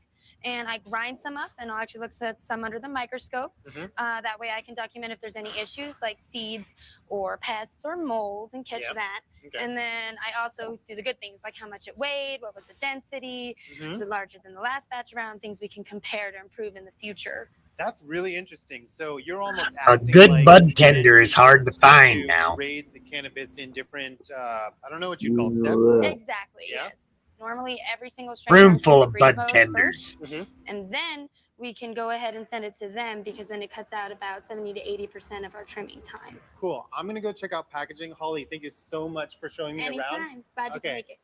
And I grind some up, and I'll actually look at some under the microscope. That way I can document if there's any issues like seeds or pests or mold and catch that. And then I also do the good things like how much it weighed, what was the density, is it larger than the last batch around, things we can compare to improve in the future. That's really interesting. So you're almost A acting good like bud tender is hard to find to now. grade the cannabis in different, I don't know what you call steps. Exactly, yes. Normally, every single strain Room runs through full the of breed bud modes tenders. first, and then we can go ahead and send it to them because then it cuts out about 70 to 80% of our trimming time. Cool. I'm gonna go check out packaging. Holly, thank you so much for showing me around. Anytime. Glad you can make it.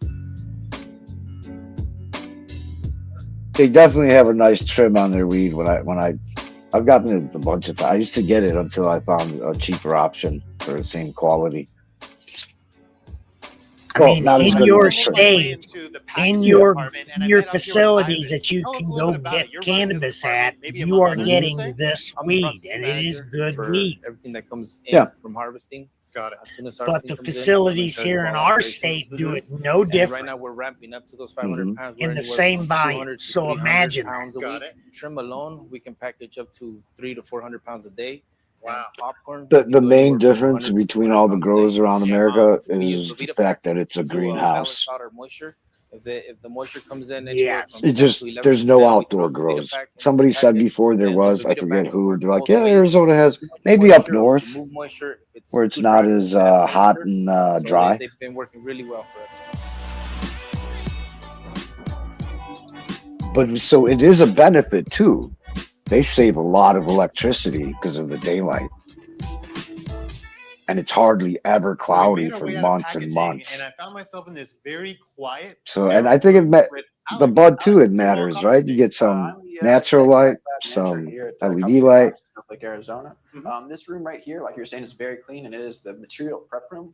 They definitely have a nice trim on their weed. I've gotten it a bunch of times. I used to get it until I found a cheaper option for the same quality. I mean, in your state, in your facilities that you can go get cannabis at, you are getting this weed, and it is good weed. Everything that comes in from harvesting. Got it. As soon as But harvesting the comes facilities in, here in our state do it no And different. right now we're ramping up to those 500 pounds. We're In the anywhere same from volume. 200 to So 300 imagine pounds a that. week. Trim alone, we can package up to 300 to 400 pounds a day. Wow. Popcorn. The main difference between all the growers around America is the fact that it's a to greenhouse. balance out our moisture. If the moisture comes in anywhere Yes. from It just 10 to 11%, there's no we outdoor throw the grows. pack into Somebody the said package, before there and was, the I forget packs who. work They're like, both yeah, ways. Arizona has Too much maybe up moisture, north remove moisture. If it's where it's too not dry, as add hot moisture. and So dry. they've been working really well for us. But so it is a benefit too. They save a lot of electricity because of the daylight. And it's hardly ever So we cloudy made our for way out of months and packaging, months. and I found myself in this very quiet. So, and I think the bud too, it matters, right? You get some natural light, some here at LED Cant Sleep light. Snowflake, Arizona. This room right here, like you're saying, is very clean, and it is the material prep room.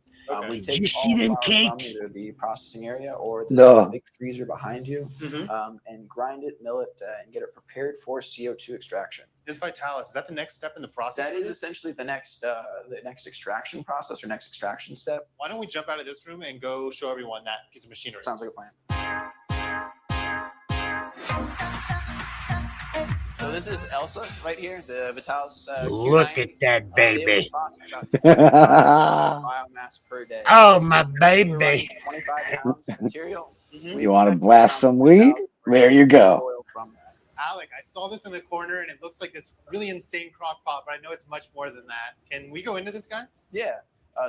We Did take you see all them flour from cakes? either the processing area or this No. big freezer behind you, and grind it, mill it, and get it prepared for CO2 extraction. This Vitalis, is that the next step in the process? That for is this? essentially the next extraction process or next extraction step. Why don't we jump out of this room and go show everyone that piece of machinery? Sounds like a plan. So this is Elsa right here, the Vitalis Look Q90. at that It's able to baby. process about 7,000 biomass per day. Oh, my Currently, we're running baby. 25 pounds of material. We You want to expect blast some weed? There you go. oil from that. Alec, I saw this in the corner and it looks like this really insane crock pot, but I know it's much more than that. Can we go into this guy? Yeah.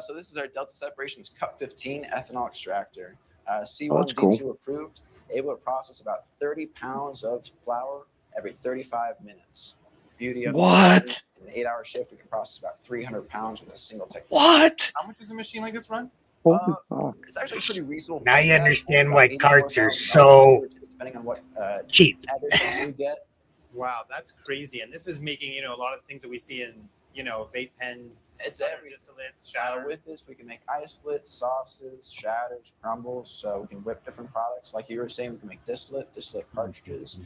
So this is our Delta Separations Cup 15 ethanol extractor. C1, Oh, that's cool. D2 approved, able to process about 30 pounds of flour every 35 minutes. Beauty of What? this, in an 8-hour shift, we can process about 300 pounds with a single technique. What? How much does a machine like this run? Holy fuck. It's actually pretty reasonable. Now price you tag, understand about why carts are $84,000, so depending on what cheap. additions you get. Wow, that's crazy. And this is making, a lot of things that we see in, vape pens. It's every distillates, shatters. with this, we can make isolate, sauces, shatters, crumbles. So we can whip different products. Like you were saying, we can make distillate cartridges.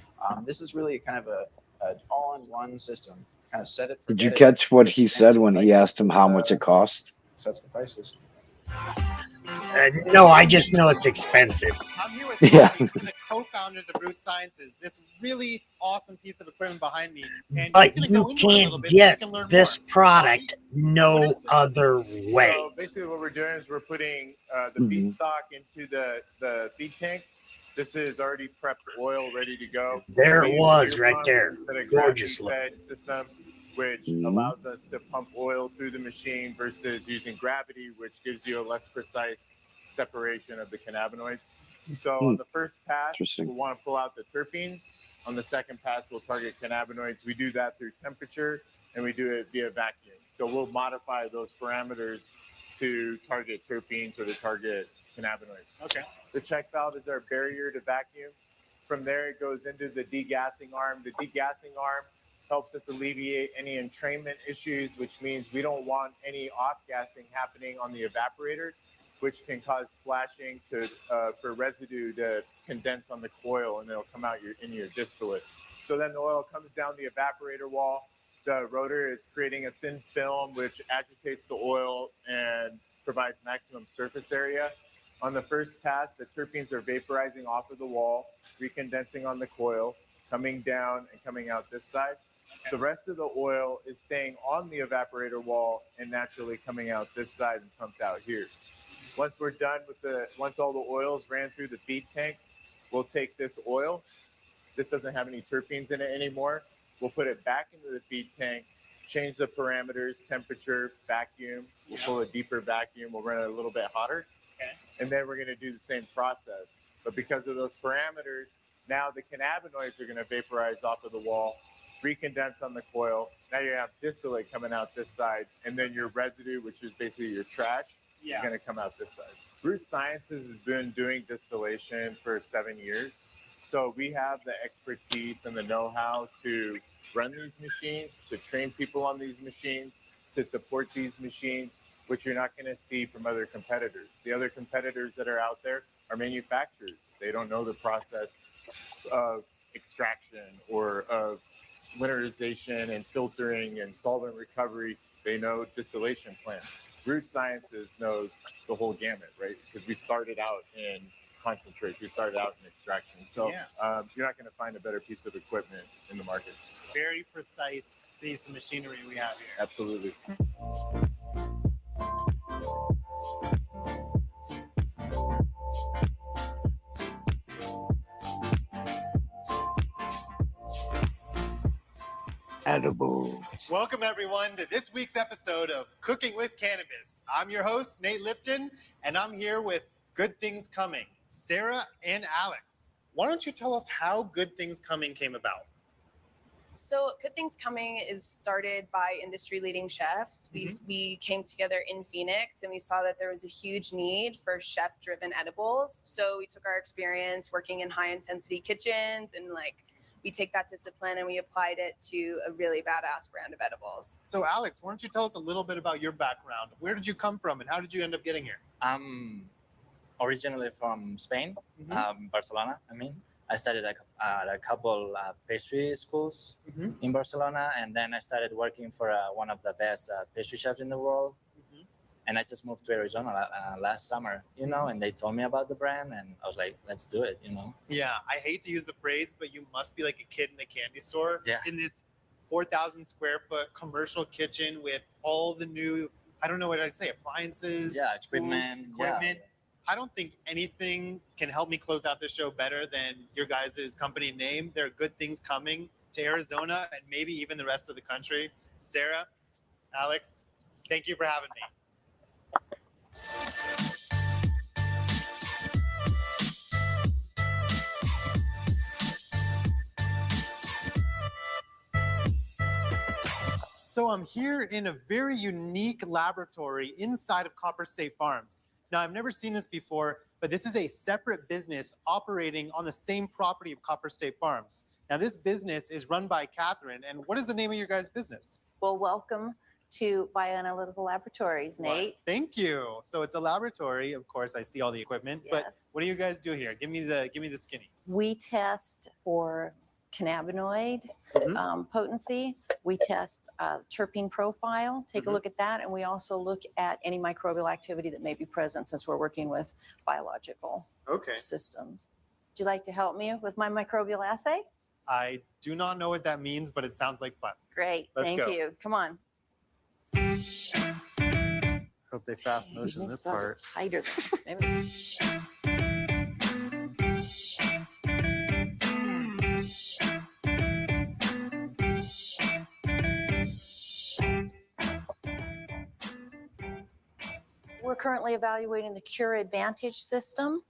This is really kind of a all-in-one system. Kind of set it. Did you catch what he said when he asked him how much it cost? Sets the prices. No, I just know it's expensive. I'm here with Yeah. one of the co-founders of Root Sciences. This really awesome piece of equipment behind me. And But he's gonna go you into it a little can't bit so we get can learn this more. product no other way. So basically what we're doing is we're putting the feedstock into the feed tank. This is already prepped oil ready to go. There We it use was fuel right pumps there. instead of Gorgeous gravity-fed system, which allows us to pump oil through the machine versus using gravity, which gives you a less precise separation of the cannabinoids. So on the first pass, we'll want to pull out the terpenes. On the second pass, we'll target cannabinoids. We do that through temperature, and we do it via vacuum. So we'll modify those parameters to target terpenes or to target cannabinoids. Okay. The check valve is our barrier to vacuum. From there, it goes into the degassing arm. The degassing arm helps us alleviate any entrainment issues, which means we don't want any off-gassing happening on the evaporator, which can cause splashing for residue to condense on the coil, and it'll come out in your distillate. So then the oil comes down the evaporator wall. The rotor is creating a thin film which agitates the oil and provides maximum surface area. On the first pass, the terpenes are vaporizing off of the wall, recondensing on the coil, coming down and coming out this side. The rest of the oil is staying on the evaporator wall and naturally coming out this side and pumped out here. Once we're done with once all the oils ran through the feed tank, we'll take this oil. This doesn't have any terpenes in it anymore. We'll put it back into the feed tank, change the parameters, temperature, vacuum. We'll pull a deeper vacuum. We'll run it a little bit hotter. Okay. And then we're going to do the same process. But because of those parameters, now the cannabinoids are going to vaporize off of the wall, recondense on the coil. Now you have distillate coming out this side, and then your residue, which is basically your trash, is going to come out this side. Root Sciences has been doing distillation for 7 years. So we have the expertise and the know-how to run these machines, to train people on these machines, to support these machines, which you're not going to see from other competitors. The other competitors that are out there are manufacturers. They don't know the process of extraction or of winterization and filtering and solvent recovery. They know distillation plants. Root Sciences knows the whole gamut, right? Because we started out in concentrates. We started out in extraction. So you're not going to find a better piece of equipment in the market. Very precise piece of machinery we have here. Absolutely. Edible. Welcome, everyone, to this week's episode of Cooking with Cannabis. I'm your host, Nate Lipton, and I'm here with Good Things Coming, Sarah and Alex. Why don't you tell us how Good Things Coming came about? So Good Things Coming is started by industry-leading chefs. We came together in Phoenix and we saw that there was a huge need for chef-driven edibles. So we took our experience working in high-intensity kitchens and we take that discipline and we applied it to a really badass brand of edibles. So Alex, why don't you tell us a little bit about your background? Where did you come from and how did you end up getting here? I'm originally from Spain, Barcelona. I studied at a couple pastry schools in Barcelona, and then I started working for one of the best pastry chefs in the world. And I just moved to Arizona last summer, and they told me about the brand, and I was like, let's do it, Yeah, I hate to use the phrase, but you must be like a kid in a candy store in this 4,000 square foot commercial kitchen with all the new, I don't know what I'd say, appliances, equipment. Yeah. I don't think anything can help me close out the show better than your guys' company name. There are good things coming to Arizona and maybe even the rest of the country. Sarah, Alex, thank you for having me. So I'm here in a very unique laboratory inside of Copper State Farms. Now, I've never seen this before, but this is a separate business operating on the same property of Copper State Farms. Now, this business is run by Catherine, and what is the name of your guys' business? Well, welcome to Bioanalytical Laboratories, Nate. Well, thank you. So it's a laboratory, of course. I see all the equipment, but what do you guys do here? Give me the skinny. We test for cannabinoid potency. We test terpene profile, take a look at that, and we also look at any microbial activity that may be present since we're working with biological systems. Would you like to help me with my microbial assay? I do not know what that means, but it sounds like fun. Great, thank you. Come on. Hope they fast motion this part. Tighter than maybe. We're currently evaluating the Cure Advantage system.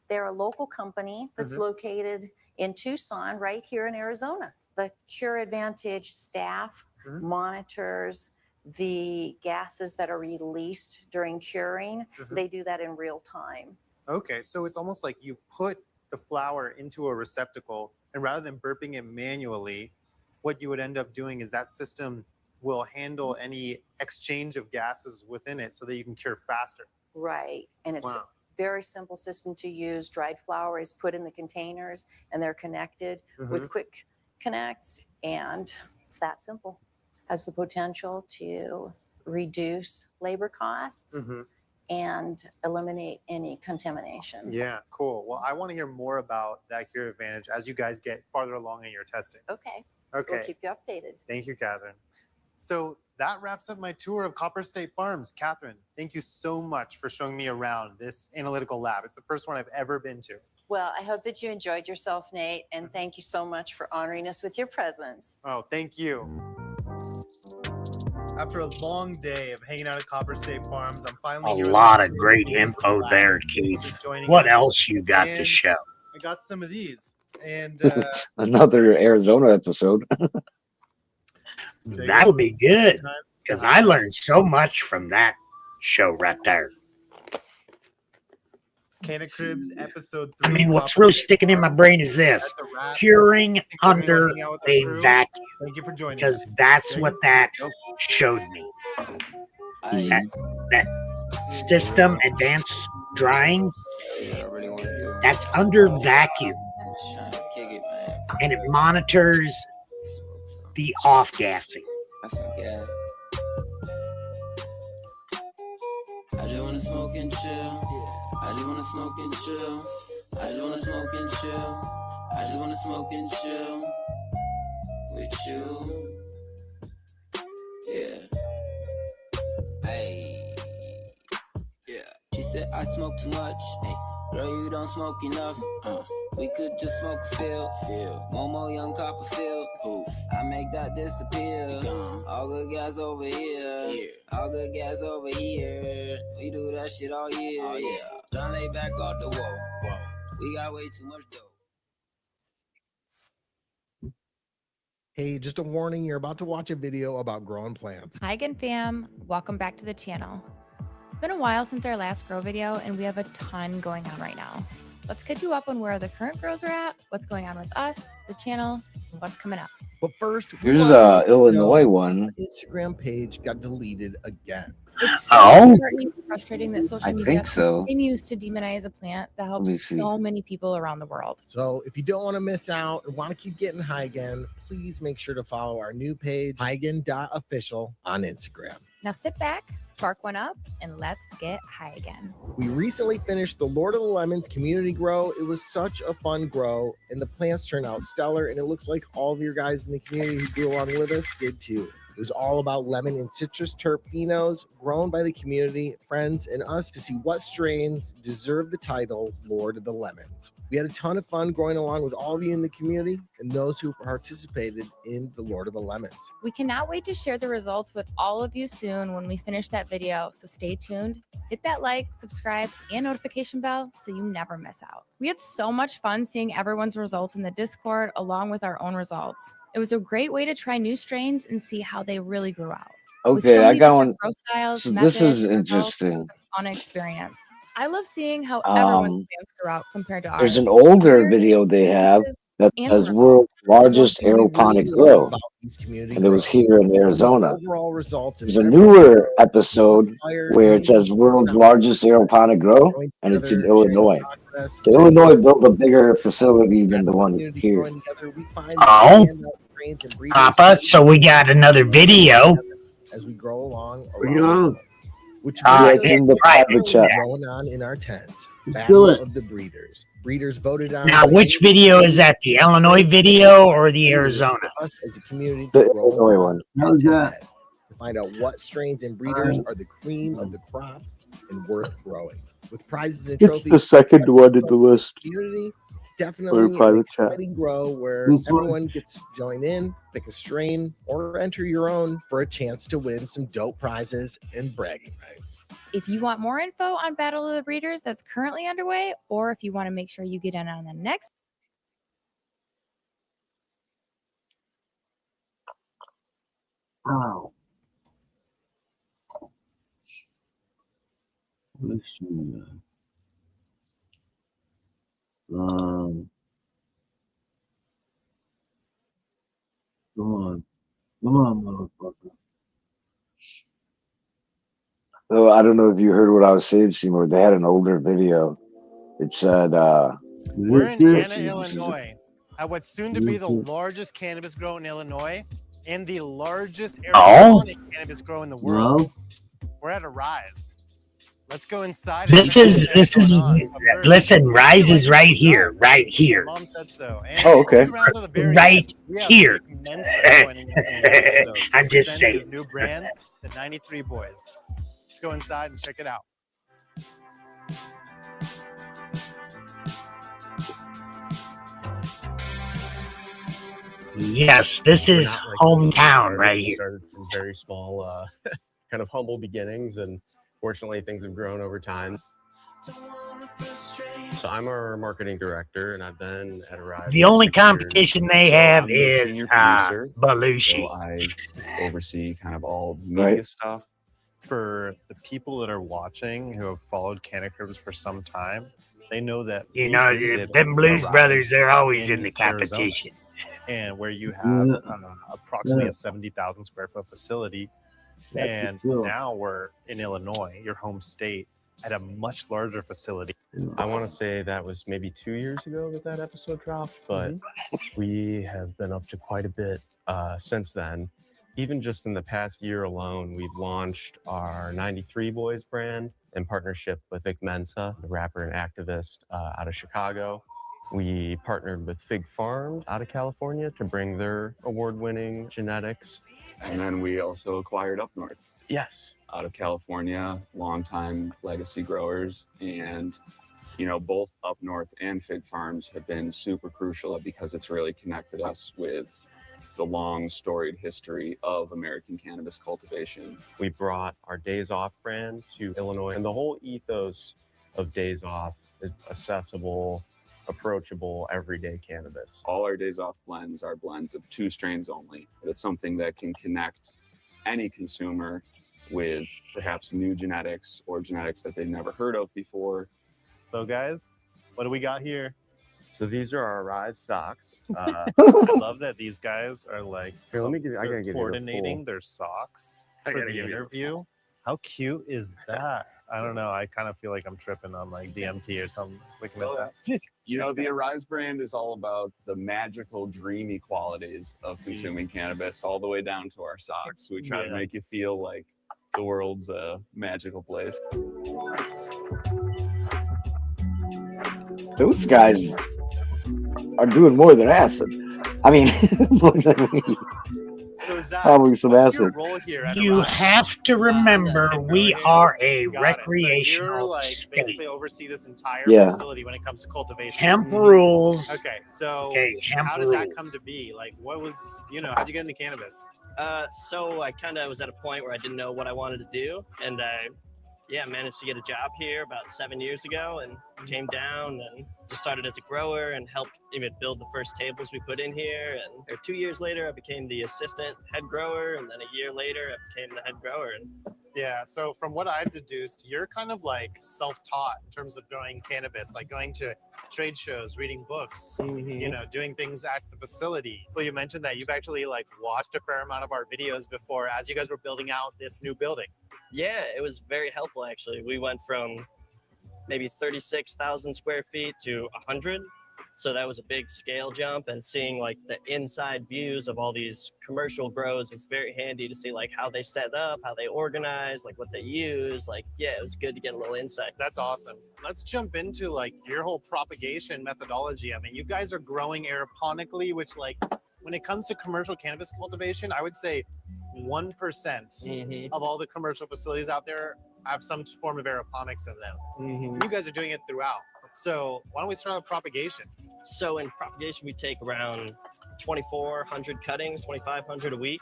They're a local company that's located in Tucson, right here in Arizona. The Cure Advantage staff monitors the gases that are released during curing. They do that in real time. Okay, so it's almost like you put the flower into a receptacle, and rather than burping it manually, what you would end up doing is that system will handle any exchange of gases within it so that you can cure faster. Right, and it's a very simple system to use. Dried flower is put in the containers and they're connected with quick connects, and it's that simple. has the potential to reduce labor costs and eliminate any contamination. Yeah, cool. Well, I want to hear more about that Cure Advantage as you guys get farther along in your testing. Okay. Okay. We'll keep you updated. Thank you, Catherine. So that wraps up my tour of Copper State Farms. Catherine, thank you so much for showing me around this analytical lab. It's the first one I've ever been to. Well, I hope that you enjoyed yourself, Nate, and thank you so much for honoring us with your presence. Oh, thank you. After a long day of hanging out at Copper State Farms, I'm finally A here. lot of great info there, Keith. What else you got to show? I got some of these. And another Arizona episode. That'll be good, because I learned so much from that show right there. Can of Cribs episode 3. I mean, what's really sticking in my brain is this: curing under a vacuum. Thank you for joining because us. that's what that showed me. That system, advanced drying, that's under vacuum, and it monitors the off gassing. I just wanna smoke and chill. I just wanna smoke and chill. I just wanna smoke and chill. I just wanna smoke and chill with you. Yeah. Hey. Yeah. She said I smoke too much. Hey. Girl, you don't smoke enough. We could just smoke a field. Momo Young Copperfield. Poof. I make that disappear. All good gas over here. All good gas over here. We do that shit all year. Oh, yeah. Tryna lay back off the wall. We got way too much dough. Hey, just a warning, you're about to watch a video about growing plants. Hi again, fam. Welcome back to the channel. It's been a while since our last grow video, and we have a ton going on right now. Let's catch you up on where the current grows are at, what's going on with us, the channel, and what's coming up. But first, Here's a Illinois one. Instagram page got deleted again. It's so disheartening and frustrating that social I media think so. continues to demonize a plant that me helps see. so many people around the world. So if you don't want to miss out and want to keep getting high again, please make sure to follow our new page, highgan.official on Instagram. Now sit back, spark one up, and let's get high again. We recently finished the Lord of the Lemons community grow. It was such a fun grow, and the plants turned out stellar, and it looks like all of your guys in the community who grew along with us did too. It was all about lemon and citrus terp phenos grown by the community, friends, and us to see what strains deserve the title Lord of the Lemons. We had a ton of fun growing along with all of you in the community and those who participated in the Lord of the Lemons. We cannot wait to share the results with all of you soon when we finish that video, so stay tuned. Hit that like, subscribe, and notification bell so you never miss out. We had so much fun seeing everyone's results in the Discord along with our own results. It was a great way to try new strains and see how they really grew out. With Okay, so I many got different one. grow styles, So methods, this is and results, it interesting. was a fun experience. I love seeing how everyone's plants grew out compared to ours. There's an older video they have that says world's largest aeroponic grow, and it was here in Arizona. Overall results. There's a newer episode where it says world's largest aeroponic grow, and it's in Illinois. So Illinois built a bigger facility than the one here. Oh, Papa, so we got another video. As we grow along, which it's in the private chat. going on in our tents. do Battle it. of the Breeders. Breeders voted on. Now, which video is that? The Illinois video or the Arizona? Us as a community The to grow Illinois one. head-to-head to find out what strains and breeders are the cream of the crop and worth growing. With prizes and It's trophies. the second one in the list. Community, it's Or definitely an private chat. exciting grow where This one? everyone gets to join in, pick a strain, or enter your own for a chance to win some dope prizes and bragging rights. If you want more info on Battle of the Breeders that's currently underway, or if you want to make sure you get in on the next Oh. Come on, motherfucker. So I don't know if you heard what I was saying, Seymour. They had an older video. It said, We're in Anna, Illinois, at what's soon to be the largest cannabis grow in Illinois. and the largest Oh. aeroponic cannabis grow in the world. Well, We're at a Rise. Let's go inside. This is listen, Rise is right here, right here. Mom said so. And Oh, okay. stick around to the very Right end. We have here. Vic Mensa joining us in the episode, I'm just presenting his saying. new brand, the 93 Boys. Let's go inside and check it out. Yes, this We're is not like hometown right we here. started from very small, kind of humble beginnings, and fortunately, things have grown over time. So I'm our marketing director, and I've been at Arise. The for only 6 years. competition they So have I'm the is senior producer, Belushi. So I oversee kind of all media Right. stuff. For the people that are watching who have followed Cannabis for some time, they know that You we know, visited them Blues Arise Brothers, they're always in the Arizona, competition. and where you have Yeah. approximately Yeah. a 70,000 square foot facility. That's And cool. now we're in Illinois, your home state, at a much larger facility. I want to say that was maybe 2 years ago that episode dropped, but we have been up to quite a bit since then. Even just in the past year alone, we've launched our 93 Boys brand in partnership with Vic Mensa, the rapper and activist out of Chicago. We partnered with Fig Farm out of California to bring their award-winning genetics. And then we also acquired Up North. Yes. Out of California, longtime legacy growers. And, you know, both Up North and Fig Farms have been super crucial because it's really connected us with the long storied history of American cannabis cultivation. We brought our Days Off brand to Illinois, and the whole ethos of Days Off is accessible, approachable, everyday cannabis. All our Days Off blends are blends of 2 strains only. It's something that can connect any consumer with perhaps new genetics or genetics that they've never heard of before. So guys, what do we got here? So these are our Rise socks. I love that these guys are like Here, let me give you- I they're gotta give you the coordinating full- their socks I for gotta the give you the interview. How cute is that? I don't know. I kind of feel like I'm tripping on like DMT or something looking at that. You know, the Arise brand is all about the magical, dreamy qualities of consuming cannabis, all the way down to our socks. We try to Yeah. make you feel like the world's a magical place. Those guys are doing more than acid. I mean, more than weed. So Zach, Probably some what's your acid. role here at You Arise? have to remember, we are a Got it. So recreational you're like state. basically oversee this entire Yeah. facility when it comes to cultivation. Hemp rules. Okay, so Okay, hemp how did that rules. come to be? Like, what was how'd you get into cannabis? So I kind of was at a point where I didn't know what I wanted to do, and I managed to get a job here about 7 years ago, and came down and just started as a grower and helped even build the first tables we put in here. And 2 years later, I became the assistant head grower, and then a year later, I became the head grower. And Yeah, so from what I've deduced, you're kind of like self-taught in terms of growing cannabis, like going to trade shows, reading books, doing things at the facility. Well, you mentioned that you've actually like watched a fair amount of our videos before as you guys were building out this new building. yeah, it was very helpful actually. We went from maybe 36,000 square feet to 100. So that was a big scale jump, and seeing like the inside views of all these commercial grows was very handy to see like how they set up, how they organize, like what they use. Like, yeah, it was good to get a little insight. That's awesome. Let's jump into like your whole propagation methodology. I mean, you guys are growing aeroponically, which like when it comes to commercial cannabis cultivation, I would say 1% of all the commercial facilities out there have some form of aeroponics in them. You guys are doing it throughout. So why don't we start with propagation? So in propagation, we take around 2,400 cuttings, 2,500 a week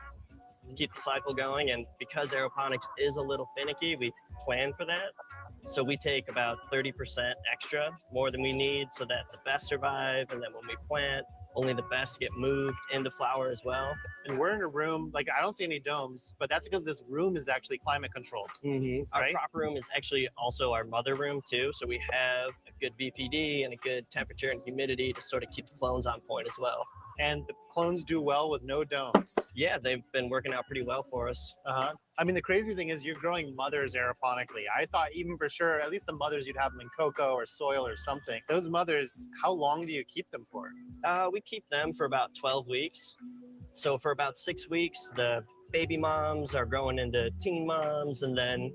to keep the cycle going. And because aeroponics is a little finicky, we plan for that. So we take about 30% extra, more than we need, so that the best survive. And then when we plant, only the best get moved into flower as well. And we're in a room, like I don't see any domes, but that's because this room is actually climate controlled. Our prop room is actually also our mother room too. So we have a good VPD and a good temperature and humidity to sort of keep the clones on point as well. And the clones do well with no domes. Yeah, they've been working out pretty well for us. I mean, the crazy thing is you're growing mothers aeroponically. I thought even for sure, at least the mothers, you'd have them in cocoa or soil or something. Those mothers, how long do you keep them for? We keep them for about 12 weeks. So for about 6 weeks, the baby moms are growing into teen moms, and then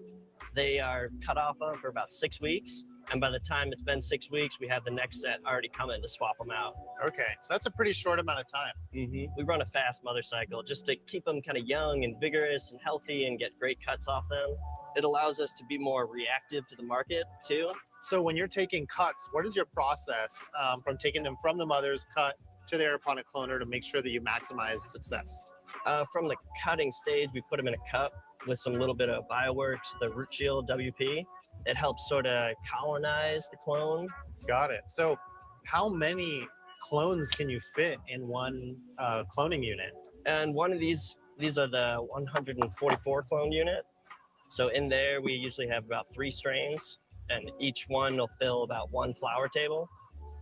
they are cut off of for about 6 weeks. And by the time it's been 6 weeks, we have the next set already coming to swap them out. Okay, so that's a pretty short amount of time. We run a fast mother cycle just to keep them kind of young and vigorous and healthy and get great cuts off them. It allows us to be more reactive to the market too. So when you're taking cuts, what is your process from taking them from the mother's cut to the aeroponic cloner to make sure that you maximize success? From the cutting stage, we put them in a cup with some little bit of Bioworks, the Root Shield WP. It helps sort of colonize the clone. Got it. So how many clones can you fit in one cloning unit? And one of these are the 144 clone unit. So in there, we usually have about 3 strains, and each one will fill about 1 flower table.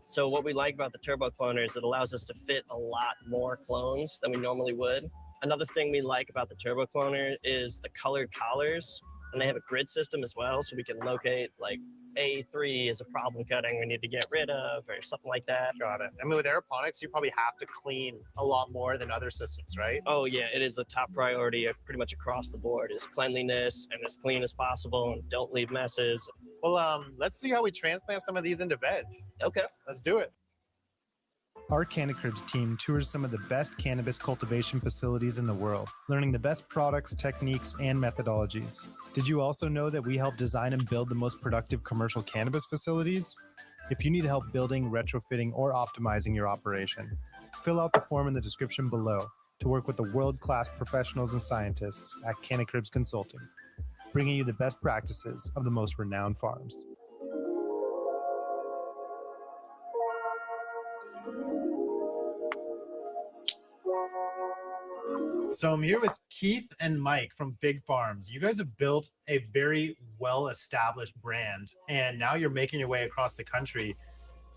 So what we like about the turbo cloner is it allows us to fit a lot more clones than we normally would. Another thing we like about the turbo cloner is the colored collars, and they have a grid system as well, so we can locate like A3 is a problem cutting we need to get rid of or something like that. Got it. I mean, with aeroponics, you probably have to clean a lot more than other systems, right? Oh yeah, it is the top priority pretty much across the board is cleanliness and as clean as possible, and don't leave messes. Well, let's see how we transplant some of these into veg. Okay. Let's do it. Our Canacribs team tours some of the best cannabis cultivation facilities in the world, learning the best products, techniques, and methodologies. Did you also know that we help design and build the most productive commercial cannabis facilities? If you need help building, retrofitting, or optimizing your operation, fill out the form in the description below to work with the world-class professionals and scientists at Canacribs Consulting, bringing you the best practices of the most renowned farms. So I'm here with Keith and Mike from Big Farms. You guys have built a very well-established brand, and now you're making your way across the country.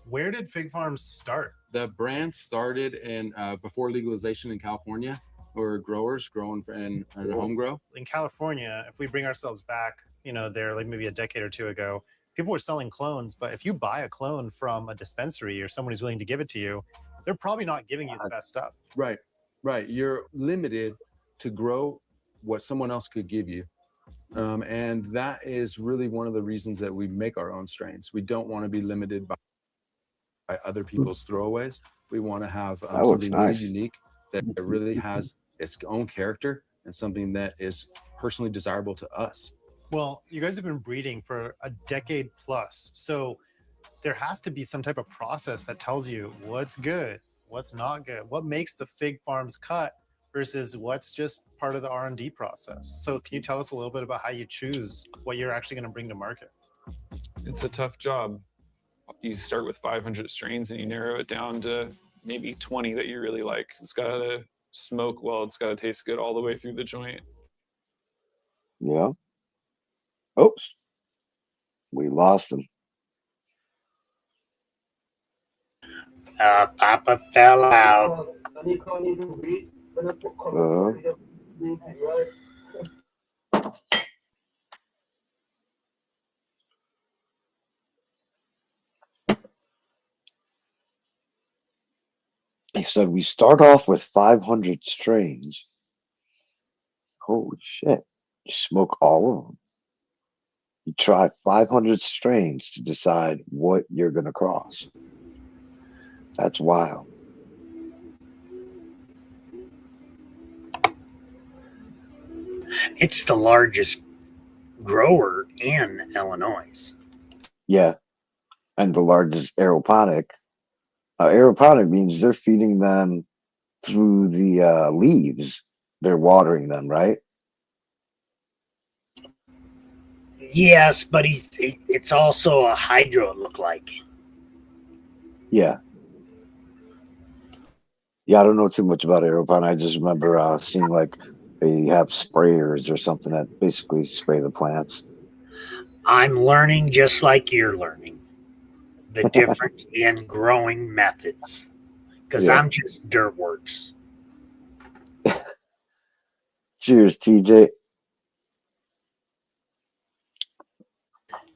Where did Fig Farms start? The brand started in before legalization in California, or growers growing in home grow. In California, if we bring ourselves back, there like maybe a decade or 2 ago, people were selling clones, but if you buy a clone from a dispensary or someone who's willing to give it to you, they're probably not giving you the best stuff. Right. You're limited to grow what someone else could give you. And that is really one of the reasons that we make our own strains. We don't want to be limited by other people's throwaways. We want to have something really unique that really has its own character and something that is personally desirable to us. Well, you guys have been breeding for a decade plus, so there has to be some type of process that tells you what's good, what's not good, what makes the Fig Farms cut versus what's just part of the R&D process. So can you tell us a little bit about how you choose what you're actually going to bring to market? It's a tough job. You start with 500 strains and you narrow it down to maybe 20 that you really like. It's got to smoke well, it's got to taste good all the way through the joint. Yeah. Oops. We lost him. Papa fell out. He said we start off with 500 strains. Holy shit. You smoke all of them. You try 500 strains to decide what you're going to cross. That's wild. It's the largest grower in Illinois. Yeah. And the largest aeroponic. Aeroponic means they're feeding them through the leaves. They're watering them, right? Yes, but it's also a hydro, it looked like. Yeah. Yeah, I don't know too much about aeroponic. I just remember seeing like they have sprayers or something that basically spray the plants. I'm learning just like you're learning the difference in growing methods, because I'm just Dirtworks. Cheers, TJ.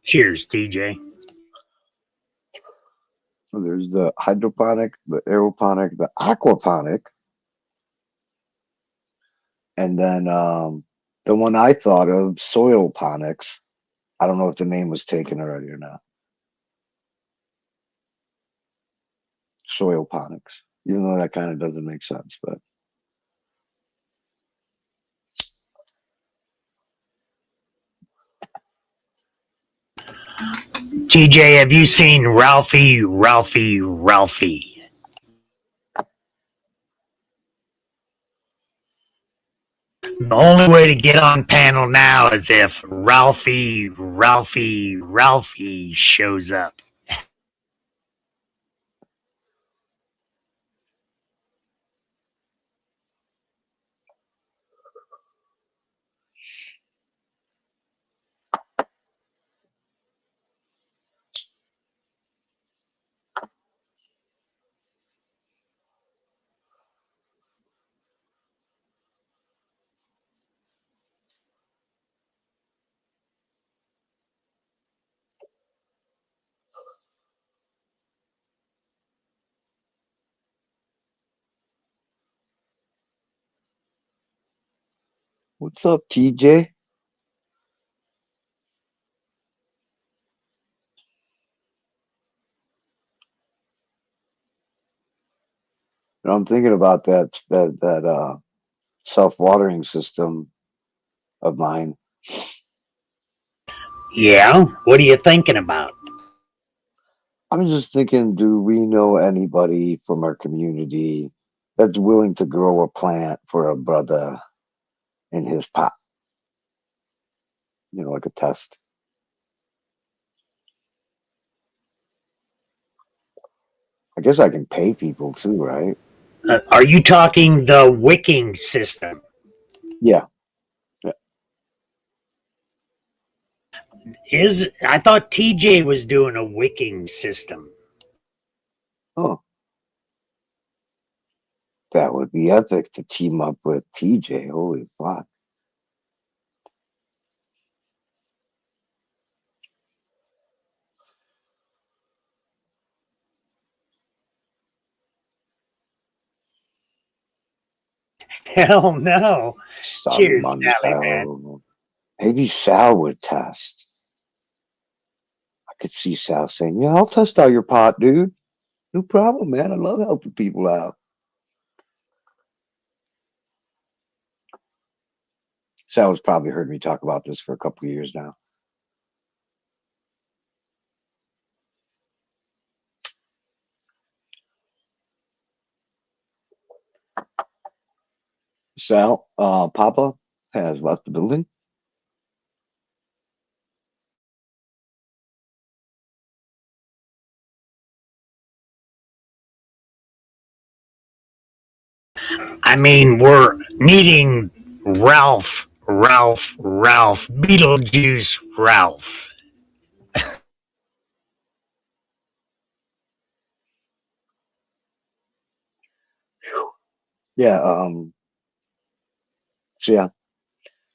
Cheers, TJ. There's the hydroponic, the aeroponic, the aquaponic. And then the one I thought of, soil ponics. I don't know if the name was taken already or not. Soil ponics, even though that kind of doesn't make sense, but TJ, have you seen Ralphie? The only way to get on panel now is if Ralphie shows up. what's up, TJ? I'm thinking about that self-watering system of mine. Yeah, what are you thinking about? I'm just thinking, do we know anybody from our community that's willing to grow a plant for a brother in his pot? Like a test. I guess I can pay people too, right? Are you talking the wicking system? Yeah. I thought TJ was doing a wicking system. Oh, that would be epic to team up with TJ. Holy fuck. Hell no. Cheers, Simon Sally, man. Bell. Maybe Sal would test. I could see Sal saying, "Yeah, I'll test out your pot, dude. No problem, man. I love helping people out." Sal's probably heard me talk about this for a couple of years now. Sal, Papa has left the building. I mean, we're meeting Ralph, Beetlejuice Ralph. Yeah, so yeah,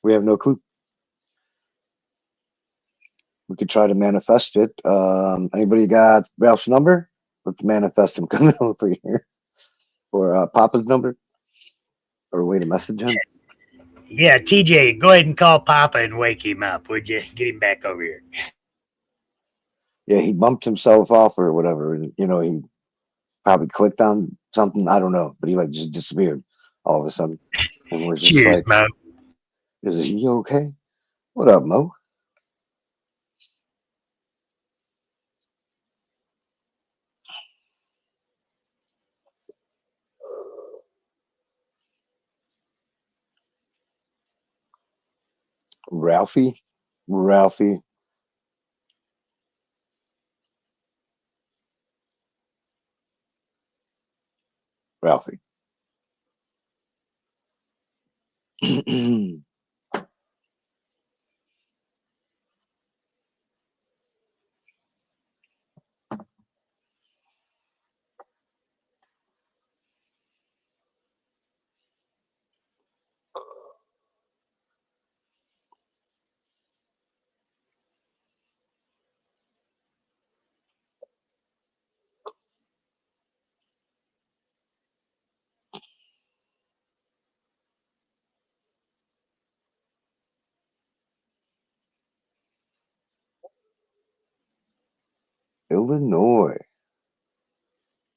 we have no clue. We could try to manifest it. Anybody got Ralph's number? Let's manifest him coming over here. Or Papa's number? Or a way to message him? Yeah, TJ, go ahead and call Papa and wake him up, would you? Get him back over here. Yeah, he bumped himself off or whatever. And, he probably clicked on something. I don't know. But he just disappeared all of a sudden. And we're just Cheers, like, Mo. is he okay? What up, Mo? Ralphie? Ralphie. Ralphie. Illinois.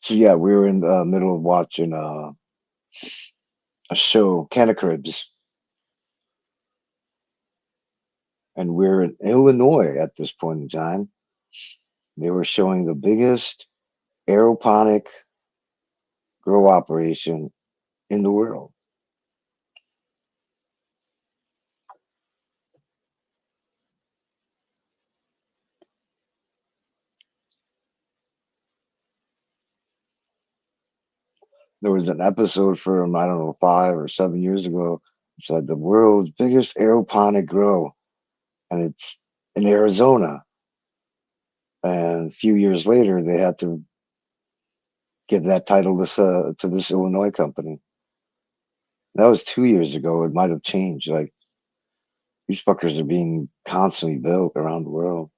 So yeah, we were in the middle of watching a show, Cant Cribs, and we're in Illinois at this point in time. They were showing the biggest aeroponic grow operation in the world. There was an episode from, I don't know, 5 or 7 years ago. It said the world's biggest aeroponic grow, and it's in Arizona. And a few years later, they had to give that title to this Illinois company. That was 2 years ago. It might have changed. Like, these fuckers are being constantly built around the world.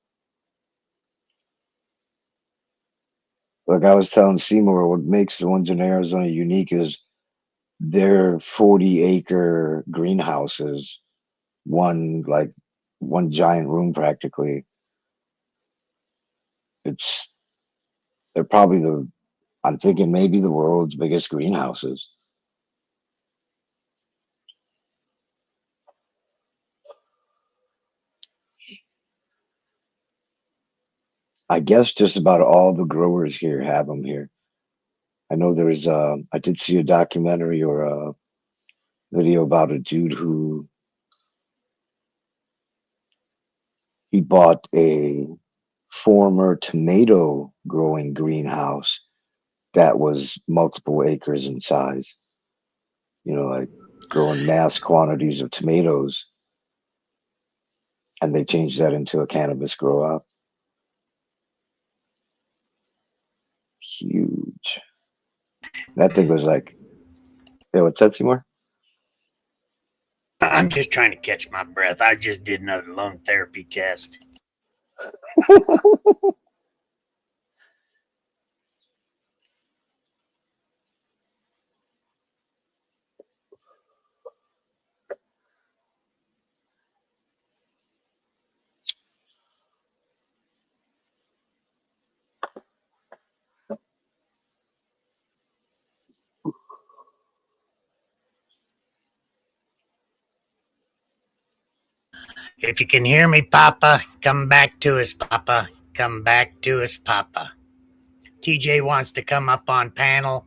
Like I was telling Seymour, what makes the ones in Arizona unique is their 40-acre greenhouses, one giant room practically. They're probably I'm thinking maybe the world's biggest greenhouses. I guess just about all the growers here have them here. I know there's I did see a documentary or a video about a dude who he bought a former tomato growing greenhouse that was multiple acres in size. You know, like growing mass quantities of tomatoes, and they changed that into a cannabis grow up. Huge. That thing was like, yeah, what's that, Seymour? I'm just trying to catch my breath. I just did another lung therapy test. If you can hear me, Papa, come back to us, Papa. Come back to us, Papa. TJ wants to come up on panel.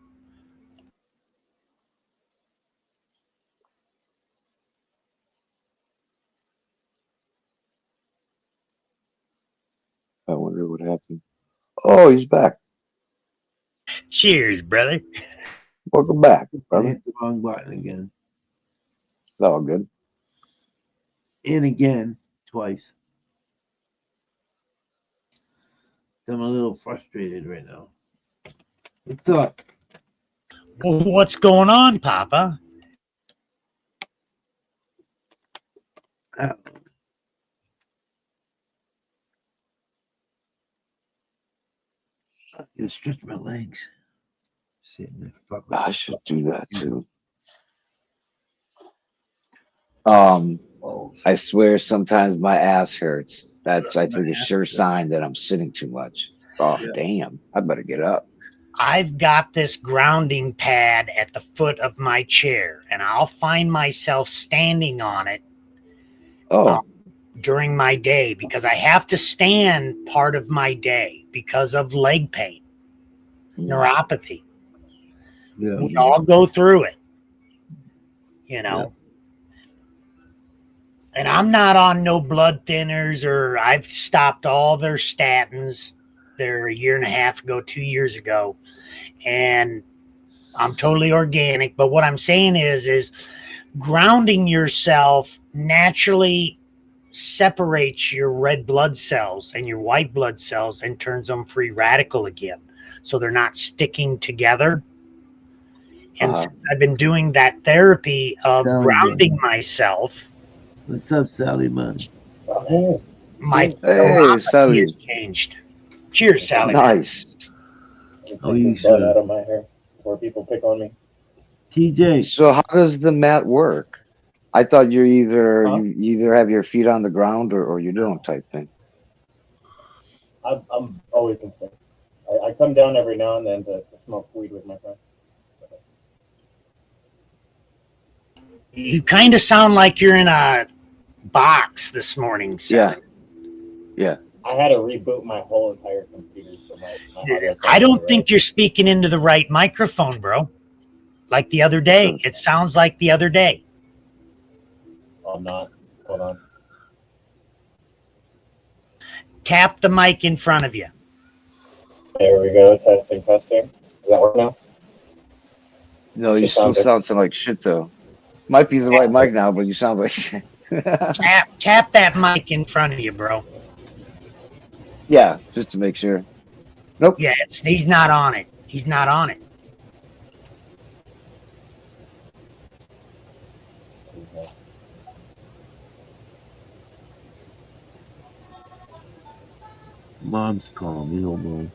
I wonder what happened. Oh, he's back. Cheers, brother. Welcome back, I brother. hit the wrong button again. It's all good. And again, twice. I'm a little frustrated right now. What's up? Well, what's going on, Papa? You stretch my legs. Sitting there, fuck. I should do that too. I swear sometimes my ass hurts. That's, I think, a sure sign that I'm sitting too much. Oh, damn. I better get up. I've got this grounding pad at the foot of my chair, and I'll find myself standing on it during my day because I have to stand part of my day because of leg pain, neuropathy. Yeah. We all go through it, you know. And I'm not on no blood thinners, or I've stopped all their statins. They're a year and a half ago, 2 years ago. And I'm totally organic. But what I'm saying is grounding yourself naturally separates your red blood cells and your white blood cells and turns them free radical again. So they're not sticking together. And since I've been doing that therapy of grounding myself. What's up, Sally, man? My Hey, Sally. has changed. Cheers, Sally. Nice. Oh, you blood out of my hair before people pick on me. TJ. So how does the mat work? I thought you either have your feet on the ground or you don't type thing. I'm always in Spain. I come down every now and then to smoke weed with my friends. You kind of sound like you're in a box this morning, Sally. Yeah. I had to reboot my whole entire computer. So my I don't think you're speaking into the right microphone, bro. Like the other day. It sounds like the other day. I'm not. Hold on. Tap the mic in front of you. There we go. Testing. Does that work now? No, you still sound like shit though. Might be the right mic now, but you sound like shit. Tap that mic in front of you, bro. Yeah, just to make sure. Nope. Yeah, he's not on it. He's not on it. Mom's calling me, oh boy.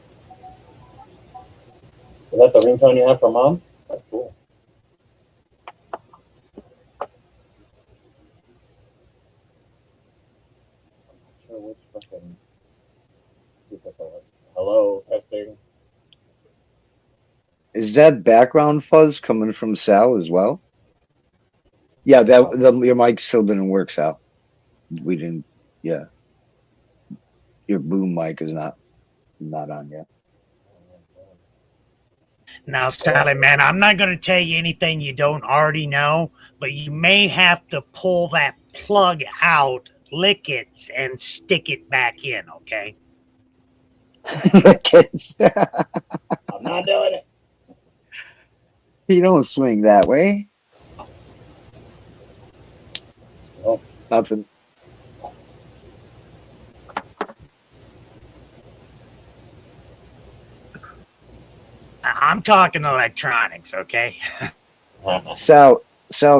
Is that the ringtone you have for mom? That's cool. I'm not sure which fucking. Hello, testing. Is that background fuzz coming from Sal as well? Yeah, your mic still didn't work, Sal. We didn't. Yeah, your boom mic is not on yet. Now, Sally, man, I'm not going to tell you anything you don't already know, but you may have to pull that plug out, lick it, and stick it back in, okay? I'm not doing it. You don't swing that way. Nope. Nothing. I'm talking electronics, okay? Sal,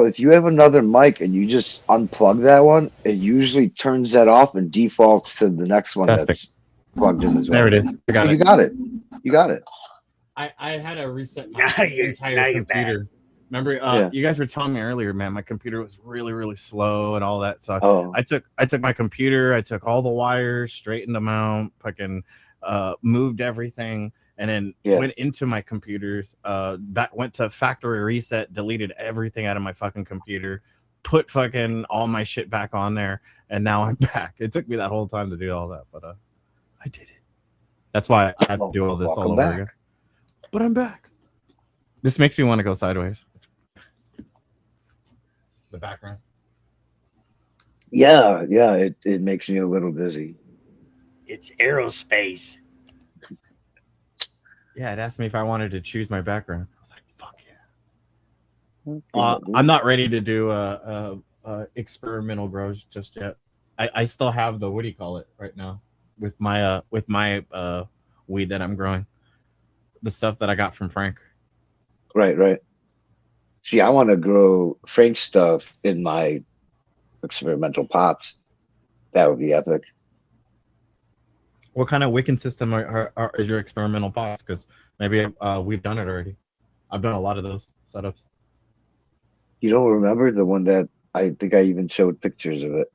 if you have another mic and you just unplug that one, it usually turns that off and defaults to the next one that's plugged in as well. There it is. I got You it. got it. You got it. I had to reset my Now you're entire computer. back. Remember, Yeah. you guys were telling me earlier, man, my computer was really, really slow and all that. So Oh. I took my computer, I took all the wires, straightened them out, fucking moved everything, and then went into my computers. That went to factory reset, deleted everything out of my fucking computer, put fucking all my shit back on there, and now I'm back. It took me that whole time to do all that, but I did it. That's why I had to do all this all over again. But I'm back. This makes me want to go sideways. The background. Yeah, it makes me a little dizzy. It's aerospace. Yeah, it asked me if I wanted to choose my background. I was like, fuck yeah. I'm not ready to do experimental grows just yet. I still have the, what do you call it right now, with my weed that I'm growing, the stuff that I got from Frank. Right. See, I want to grow Frank stuff in my experimental pots. That would be epic. What kind of wicking system is your experimental pots? Because maybe we've done it already. I've done a lot of those setups. You don't remember the one that I think I even showed pictures of it?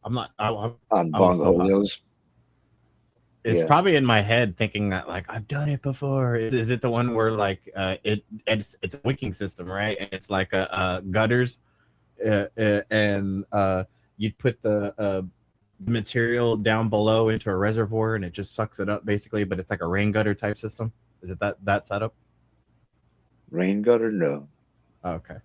I'm not on Bongolios. It's probably in my head thinking that like I've done it before. Is it the one where like it's a wicking system, right? And it's like a gutters, and you'd put the material down below into a reservoir and it just sucks it up basically, but it's like a rain gutter type system. Is it that setup? Rain gutter? No. Okay.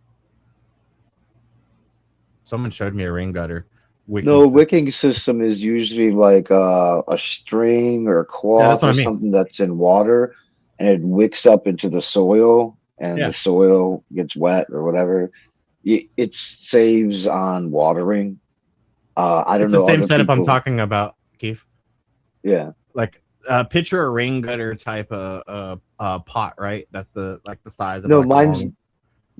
Someone showed me a rain gutter. Wicking system is usually like a string or a cloth or something that's in water, and it wicks up into the soil, and the soil gets wet or whatever. It saves on watering. I don't know. It's the same setup I'm talking about, Keith. Yeah. Like picture a rain gutter type of pot, right? That's the size of. No,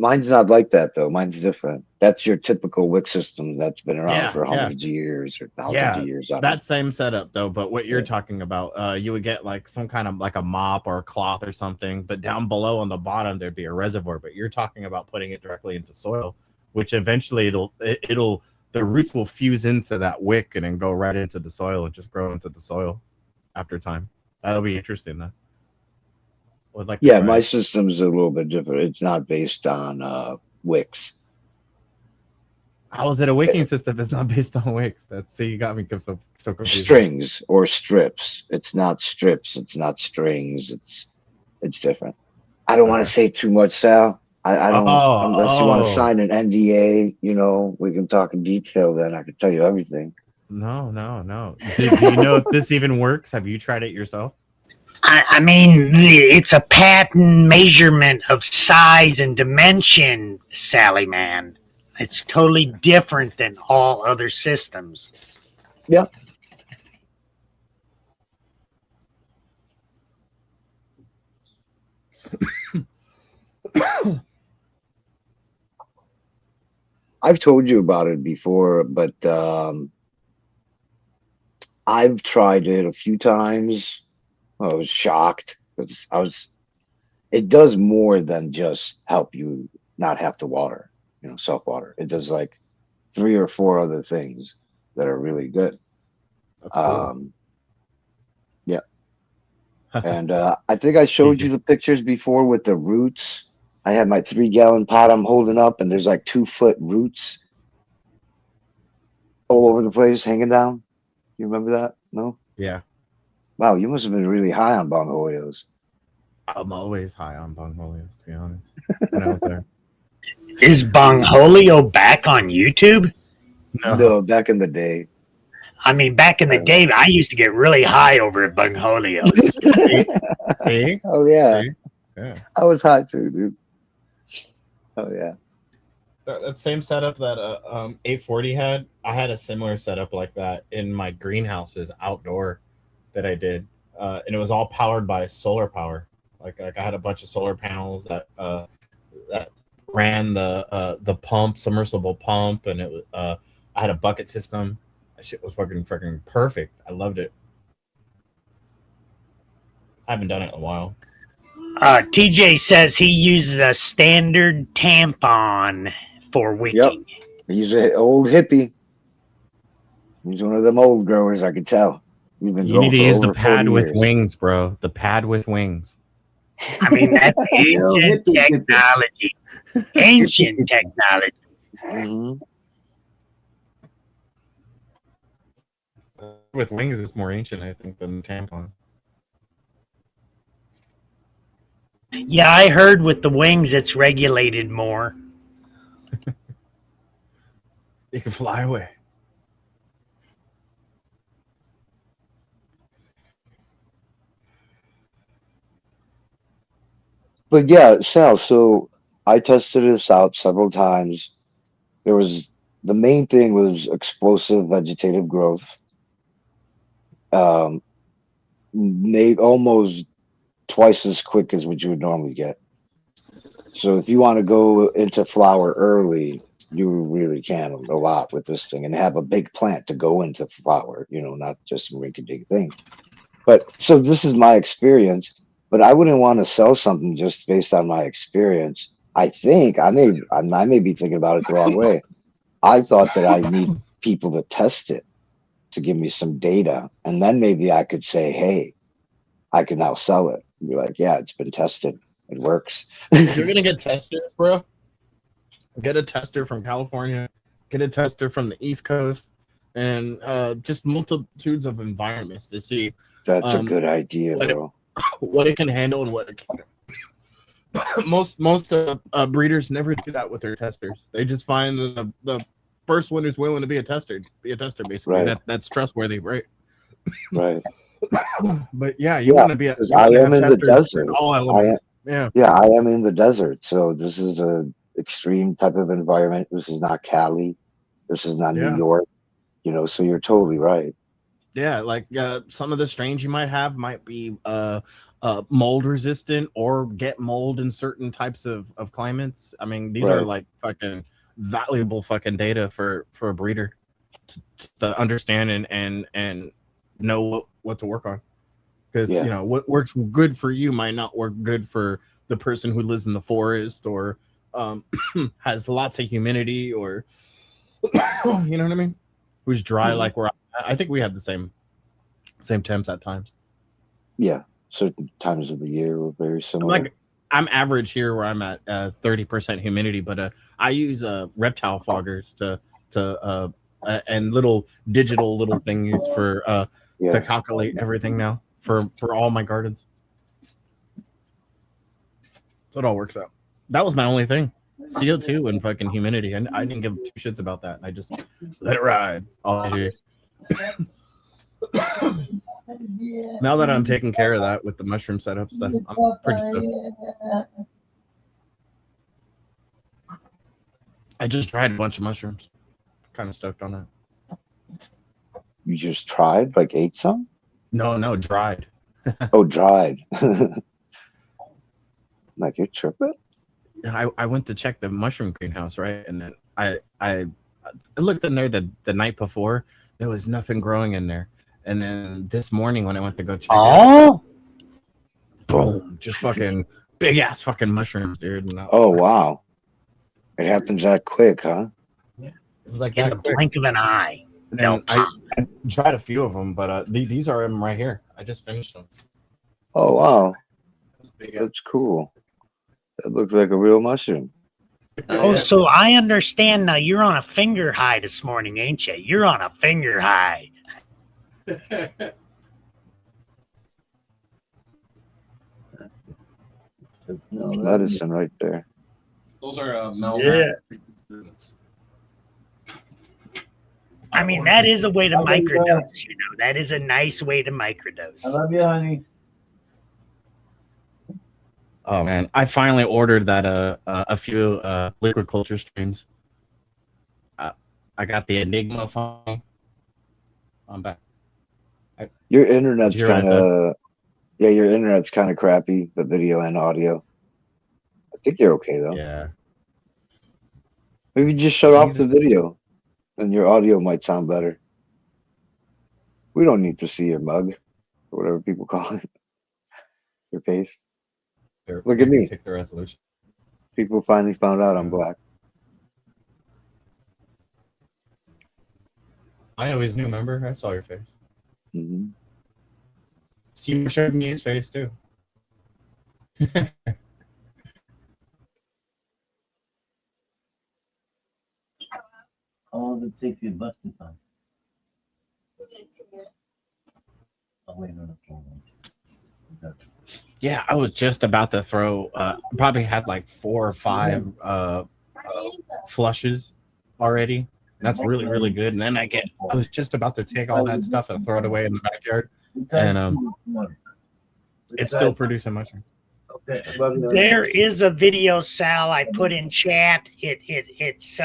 mine's not like that though. Mine's different. That's your typical wick system that's been around for hundreds of years or thousands of years. That same setup though, but what you're talking about, you would get like some kind of like a mop or a cloth or something, but down below on the bottom there'd be a reservoir. But you're talking about putting it directly into soil, which eventually it'll the roots will fuse into that wick and then go right into the soil and just grow into the soil after time. That'll be interesting, though. Would like to Yeah, try my it. system's a little bit different. It's not based on wicks. How is it a wicking system if it's not based on wicks? That's see, you got me so confused. Strings or strips. It's not strips. It's not strings. It's different. I don't want to say too much, Sal. I don't unless you want to sign an NDA. You know, we can talk in detail. Then I can tell you everything. No. Do you know if this even works? Have you tried it yourself? I mean, it's a patent measurement of size and dimension, Sally man. It's totally different than all other systems. Yep. I've told you about it before, but I've tried it a few times. I was shocked because it does more than just help you not have to water, self-water. It does like 3 or 4 other things that are really good. That's cool. Yeah. And I think I showed you the pictures before with the roots. I had my 3-gallon pot I'm holding up, and there's like 2-foot roots all over the place hanging down. You remember that? No? Yeah. Wow, you must have been really high on Bongolios. I'm always high on Bongolios, to be honest. When I was there. Is Bongholio back on YouTube? No, back in the day. I mean, back in the day, I used to get really high over at Bongholio. See? Oh, yeah. See? Yeah. I was high too, dude. Oh, yeah. That same setup that 840 had, I had a similar setup like that in my greenhouses outdoor that I did. And it was all powered by solar power. Like I had a bunch of solar panels that ran the pump, submersible pump, and I had a bucket system. That shit was fucking freaking perfect. I loved it. I haven't done it in a while. TJ says he uses a standard tampon for wicking. Yep. He's an old hippie. He's one of them old growers, I could tell. He's been You need to use the over pad 40 with years. wings, bro. The pad with wings. I mean, that's ancient technology. Ancient technology. Mm-hmm. With wings, it's more ancient, I think, than the tampon. Yeah, I heard with the wings it's regulated more. You can fly away. But yeah, Sal, so I tested this out several times. The main thing was explosive vegetative growth. Made almost twice as quick as what you would normally get. So if you want to go into flower early, you really can a lot with this thing and have a big plant to go into flower, not just a rinky-dink thing. But so this is my experience, but I wouldn't want to sell something just based on my experience. I think I may be thinking about it the wrong way. I thought that I need people to test it to give me some data, and then maybe I could say, hey, I can now sell it. Be like, yeah, it's been tested. It works. If you're gonna get testers, bro, get a tester from California, get a tester from the East Coast, and just multitudes of environments to see. That's a good idea, bro. What it can handle and what it can't. Most breeders never do that with their testers. They just find the first one who's willing to be a tester, basically. Right. That's trustworthy, right? Right. But yeah, you want to be. I am in the desert. All elements. Yeah. I am in the desert. So this is a extreme type of environment. This is not Cali. This is not New York. So you're totally right. Yeah, like some of the strains you might have might be mold resistant or get mold in certain types of climates. I mean, these are like fucking valuable fucking data for a breeder to understand and know what to work on. Because what works good for you might not work good for the person who lives in the forest or has lots of humidity or You know what I mean? Who's dry like where I think we had the same temps at times. Yeah, certain times of the year were very similar. I'm average here where I'm at 30% humidity, but I use reptile foggers to and little digital little things for to calculate everything now for all my gardens. So it all works out. That was my only thing. CO2 and fucking humidity, and I didn't give two shits about that. I just let it ride all year. Now that I'm taking care of that with the mushroom setup stuff, I'm pretty stoked. I just tried a bunch of mushrooms. Kind of stoked on that. You just tried, like ate some? No, dried. Oh, dried. Like you're tripping? I went to check the mushroom greenhouse, right? And then I looked in there the night before. There was nothing growing in there. And then this morning when I went to go check it, boom, just fucking big ass fucking mushrooms, dude. Oh wow. It happens that quick, huh? Yeah. It was like in that the quick. blink of an eye. And I tried a few of them, but these are them right here. I just finished them. Oh wow. That's cool. That looks like a real mushroom. Oh, so I understand now. You're on a finger high this morning, ain't you? You're on a finger high. Medicine right there. Those are Mel. Yeah. I mean, that is a way to microdose. You know, that is a nice way to microdose. I love you, honey. Oh man, I finally ordered that a few liquid culture streams. I got the Enigma phone. I'm back. Your internet's Did you hear what I kind of your internet's kind of crappy, the video and audio. I think you're okay though. Yeah. Maybe just shut off the video, and your audio might sound better. We don't need to see your mug, or whatever people call it. Your face. Look at me. Take the resolution. People finally found out I'm black. I always knew. Remember, I saw your face. Mm-hmm. Steve showed me his face too. How long does it take you to bust it on? Oh, wait, no. Yeah, I was just about to throw. Probably had like 4 or 5 flushes already. That's really, really good. And then I was just about to take all that stuff and throw it away in the backyard, and it's still producing mushrooms. There is a video, Sal, I put in chat. It's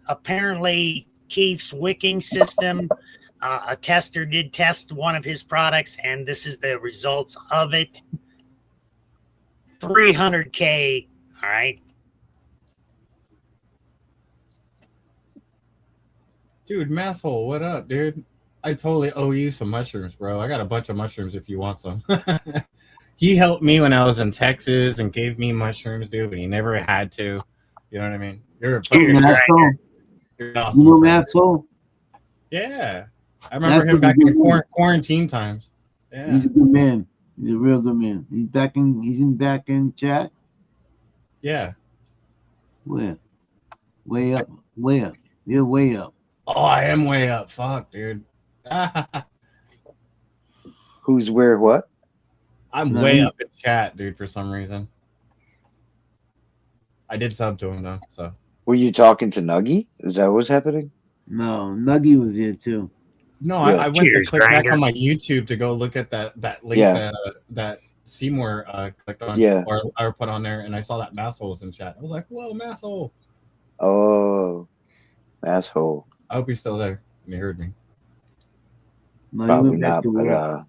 apparently Keith's wicking system. A tester did test one of his products, and this is the results of it. 300K. All right. Dude, Masshole, what up, dude? I totally owe you some mushrooms, bro. I got a bunch of mushrooms if you want some. He helped me when I was in Texas and gave me mushrooms, dude, but he never had to. You know what I mean? You're a fucking Masshole. You're awesome. You know Masshole? Yeah. I remember him back in quarantine times. Yeah. He's a good man. He's a real good man. He's back in chat. Yeah. Where? Way up. Way up. You're way up. Oh, I am way up. Fuck, dude. Who's where? What? I'm way up in chat, dude, for some reason. I did sub to him, though, so. Were you talking to Nuggy? Is that what's happening? No, Nuggy was here, too. No, I went to click back on my YouTube to go look at that link that Seymour clicked on or put on there, and I saw that Masshole was in chat. I was like, whoa, Masshole. Oh, Masshole. I hope he's still there and he heard me. No, probably not, but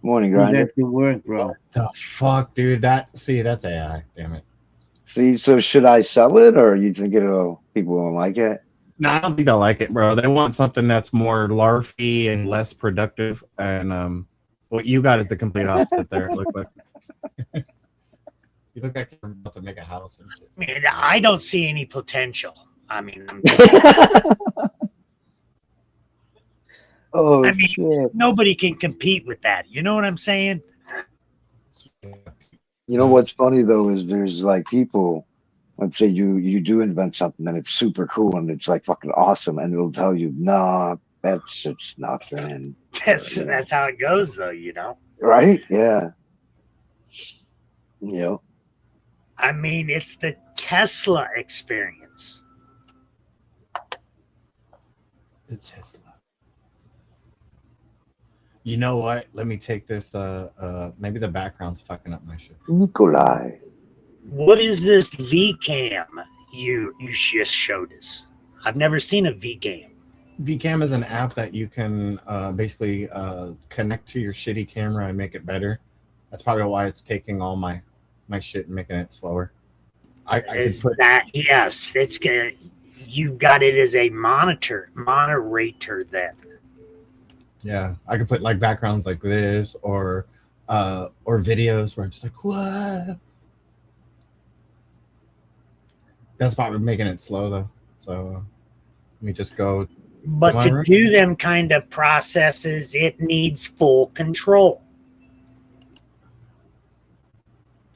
morning, Grinder. That's work, bro. The fuck, dude? That's AI. Damn it. See, so should I sell it, or you think people won't like it? No, I don't think they'll like it, bro. They want something that's more larfy and less productive. And what you got is the complete opposite there. It looks like you look like you're about to make a house and shit. I mean, I don't see any potential. I mean, Oh, I mean, shit. nobody can compete with that. You know what I'm saying? You know what's funny though is there's like people, let's say you do invent something and it's super cool and it's like fucking awesome, and it'll tell you, nah, that's just nothing. That's how it goes, though. You know. Right? Yeah. Yeah. I mean, it's the Tesla experience. The Tesla. You know what? Let me take this. Maybe the background's fucking up my shit. Nikolai. What is this VCam you just showed us? I've never seen a VCam. VCam is an app that you can basically connect to your shitty camera and make it better. That's probably why it's taking all my shit and making it slower. I could put that? Yes, it's good. You've got it as a moderator then. Yeah, I could put like backgrounds like this or videos where I'm just like, what? That's probably making it slow though. So let me just go. But to do them kind of processes, it needs full control.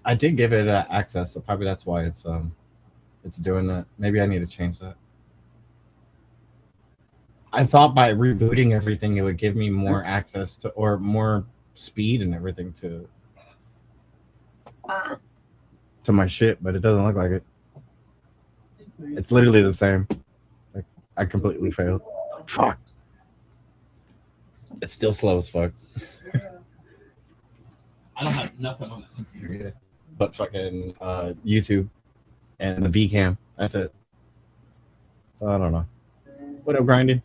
I did give it access, so probably that's why it's doing that. Maybe I need to change that. I thought by rebooting everything, it would give me more access to, or more speed and everything to my shit, but it doesn't look like it. It's literally the same. Like, I completely failed. Fuck. It's still slow as fuck. I don't have nothing on this computer either, but fucking YouTube and the VCam. That's it. So I don't know. What up, grinding?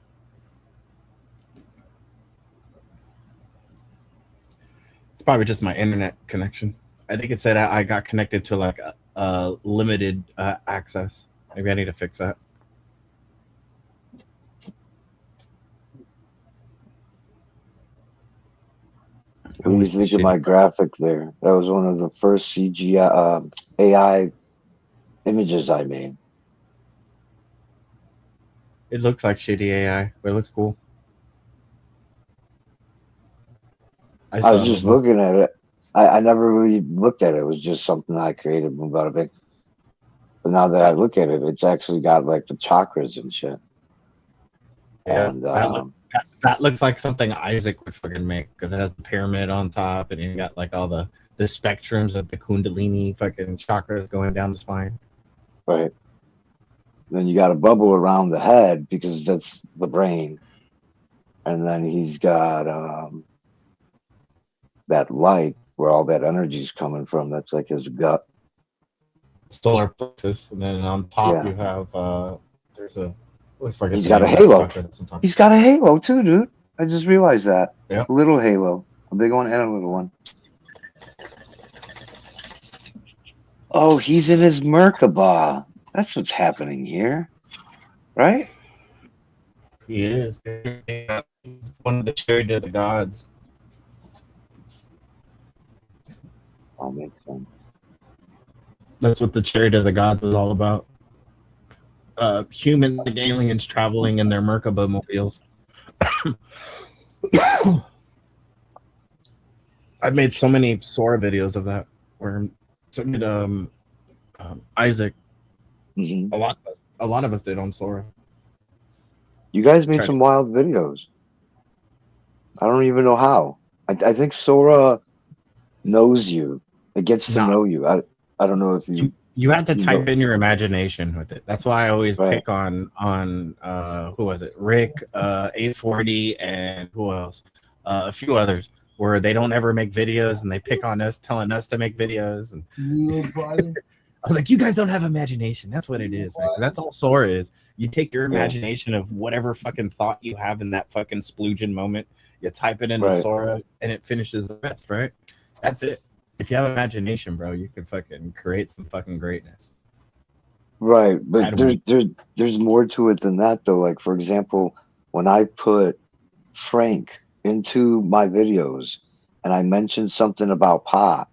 It's probably just my internet connection. I think it said I got connected to like a limited access. Maybe I need to fix that. What do you think of my graphic there? That was one of the first CGI AI images I made. It looks like shitty AI, but it looks cool. I was just looking at it. I never really looked at it. It was just something I created about a bit. But now that I look at it, it's actually got like the chakras and shit. Yeah, And that looks like something Isaac would fucking make, because it has the pyramid on top, and you got like all the spectrums of the Kundalini fucking chakras going down the spine. Right. Then you got a bubble around the head because that's the brain. And then he's got that light where all that energy's coming from. That's like his gut. Solar plexus, and then on top Yeah. you have there's a. He's got a halo. He's got a halo too, dude. I just realized that. Yep. A little halo, a big one and a little one. Oh, he's in his Merkaba. That's what's happening here, right? He is. He's one of the chariot of the gods. All makes sense. That's what the chariot of the gods was all about. Humans and aliens traveling in their Merkaba mobiles. I've made so many Sora videos of that. Where so did Isaac. Mm-hmm. A lot of us did on Sora. You guys made some wild videos. I don't even know how. I think Sora knows you. It gets to know you. I don't know if you have to type in your imagination with it. That's why I always pick on who was it? Rick, 840, and who else? A few others where they don't ever make videos and they pick on us, telling us to make videos. And I was like, you guys don't have imagination. That's what it is. Man. That's all Sora is. You take your imagination of whatever fucking thought you have in that fucking sploogin moment. You type it into Sora and it finishes the rest, right? That's it. If you have imagination, bro, you can fucking create some fucking greatness. Right, but there's more to it than that, though. Like, for example, when I put Frank into my videos and I mentioned something about Pa,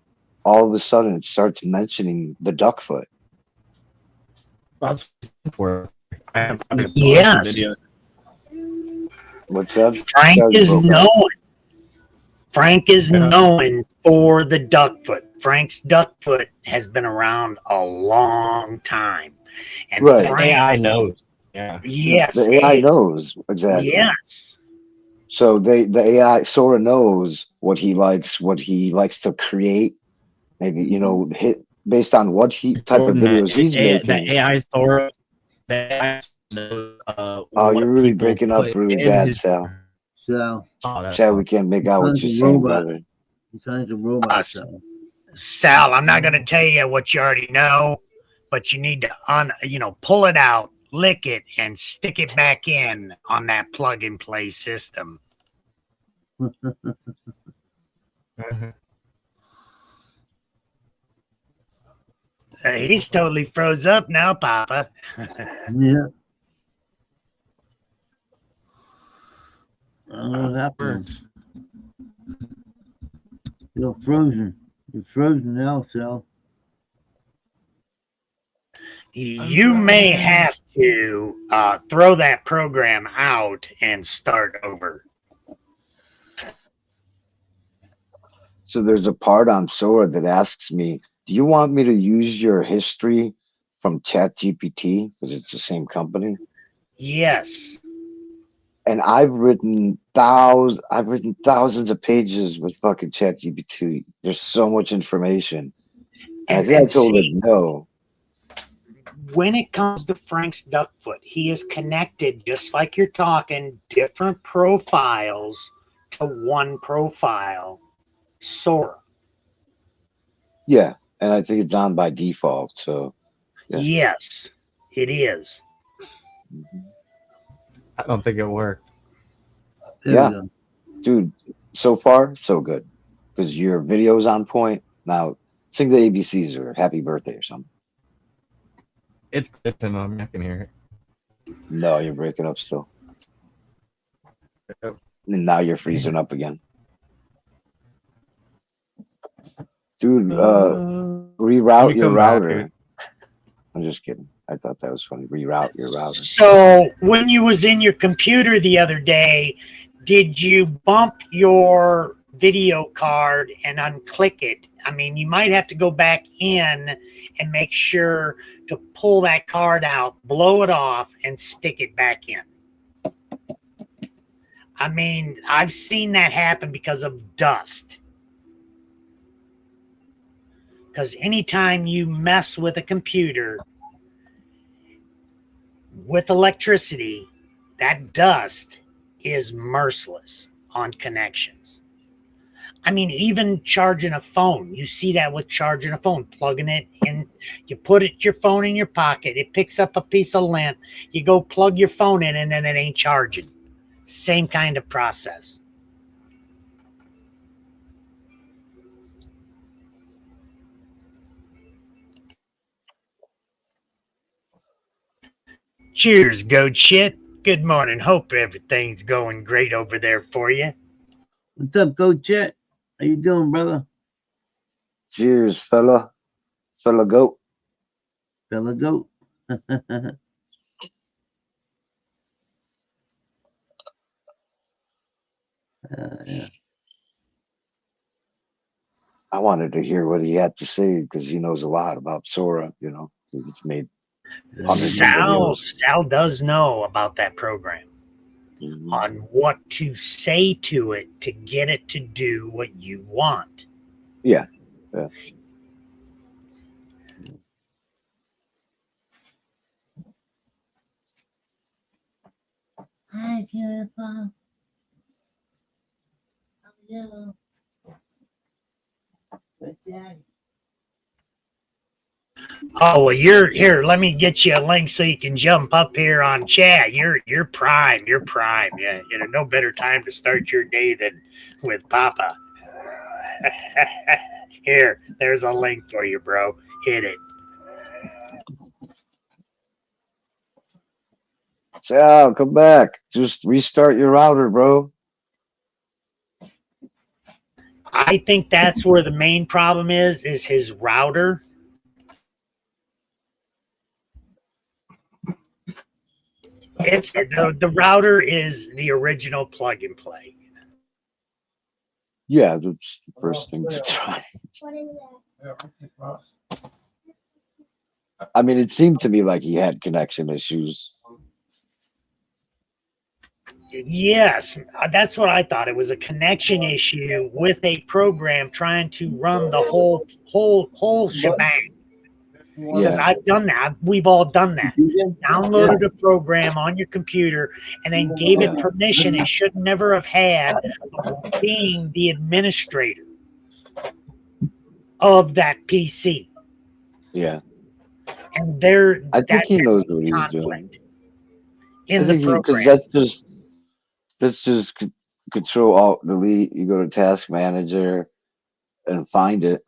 all of a sudden it starts mentioning the duck foot. That's for. Yes. What's that? Frank Sorry, is broke up. known. Frank is known for the duck foot. Frank's duck foot has been around a long time. And Right. Frank, AI knows. Yeah. yes. The AI knows exactly. Yes. So the AI sort of knows what he likes to create. Maybe hit based on what type of videos he's making. The AI Sora, the AI knows, Oh, what you're really people breaking up put really in bad, his- Sal. So, Oh, that's Sal, fine. we can't make out what you're saying, brother. It sounds like a robot. So. Sal, I'm not going to tell you what you already know, but you need to pull it out, lick it, and stick it back in on that plug and play system. He's totally froze up now, Papa. Yeah. I don't know what happened. You're frozen. You're frozen now, Sal. You may have to throw that program out and start over. So there's a part on Sora that asks me, do you want me to use your history from ChatGPT? Because it's the same company. Yes. And I've written thousands of pages with fucking ChatGPT. There's so much information. And I think I told it no. When it comes to Frank's Duckfoot, he is connected, just like you're talking, different profiles to one profile, Sora. Yeah, and I think it's on by default. So yeah. Yes, it is. I don't think it worked. Yeah, dude. So far, so good. Because your video's on point. Now sing the ABCs or Happy Birthday or something. It's glitching on me. I can hear it. No, you're breaking up still. And now you're freezing up again. Dude, reroute your router. I'm just kidding. I thought that was funny. Reroute your router. So when you was in your computer the other day, did you bump your video card and unclick it? I mean, you might have to go back in and make sure to pull that card out, blow it off, and stick it back in. I mean, I've seen that happen because of dust. Because anytime you mess with a computer with electricity, that dust is merciless on connections. I mean, even charging a phone, you see that with charging a phone, plugging it in, you put your phone in your pocket, it picks up a piece of lint, you go plug your phone in and then it ain't charging. Same kind of process. Cheers, goat shit. Good morning. Hope everything's going great over there for you. What's up, Goat Jet? How you doing, brother? Cheers, fella. Fella goat. Fella goat. Yeah. I wanted to hear what he had to say because he knows a lot about Sora. It's made hundreds of videos. Sal does know about that program on what to say to it to get it to do what you want. Yeah. Yeah. Hi, beautiful. How are you? Good daddy. Oh, well, you're here. Let me get you a link so you can jump up here on chat. You're prime. You're prime. Yeah, no better time to start your day than with Papa. Here, there's a link for you, bro. Hit it. Sal, come back. Just restart your router, bro. I think that's where the main problem is his router. It's the router is the original plug and play. Yeah, that's the first thing to try. I mean, it seemed to me like he had connection issues. Yes, that's what I thought. It was a connection issue with a program trying to run the whole shebang. Because I've done that. We've all done that. Downloaded a program on your computer and then gave it permission it should never have had of being the administrator of that PC. Yeah. And there, I think he knows what he's doing. In the program. Because that's just Control Alt Delete. You go to Task Manager and find it.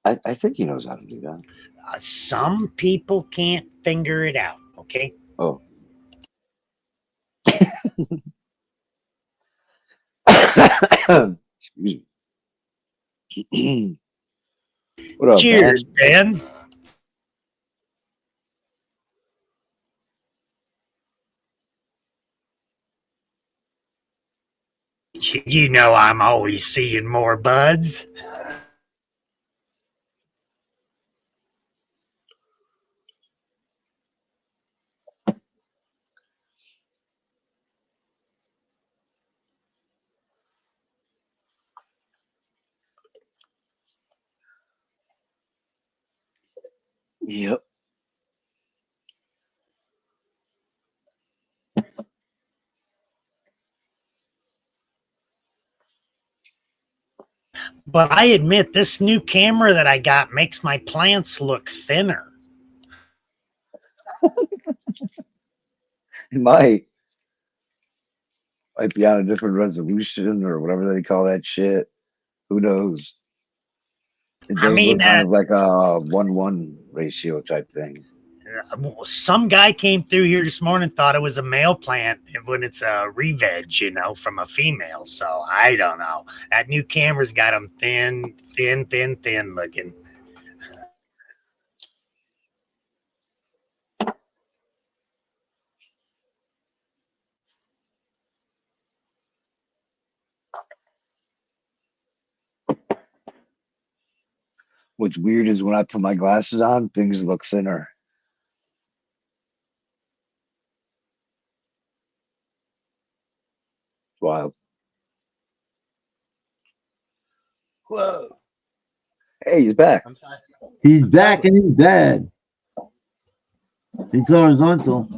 I think he knows how to do that. Some people can't figure it out. Okay. Oh. Excuse me. What up, Cheers, Ben. You know I'm always seeing more buds. Yep. But I admit this new camera that I got makes my plants look thinner. It might be on a different resolution or whatever they call that shit. Who knows? It does look kind of like a 1:1 ratio type thing. Some guy came through here this morning, thought it was a male plant when it's a re-veg, from a female. So I don't know. That new camera's got them thin looking. What's weird is when I put my glasses on, things look thinner. Wild. Whoa. Hey, he's back. He's back and he's dead. He's horizontal.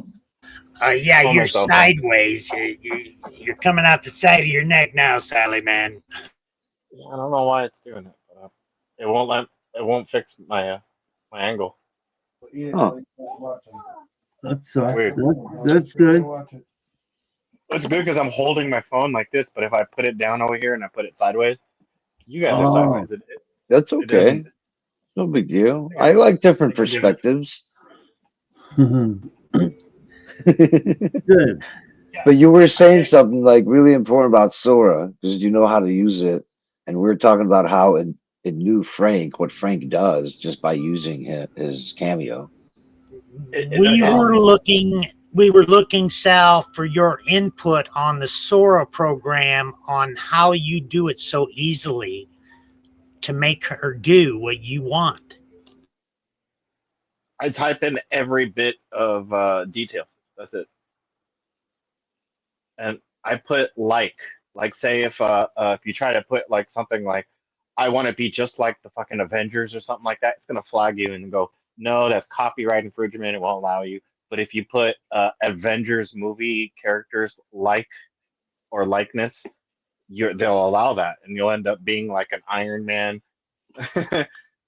Yeah, you're sideways. You're coming out the side of your neck now, Sally, man. I don't know why it's doing it, but it won't fix my my angle. Oh. That's weird. That's good. It's good because I'm holding my phone like this, but if I put it down over here and I put it sideways, you guys are sideways. That's okay. No big deal. I like different perspectives. Good. But you were saying something like really important about Sora because you know how to use it, and we were talking about how it knew Frank, what Frank does just by using his cameo. We were looking, Sal, for your input on the Sora program on how you do it so easily to make her do what you want. I type in every bit of details. That's it. And I put like say if you try to put like something like I want to be just like the fucking Avengers or something like that, it's gonna flag you and go, no, that's copyright infringement. It won't allow you. But if you put Avengers movie characters like or likeness, they'll allow that, and you'll end up being like an Iron Man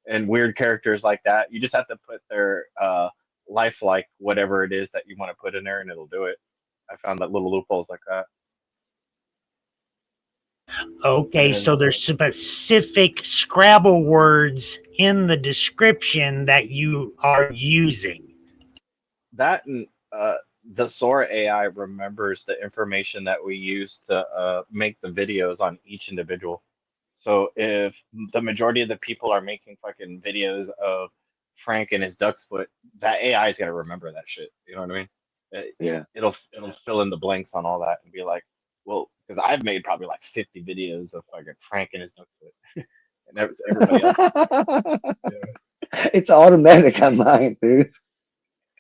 and weird characters like that. You just have to put their lifelike whatever it is that you want to put in there, and it'll do it. I found that little loopholes like that. Okay, so there's specific Scrabble words in the description that you are using. That and the Sora AI remembers the information that we use to make the videos on each individual. So if the majority of the people are making fucking videos of Frank and his duck's foot, that AI is gonna remember that shit. You know what I mean? Yeah. It'll fill in the blanks on all that and be like, well, because I've made probably like 50 videos of fucking Frank and his duck's foot, and that was everybody else. It's automatic on mine, dude.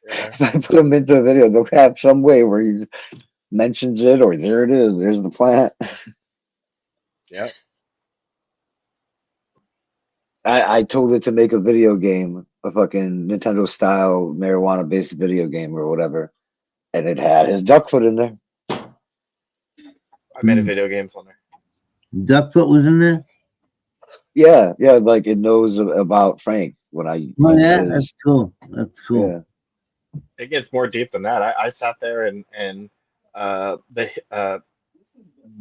Yeah. If I put them into a video, they'll have some way where he mentions it, or there it is. There's the plant. Yeah. I told it to make a video game, a fucking Nintendo style marijuana based video game or whatever, and it had his duck foot in there. I made a video game on there. Duckfoot was in there. Yeah, like it knows about Frank when I Oh use yeah, his. that's cool. That's cool. Yeah. It gets more deep than that. I sat there and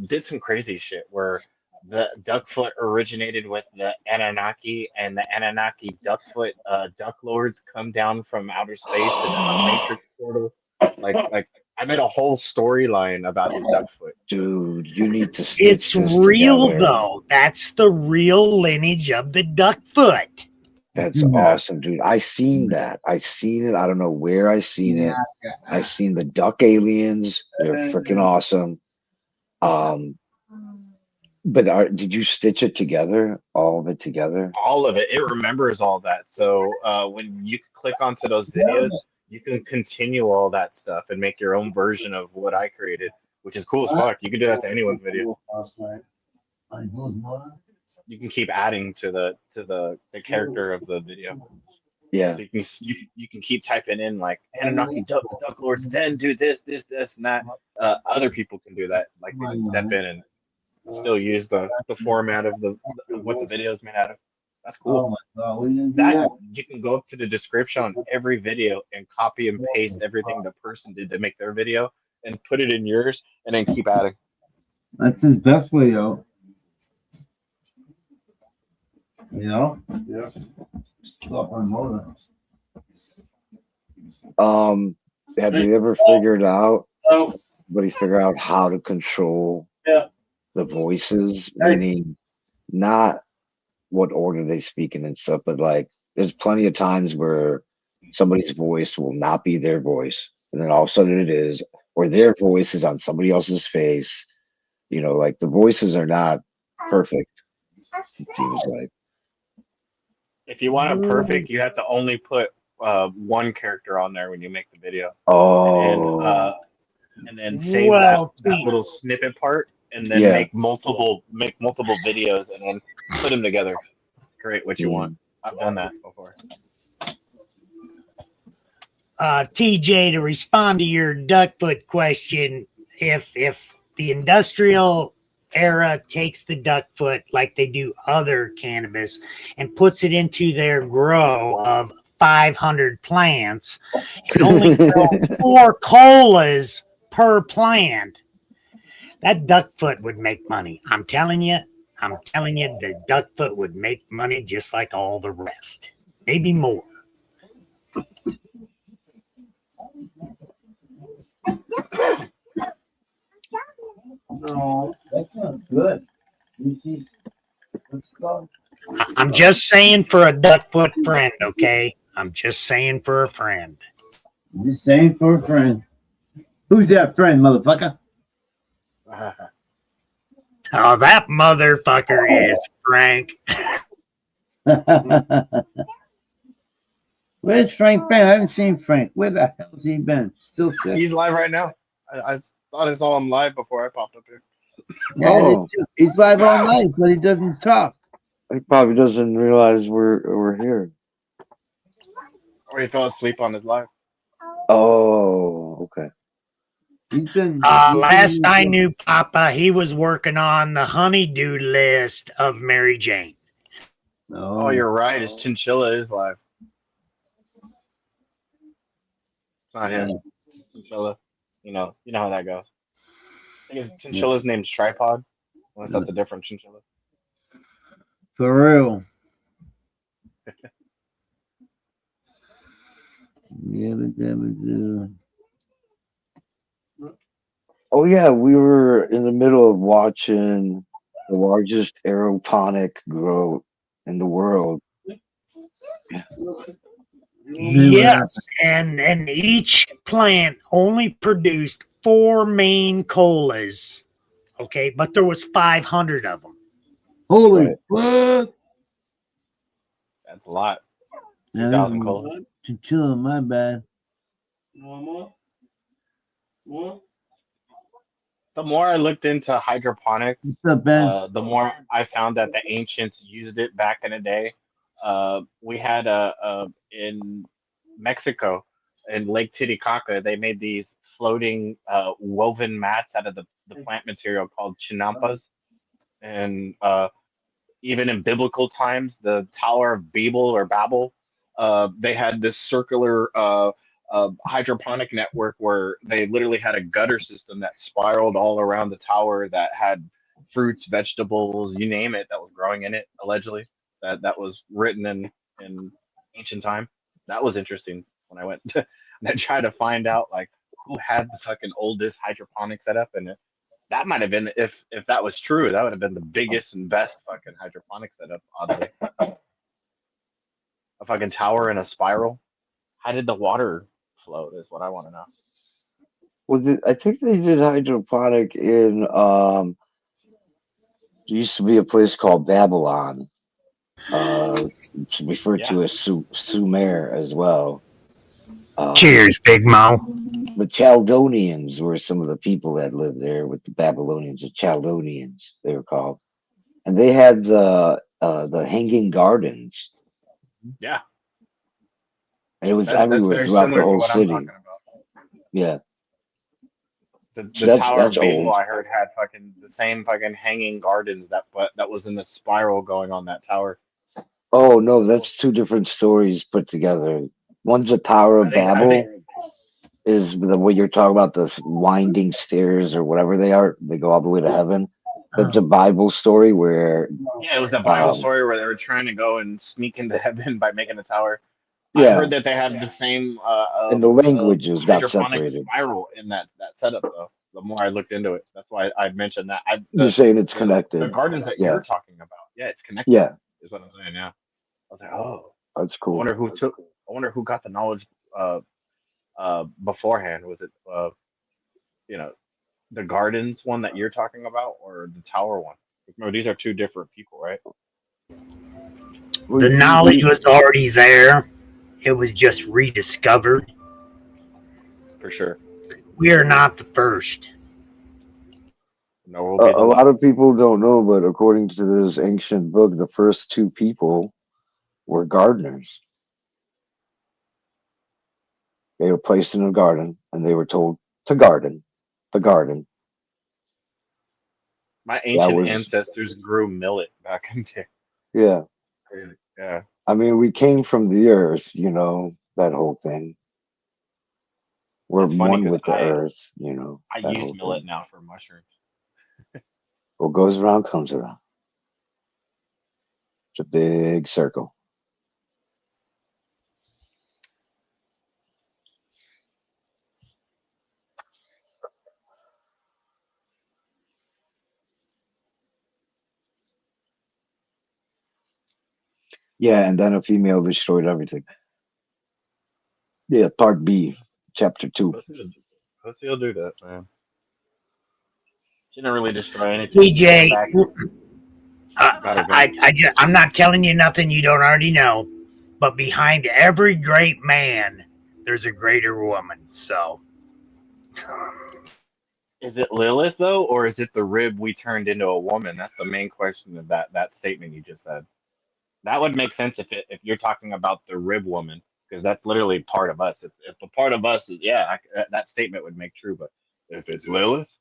did some crazy shit where the duckfoot originated with the Anunnaki, and the Anunnaki duckfoot duck lords come down from outer space in a matrix portal. Like I made a whole storyline about his duck's foot. Dude, you need to stitch It's this real together. though. That's the real lineage of the duckfoot. That's awesome, dude. I seen that. I seen it. I don't know where I seen it. I seen the duck aliens. They're freaking awesome. But did you stitch it together? All of it together? All of it. It remembers all that. So when you click onto those videos, you can continue all that stuff and make your own version of what I created, which is cool as fuck. You can do that to anyone's video. You can keep adding to the character of the video. Yeah. So you can keep typing in like Anunnaki duck lords, then do this, and that. Other people can do that. Like they can step in and still use the format of what the video is made out of. That's cool. That you can go up to the description on every video and copy and paste everything the person did to make their video and put it in yours, and then keep adding. That's his best way, yo. You know? Yeah. Stop my motor. Have you ever figured out? Anybody figure out how to control the voices? Meaning, not what order they speak in and stuff, but like, there's plenty of times where somebody's voice will not be their voice, and then all of a sudden it is, or their voice is on somebody else's face. You know, like the voices are not perfect. It seems like. If you want it perfect, you have to only put one character on there when you make the video. Oh. And then save that little snippet part, and then make multiple videos, and then put them together. Create what you want. I've done that before. TJ, to respond to your duckfoot question, if the industrial era takes the duckfoot like they do other cannabis and puts it into their grow of 500 plants and only grow 4 colas per plant, that duckfoot would make money. I'm telling you, the duckfoot would make money just like all the rest, maybe more. No, that's not good. I'm just saying for a duckfoot friend, okay? I'm just saying for a friend. Just saying for a friend. Who's that friend, motherfucker? Oh, that motherfucker is Frank. Where's Frank been? I haven't seen Frank. Where the hell's he been? Still sick. He's live right now. I thought I saw him live before I popped up here. Yeah, he's live all night, but he doesn't talk. He probably doesn't realize we're here. Or he fell asleep on his live. Oh, okay. He's been last I knew Papa, he was working on the honeydew list of Mary Jane. Oh, you're right. His chinchilla is live. It's not him. It's chinchilla. You know how that goes. I think his chinchilla's name's Tripod, unless that's a different chinchilla. For real. Oh yeah, we were in the middle of watching the largest aeroponic grow in the world. Yes, and each plant only produced 4 main colas, okay, but there was 500 of them. Holy fuck! That's a lot. Yeah, 2,000 cola. Chill, my bad. The more I looked into hydroponics, What's up, Ben? the more I found that the ancients used it back in the day. We had in Mexico, in Lake Titicaca, they made these floating woven mats out of the plant material called chinampas. And even in biblical times, the Tower of Babel, they had this circular hydroponic network where they literally had a gutter system that spiraled all around the tower that had fruits, vegetables, you name it, that was growing in it. Allegedly, that was written in ancient time. That was interesting when I went and I tried to find out like who had the fucking oldest hydroponic setup, and that might have been, if that was true, that would have been the biggest and best fucking hydroponic setup. Oddly, a fucking tower in a spiral. How did the water float? Is what I want to know. Well, I think they did hydroponic in there used to be a place called Babylon. It's referred to as Sumer as well. Cheers, Big Mo. The Chaldeans were some of the people that lived there with the Babylonians. The Chaldeans, they were called, and they had the hanging gardens. Yeah, and it was that's everywhere very throughout the similar to whole what I'm city. talking about. Yeah, The so Tower that's of Babel, old. I heard, had fucking the same fucking hanging gardens that was in the spiral going on that tower. Oh no, that's two different stories put together. One's the Tower of I Babel, think is the way you're talking about, the winding stairs or whatever they are. They go all the way to heaven. That's a Bible story where yeah, it was a Bible story where they were trying to go and sneak into heaven by making a tower. I Yeah. heard that they had the same and the languages got hydroponic separated. spiral in that setup though. The more I looked into it, that's why I mentioned that. You're saying it's The connected. gardens that Yeah. you're talking about, yeah, it's connected. Yeah. Is what I'm saying. Yeah, I was like, oh, That's I cool. wonder who got the knowledge beforehand. Was it the gardens one that you're talking about, or the tower one? No, these are two different people, right? The knowledge was already there. It was just rediscovered. For sure. We are not the first. No, we'll be A lot of people don't know, but according to this ancient book, the first two people were gardeners. They were placed in a garden, and they were told to garden. My That ancient was ancestors grew millet back in there. yeah. Crazy. Yeah. I mean, we came from the earth, that whole thing. We're That's funny one 'cause with the I earth, I that use whole millet thing. now for mushrooms. What goes around comes around. It's a big circle. Yeah, and then a female destroyed everything. Yeah, part B, chapter 2. Pussy will do that, man. She didn't really destroy anything. DJ, Got her gun. I'm not telling you nothing you don't already know, but behind every great man, there's a greater woman. So, Is it Lilith though, or is it the rib we turned into a woman? That's the main question of that statement you just said. That would make sense if you're talking about the rib woman, because that's literally part of us. If a part of us is that statement would make true. But if it's Lilith,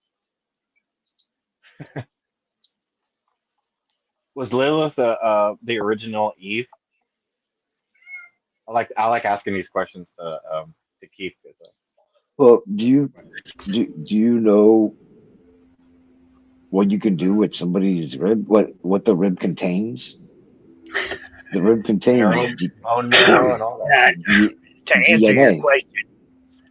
was Lilith the original Eve? I like asking these questions to Keith. Well, do you know what you can do with somebody's rib? What the rib contains? The rib contains bone marrow and all that. to answer your DNA. question,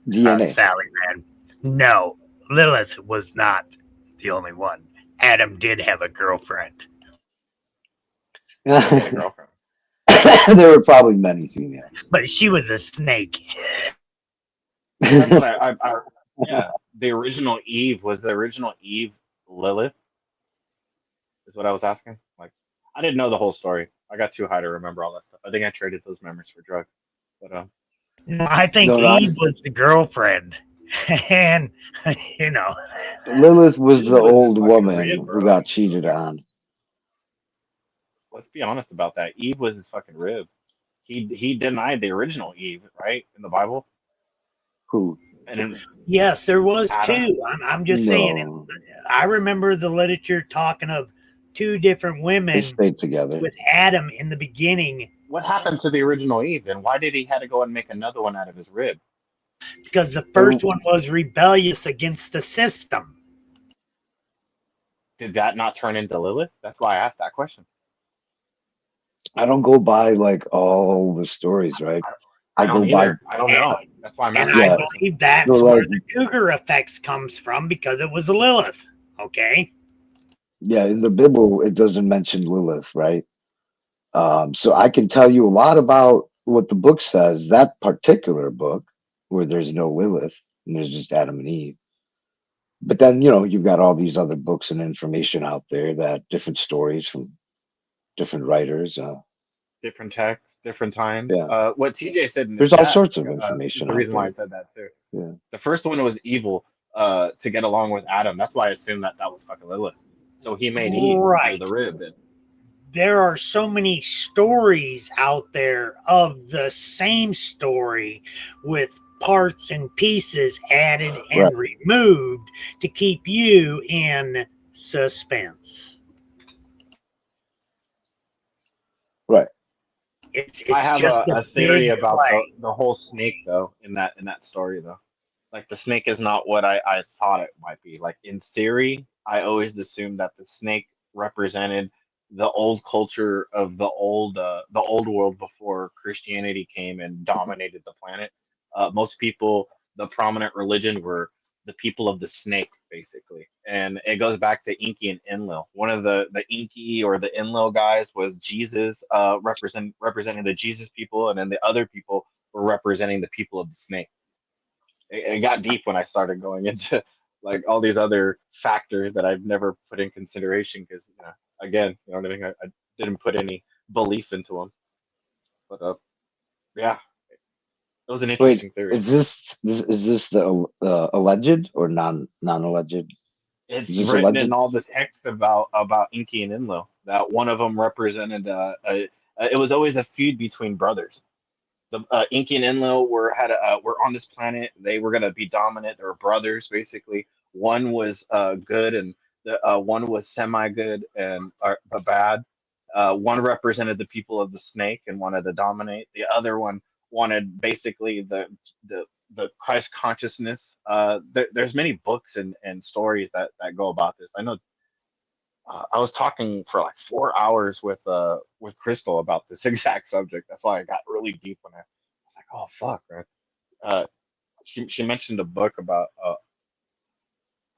DNA. Sally, man, no, Lilith was not the only one. Adam did have a girlfriend. There were probably many females. But she was a snake. That's what yeah. The original Eve was the original Eve Lilith. Is what I was asking. Like, I didn't know the whole story. I got too high to remember all that stuff. I think I traded those memories for drugs. But No, I think Eve was the girlfriend, and Lilith was the Eve was his old fucking woman rib, who bro. got cheated on. Let's be honest about that. Eve was his fucking rib. He denied the original Eve, right, in the Bible. Who? And yes, there was Adam? two. I'm just saying. No, I remember the literature talking of two different they women stayed together. with Adam in the beginning. What happened to the original Eve, and why did he had to go and make another one out of his rib? Because the first one was rebellious against the system. Did that not turn into Lilith? That's why I asked that question. I don't go by like all the stories, right? I go don't by. either. I don't know. That's why I'm And asking. I Yeah. believe that's So, where like, the cougar effects comes from, because it was Lilith. Okay. yeah, in the Bible, it doesn't mention Lilith, right? So I can tell you a lot about what the book says, that particular book, where there's no Lilith and there's just Adam and Eve. But then, you've got all these other books and information out there that different stories from different writers. Different texts, different times. Yeah. What TJ said in the There's all chat sorts of is information the out reason why I there. said that too. Yeah. The first one was evil to get along with Adam. That's why I assumed that was fucking Lilith. So he made Eve out of the rib. And There are so many stories out there of the same story with parts and pieces added and removed to keep you in suspense. Right. It's I have just a theory big about play. the whole snake though in that story though. Like the snake is not what I thought it might be. Like in theory, I always assumed that the snake represented the old culture of the old world before Christianity came and dominated the planet. Most people, the prominent religion were the people of the snake, basically, and it goes back to Inky and Enlil. One of the Inky or the Enlil guys was Jesus, representing the Jesus people, and then the other people were representing the people of the snake. It got deep when I started going into like all these other factors that I've never put in consideration because, again, you know what I mean? I didn't put any belief into them. But yeah, it was an interesting Wait, theory. is this the alleged or non-alleged? It's Is this written alleged? in all the texts about Inky and Enlil that one of them represented it was always a feud between brothers. The Inky and Enlil were on this planet. They were gonna be dominant. They were brothers, basically. One was good, and the one was semi-good and the bad. One represented the people of the snake and wanted to dominate. The other one wanted basically the Christ consciousness. There's many books and stories that go about this. I know. I was talking for like 4 hours with Crystal about this exact subject. That's why I got really deep when I was like, "Oh fuck!" Right? She mentioned a book about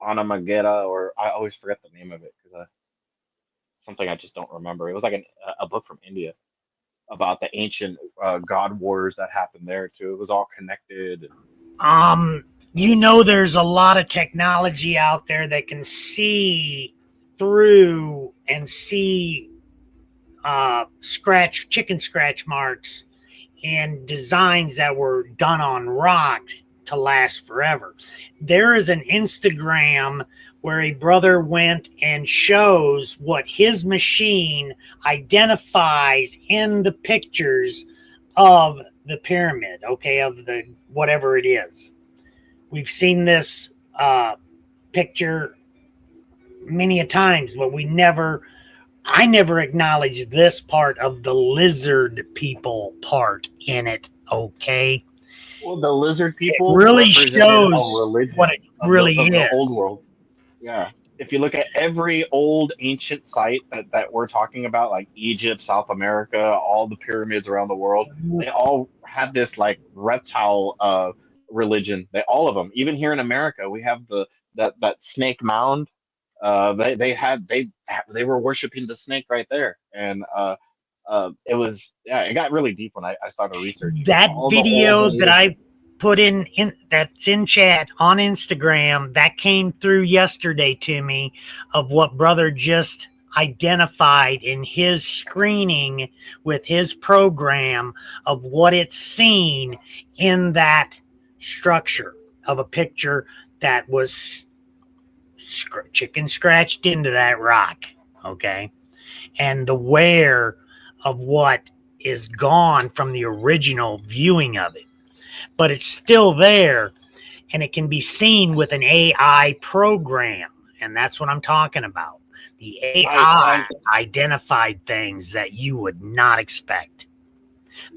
Anamagera, or I always forget the name of it because something I just don't remember. It was like a book from India about the ancient god wars that happened there too. It was all connected. There's a lot of technology out there that can see through and see chicken scratch marks and designs that were done on rock to last forever. There is an Instagram where a brother went and shows what his machine identifies in the pictures of the pyramid, okay, of the whatever it is. We've seen this picture many a times, but I never acknowledged this part of the lizard people part in it, okay? Well, the lizard people It really represented shows a religion what it of really the is. old world. Yeah. If you look at every old ancient site that we're talking about, like Egypt, South America, all the pyramids around the world, they all have this like reptile religion. All of them. Even here in America, we have that snake mound. They were worshiping the snake right there, and it got really deep when I started researching That all the old video that native. I put in that's in chat on Instagram, that came through yesterday to me, of what brother just identified in his screening with his program of what it's seen in that structure of a picture that was chicken scratched into that rock. Okay. And the wear of what is gone from the original viewing of it, but it's still there, and it can be seen with an AI program. And that's what I'm talking about. The AI identified things that you would not expect.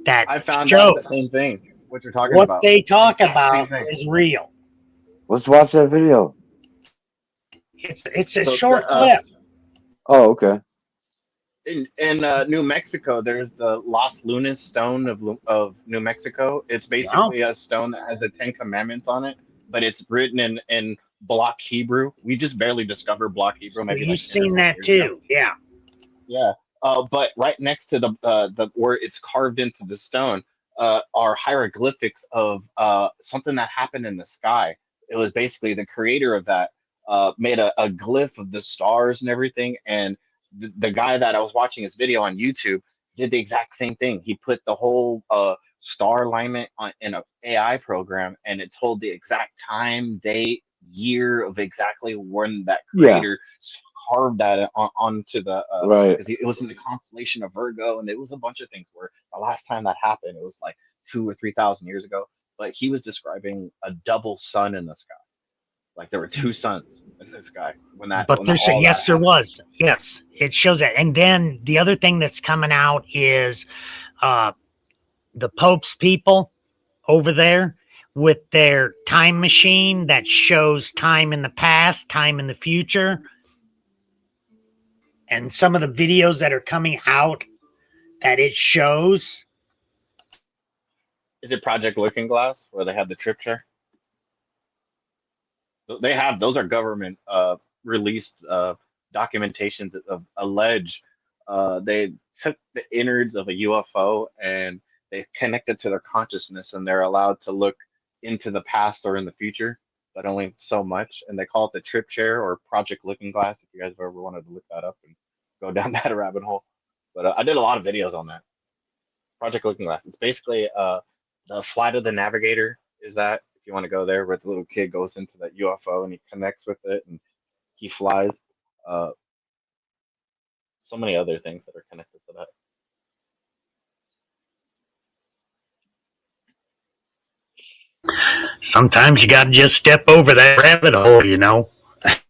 That I found out the shows same thing. What you're talking what about. they talk Exact same about thing. is real. Let's watch that video. It's a So short clip. Oh, okay. In New Mexico, there's the Los Lunas stone of New Mexico. It's basically a stone that has the 10 Commandments on it, but it's written in block Hebrew. We just barely discovered block Hebrew, maybe You've like 10 or seen 20 that years ago. too. Yeah. Yeah. But right next to the where it's carved into the stone are hieroglyphics of something that happened in the sky. It was basically the creator of that made a glyph of the stars and everything. And the guy that I was watching his video on YouTube did the exact same thing. He put the whole star alignment in an AI program, and it told the exact time, date, year of exactly when that creator carved that onto the right. because it was in the constellation of Virgo, and it was a bunch of things where the last time that happened, it was like 2,000 or 3,000 years ago. But he was describing a double sun in the sky, like there were two suns in the sky when that. But When there's all yes, that there happened. was. Yes, it shows that. And then the other thing that's coming out is the Pope's people over there with their time machine that shows time in the past, time in the future. And some of the videos that are coming out that it shows. Is it Project Looking Glass where they have the trip chair? They have those are government released documentations of allege they took the innards of a UFO and they connected to their consciousness, and they're allowed to look into the past or in the future, but only so much. And they call it the trip chair or Project Looking Glass. If you guys ever wanted to look that up and go down that rabbit hole, but I did a lot of videos on that. Project Looking Glass. It's basically the Flight of the Navigator. Is that if you want to go there, where the little kid goes into that UFO and he connects with it and he flies. So many other things that are connected to that. Sometimes you got to just step over that rabbit hole, you know. Right.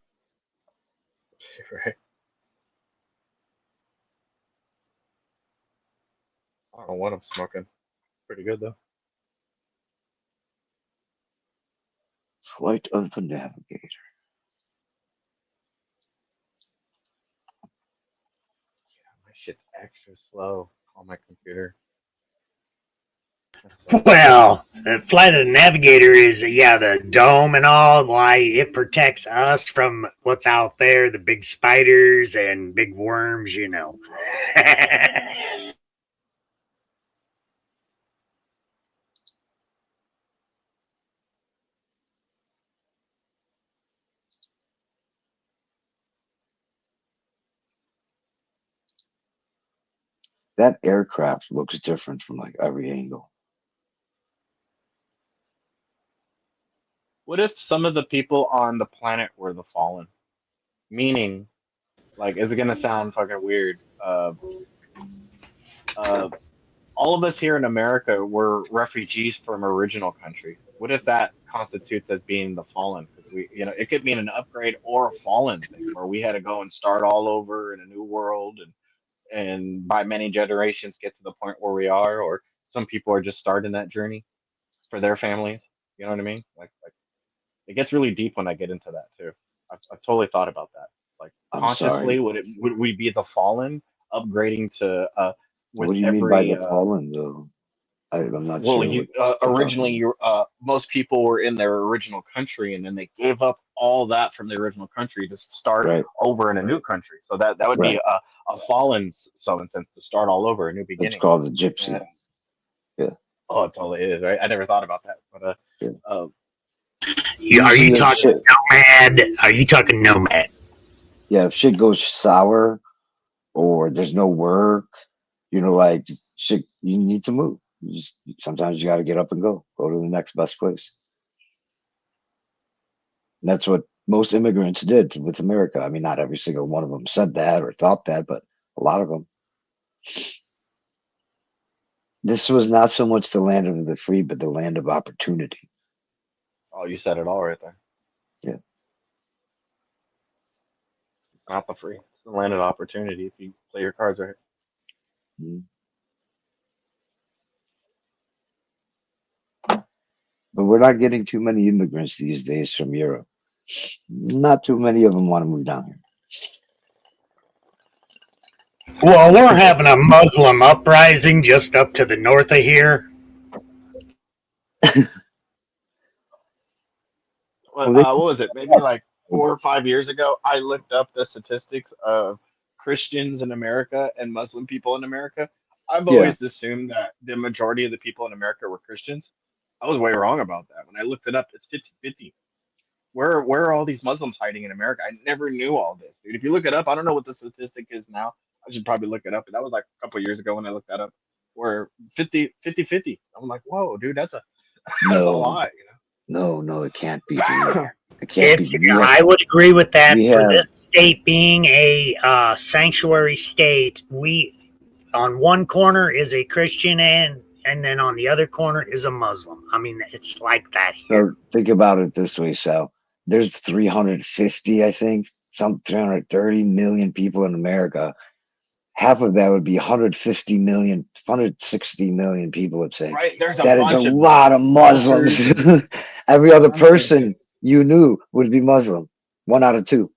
I don't know what I'm smoking. Pretty good though. Flight of the Navigator. My shit's extra slow on my computer. Well, the Flight of the Navigator is, the dome and all, why it protects us from what's out there, the big spiders and big worms, you know. That aircraft looks different from like every angle. What if some of the people on the planet were the fallen? Meaning, like, is it gonna sound fucking weird? All of us here in America were refugees from original countries. What if that constitutes as being the fallen? Because it could mean an upgrade or a fallen thing where we had to go and start all over in a new world and by many generations get to the point where we are, or some people are just starting that journey for their families. You know what I mean? Like it gets really deep when I get into that too. I've totally thought about that. Like consciously, would we be the fallen upgrading to with what do you mean by the fallen though? I'm not well, sure. Originally, most people were in their original country, and then they gave up all that from their original country to start over in a new country. So that would be a fallen, so in sense, to start all over, a new beginning. It's called a gypsy. And, yeah. Oh, it totally is, right? I never thought about that, but Are Usually you if talking shit, nomad? Are you talking nomad? yeah, if shit goes sour or there's no work, like shit, you need to move. Sometimes you got to get up and go to the next best place. And that's what most immigrants did with America. I mean, not every single one of them said that or thought that, but a lot of them. This was not so much the land of the free, but the land of opportunity. oh, you said it all right there. Yeah. It's not the free. It's the land of opportunity if you play your cards right. Mhm. But we're not getting too many immigrants these days from Europe. Not too many of them want to move down here. Well, we're having a Muslim uprising just up to the north of here. What, Well, what was it? Maybe like 4 or 5 years ago, I looked up the statistics of Christians in America and Muslim people in America. I've yeah. always assumed that the majority of the people in America were Christians. I was way wrong about that. When I looked it up, it's 50-50. Where are all these Muslims hiding in America? I never knew all this, dude. If you look it up, I don't know what the statistic is now. I should probably look it up. But that was like a couple years ago when I looked that up. Where 50-50. I'm like, whoa, dude, that's a that's a No, lot. no, it can't be, dude. It can't be. I would agree with that. we For have, this state being a sanctuary state, we on one corner is a Christian and then on the other corner is a Muslim. I mean, it's like that here. so think about it this way, Sal. There's 350, I think, some 330 million people in America. Half of that would be 150 million, 160 million people would say. Right? There's a That is a bunch of lot of Muslims. cultures. Every other I'm thinking, person you knew would be Muslim. 1 out of 2.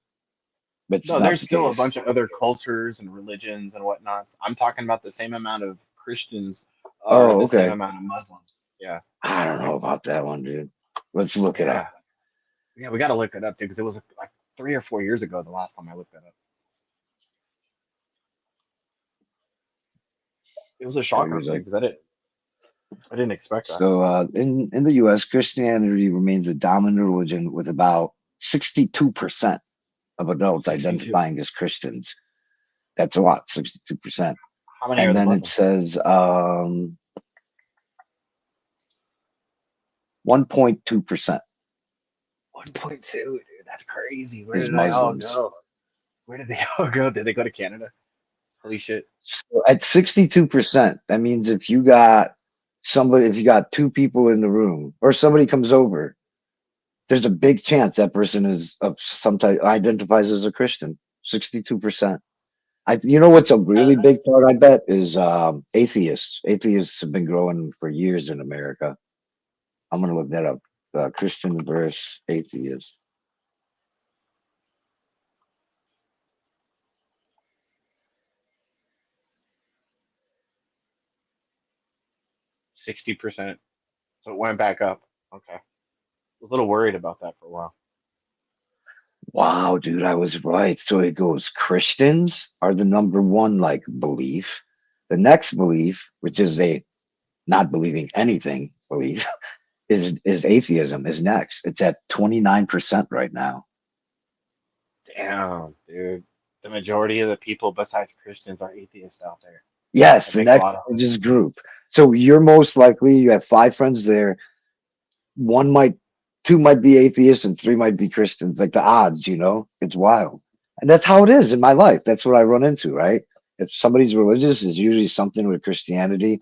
But it's no, not there's the still a case. bunch of other cultures and religions and whatnot. I'm talking about the same amount of Christians, Oh, the same okay. amount of Muslims. Yeah, I don't know about that one, dude. Let's look it yeah, up. yeah. We got to look it up too because it was like 3 or 4 years ago the last time I looked it up. It was a shocker for me because I didn't expect that. So in the U.S., Christianity remains a dominant religion with about 62% of adults 62. identifying as Christians. That's a lot, 62%. How many are And the then it Muslims? says 1.2% 1.2, dude. That's crazy. Where is did they all Muslims. go? Where did they all go? Did they go to Canada? Holy shit. So at 62%, that means if you got 2 people in the room or somebody comes over, there's a big chance that person is of some type identifies as a Christian. 62%. You know what's a really big part? I bet is atheists. Atheists have been growing for years in America. I'm gonna look that up. Christian versus atheist. 60%. So it went back up. Okay. I was a little worried about that for a while. Wow, dude, I was right. So it goes Christians are the number one like belief. The next belief, which is a not believing anything belief, is atheism is next. It's at 29% right now. Damn, dude. The majority of the people besides Christians are atheists out there. Yes, That the makes a next lot of largest group. So you're most likely you have 5 friends there. 2 might be atheists and 3 might be Christians. Like the odds, it's wild. And that's how it is in my life. That's what I run into, right? If somebody's religious, it's usually something with Christianity,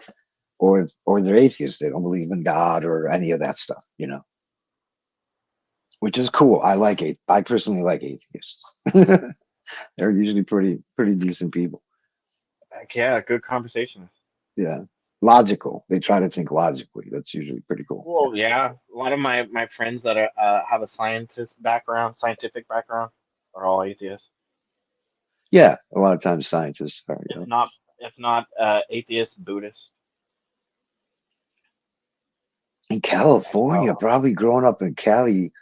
or they're atheists. They don't believe in God or any of that stuff, which is cool. I personally like atheists. They're usually pretty decent people. Heck yeah, good conversation. Yeah. Logical. They try to think logically. That's usually pretty cool. Well, yeah. A lot of my friends that are have a scientific background, are all atheists. Yeah, a lot of times scientists are, If not atheist, Buddhist. in California, probably growing up in Cali,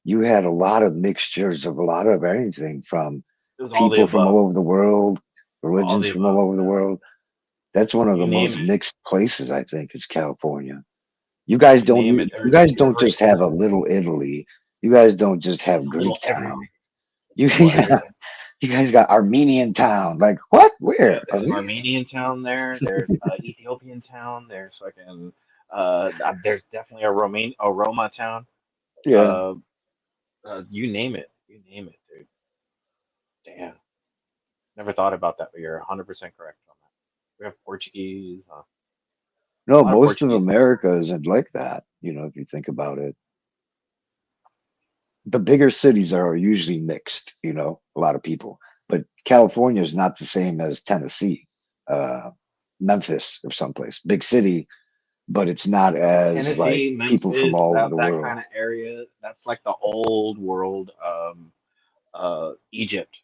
you had a lot of mixtures of a lot of anything from It was all the people from all above. over the world, All religions the from all above. over the world. That's one of You the name most it. mixed places, I think, is California. You guys You don't name it. you There's guys don't just have a everything. little Italy. You guys don't just It's have a little Greek town. everything. You It's a little yeah, everything. you guys got Armenian town. Like what? Yeah, Where? there's an Armenian town there. There's Ethiopian town. There's fucking there's definitely a Roma town. Yeah. Uh, you name it. You name it, dude. Damn. Never thought about that, but you're 100% correct on that. We have Portuguese. A No, lot of most of Portuguese. America isn't like that, if you think about it. The bigger cities are usually mixed, a lot of people. But California is not the same as Tennessee, Memphis or someplace. Big city, but it's not as like Tennessee, people from Memphis, all over the that world. kind of area. That's like the old world. Egypt,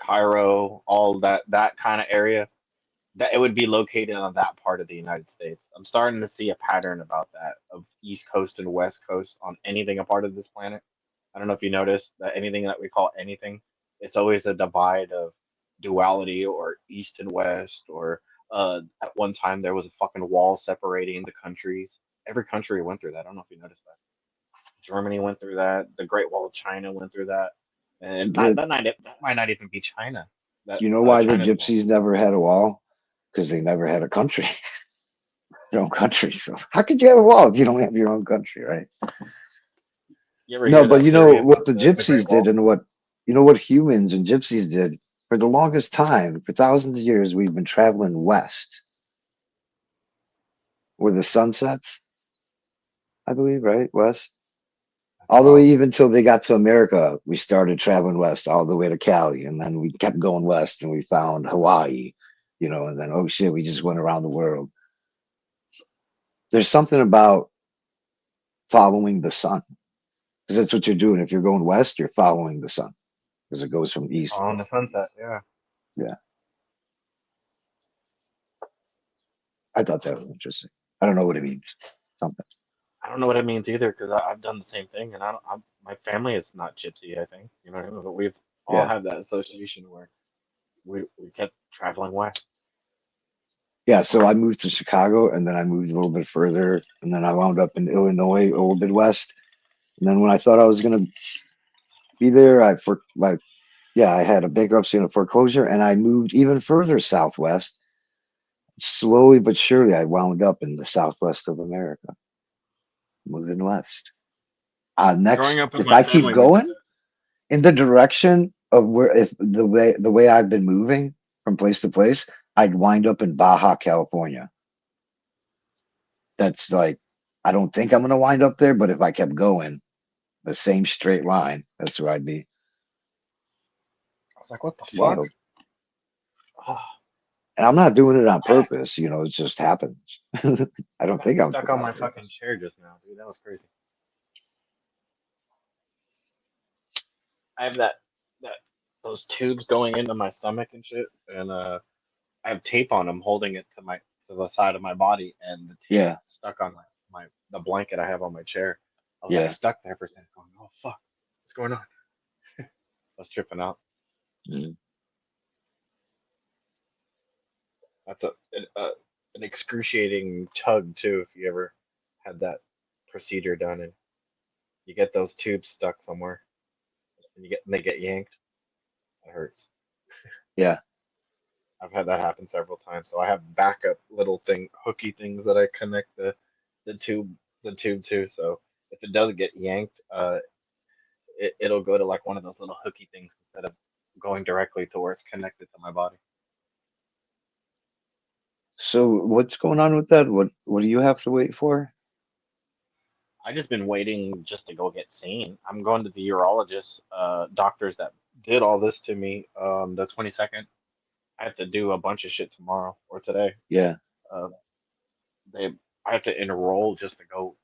Cairo, all that kind of area. That it would be located on that part of the United States. I'm starting to see a pattern about that of East Coast and West Coast on anything a part of this planet. I don't know if you noticed that anything that we call anything, it's always a divide of duality or East and West, or at one time there was a fucking wall separating the countries. Every country went through that. I don't know if you noticed that. Germany went through that. The Great Wall of China went through that, and The, that might not even be China. That you know why the China's wall. gypsies never had a wall? Because they never had a country, their own country. So how could you have a wall if you don't have your own country, right? You ever No, hear but that theory what about the the gypsies Great did Wall? and what humans and gypsies did for the longest time, for thousands of years, we've been traveling west where the sun sets, I believe, right? West. All the way Wild. even till they got to America, we started traveling west all the way to Cali, and then we kept going west and we found Hawaii, and then oh shit, we just went around the world. There's something about following the sun because that's what you're doing. If you're going west, you're following the sun because it goes from east. On the sunset, yeah. Yeah, I thought that was interesting. I don't know what it means. Something. I don't know what it means either because I've done the same thing, and my family is not gypsy. I think you know what I mean? But we've all Yeah. had that association where we kept traveling west. Yeah, so I moved to Chicago and then I moved a little bit further and then I wound up in Illinois, a little bit west. And then when I thought I was gonna be there, I had a bankruptcy and a foreclosure and I moved even further southwest. Slowly but surely I wound up in the southwest of America, moving west. Growing Next, up with if my I keep family, we did going in the direction of where if the way I've been moving from place to place, I'd wind up in Baja, California. That's like I don't think I'm gonna wind up there, but if I kept going the same straight line, that's where I'd be. I was like, what the It's fuck? wild. And I'm not doing it on purpose, it just happens. I don't I got think I'm stuck doing on it my on fucking purpose. chair just now, dude. That was crazy. I have that those tubes going into my stomach and shit, and I have tape on them holding it to the side of my body, and the tape Yeah, got stuck on the blanket I have on my chair. I was like yeah. stuck there for a second, going, "Oh fuck, what's going on?" I was tripping out. Mhm. That's an excruciating tug too. If you ever had that procedure done, and you get those tubes stuck somewhere, and they get yanked, it hurts. Yeah. I've had that happen several times. So I have backup little hooky things that I connect the tube the tube to. So if it does get yanked, it'll go to like one of those little hooky things instead of going directly to where it's connected to my body. So what's going on with that? What do you have to wait for? I just been waiting just to go get seen. I'm going to the urologist, doctors that did all this to me. The 22nd, I have to do a bunch of shit tomorrow or today. Yeah. Uh, they I have to enroll just to go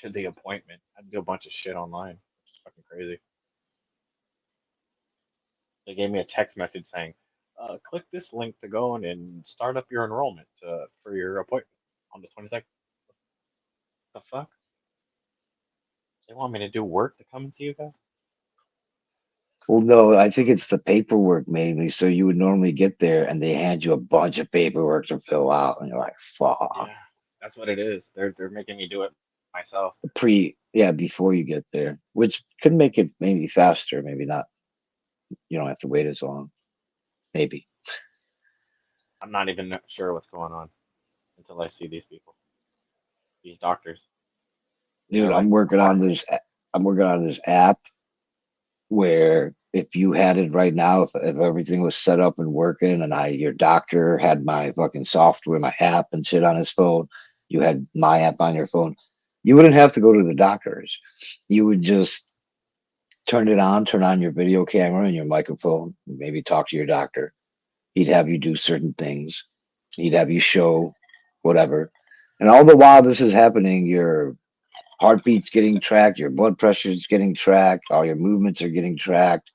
to the appointment. I do a bunch of shit online. It's fucking crazy. They gave me a text message saying, "Click this link to go in and start up your enrollment for your appointment on the 22nd." The fuck? They want me to do work to come and see you guys? Well, no, I think it's the paperwork mainly. So you would normally get there and they hand you a bunch of paperwork to fill out, and you're like, "Fuck." Yeah, that's what it is. They're making me do it myself. Before you get there, which could make it maybe faster, maybe not. You don't have to wait as long. Maybe. I'm not even sure what's going on until I see these people, these doctors. Dude, They're like, I'm working on this. I'm working on this app where if you had it right now, if everything was set up and working, and your doctor had my fucking software, my app and shit on his phone, you had my app on your phone, you wouldn't have to go to the doctors. You would just turn on your video camera and your microphone, maybe talk to your doctor. He'd have you do certain things. He'd have you show whatever. And all the while this is happening, your heartbeat's getting tracked, your blood pressure's getting tracked, all your movements are getting tracked,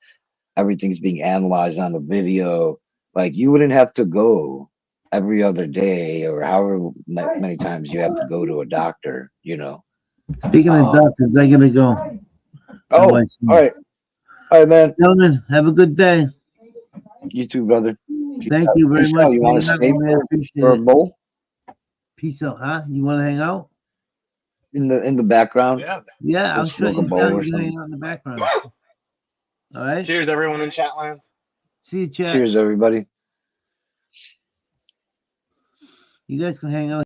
everything's being analyzed on the video. Like, you wouldn't have to go every other day or however many times you have to go to a doctor, you know. Speaking of doctors, I gotta go. All right. All right, man. Gentlemen, have a good day. You too, brother. Thank you very Peace much. out. You want to stay I appreciate for a it. bowl Peace out, huh? You want to hang out? in the background? Yeah, I'll Just shut smoke a you bowl down. or You can hang something. out in the background. All right. cheers, everyone in chat lands. See you, chat. Cheers, everybody. You guys can hang out.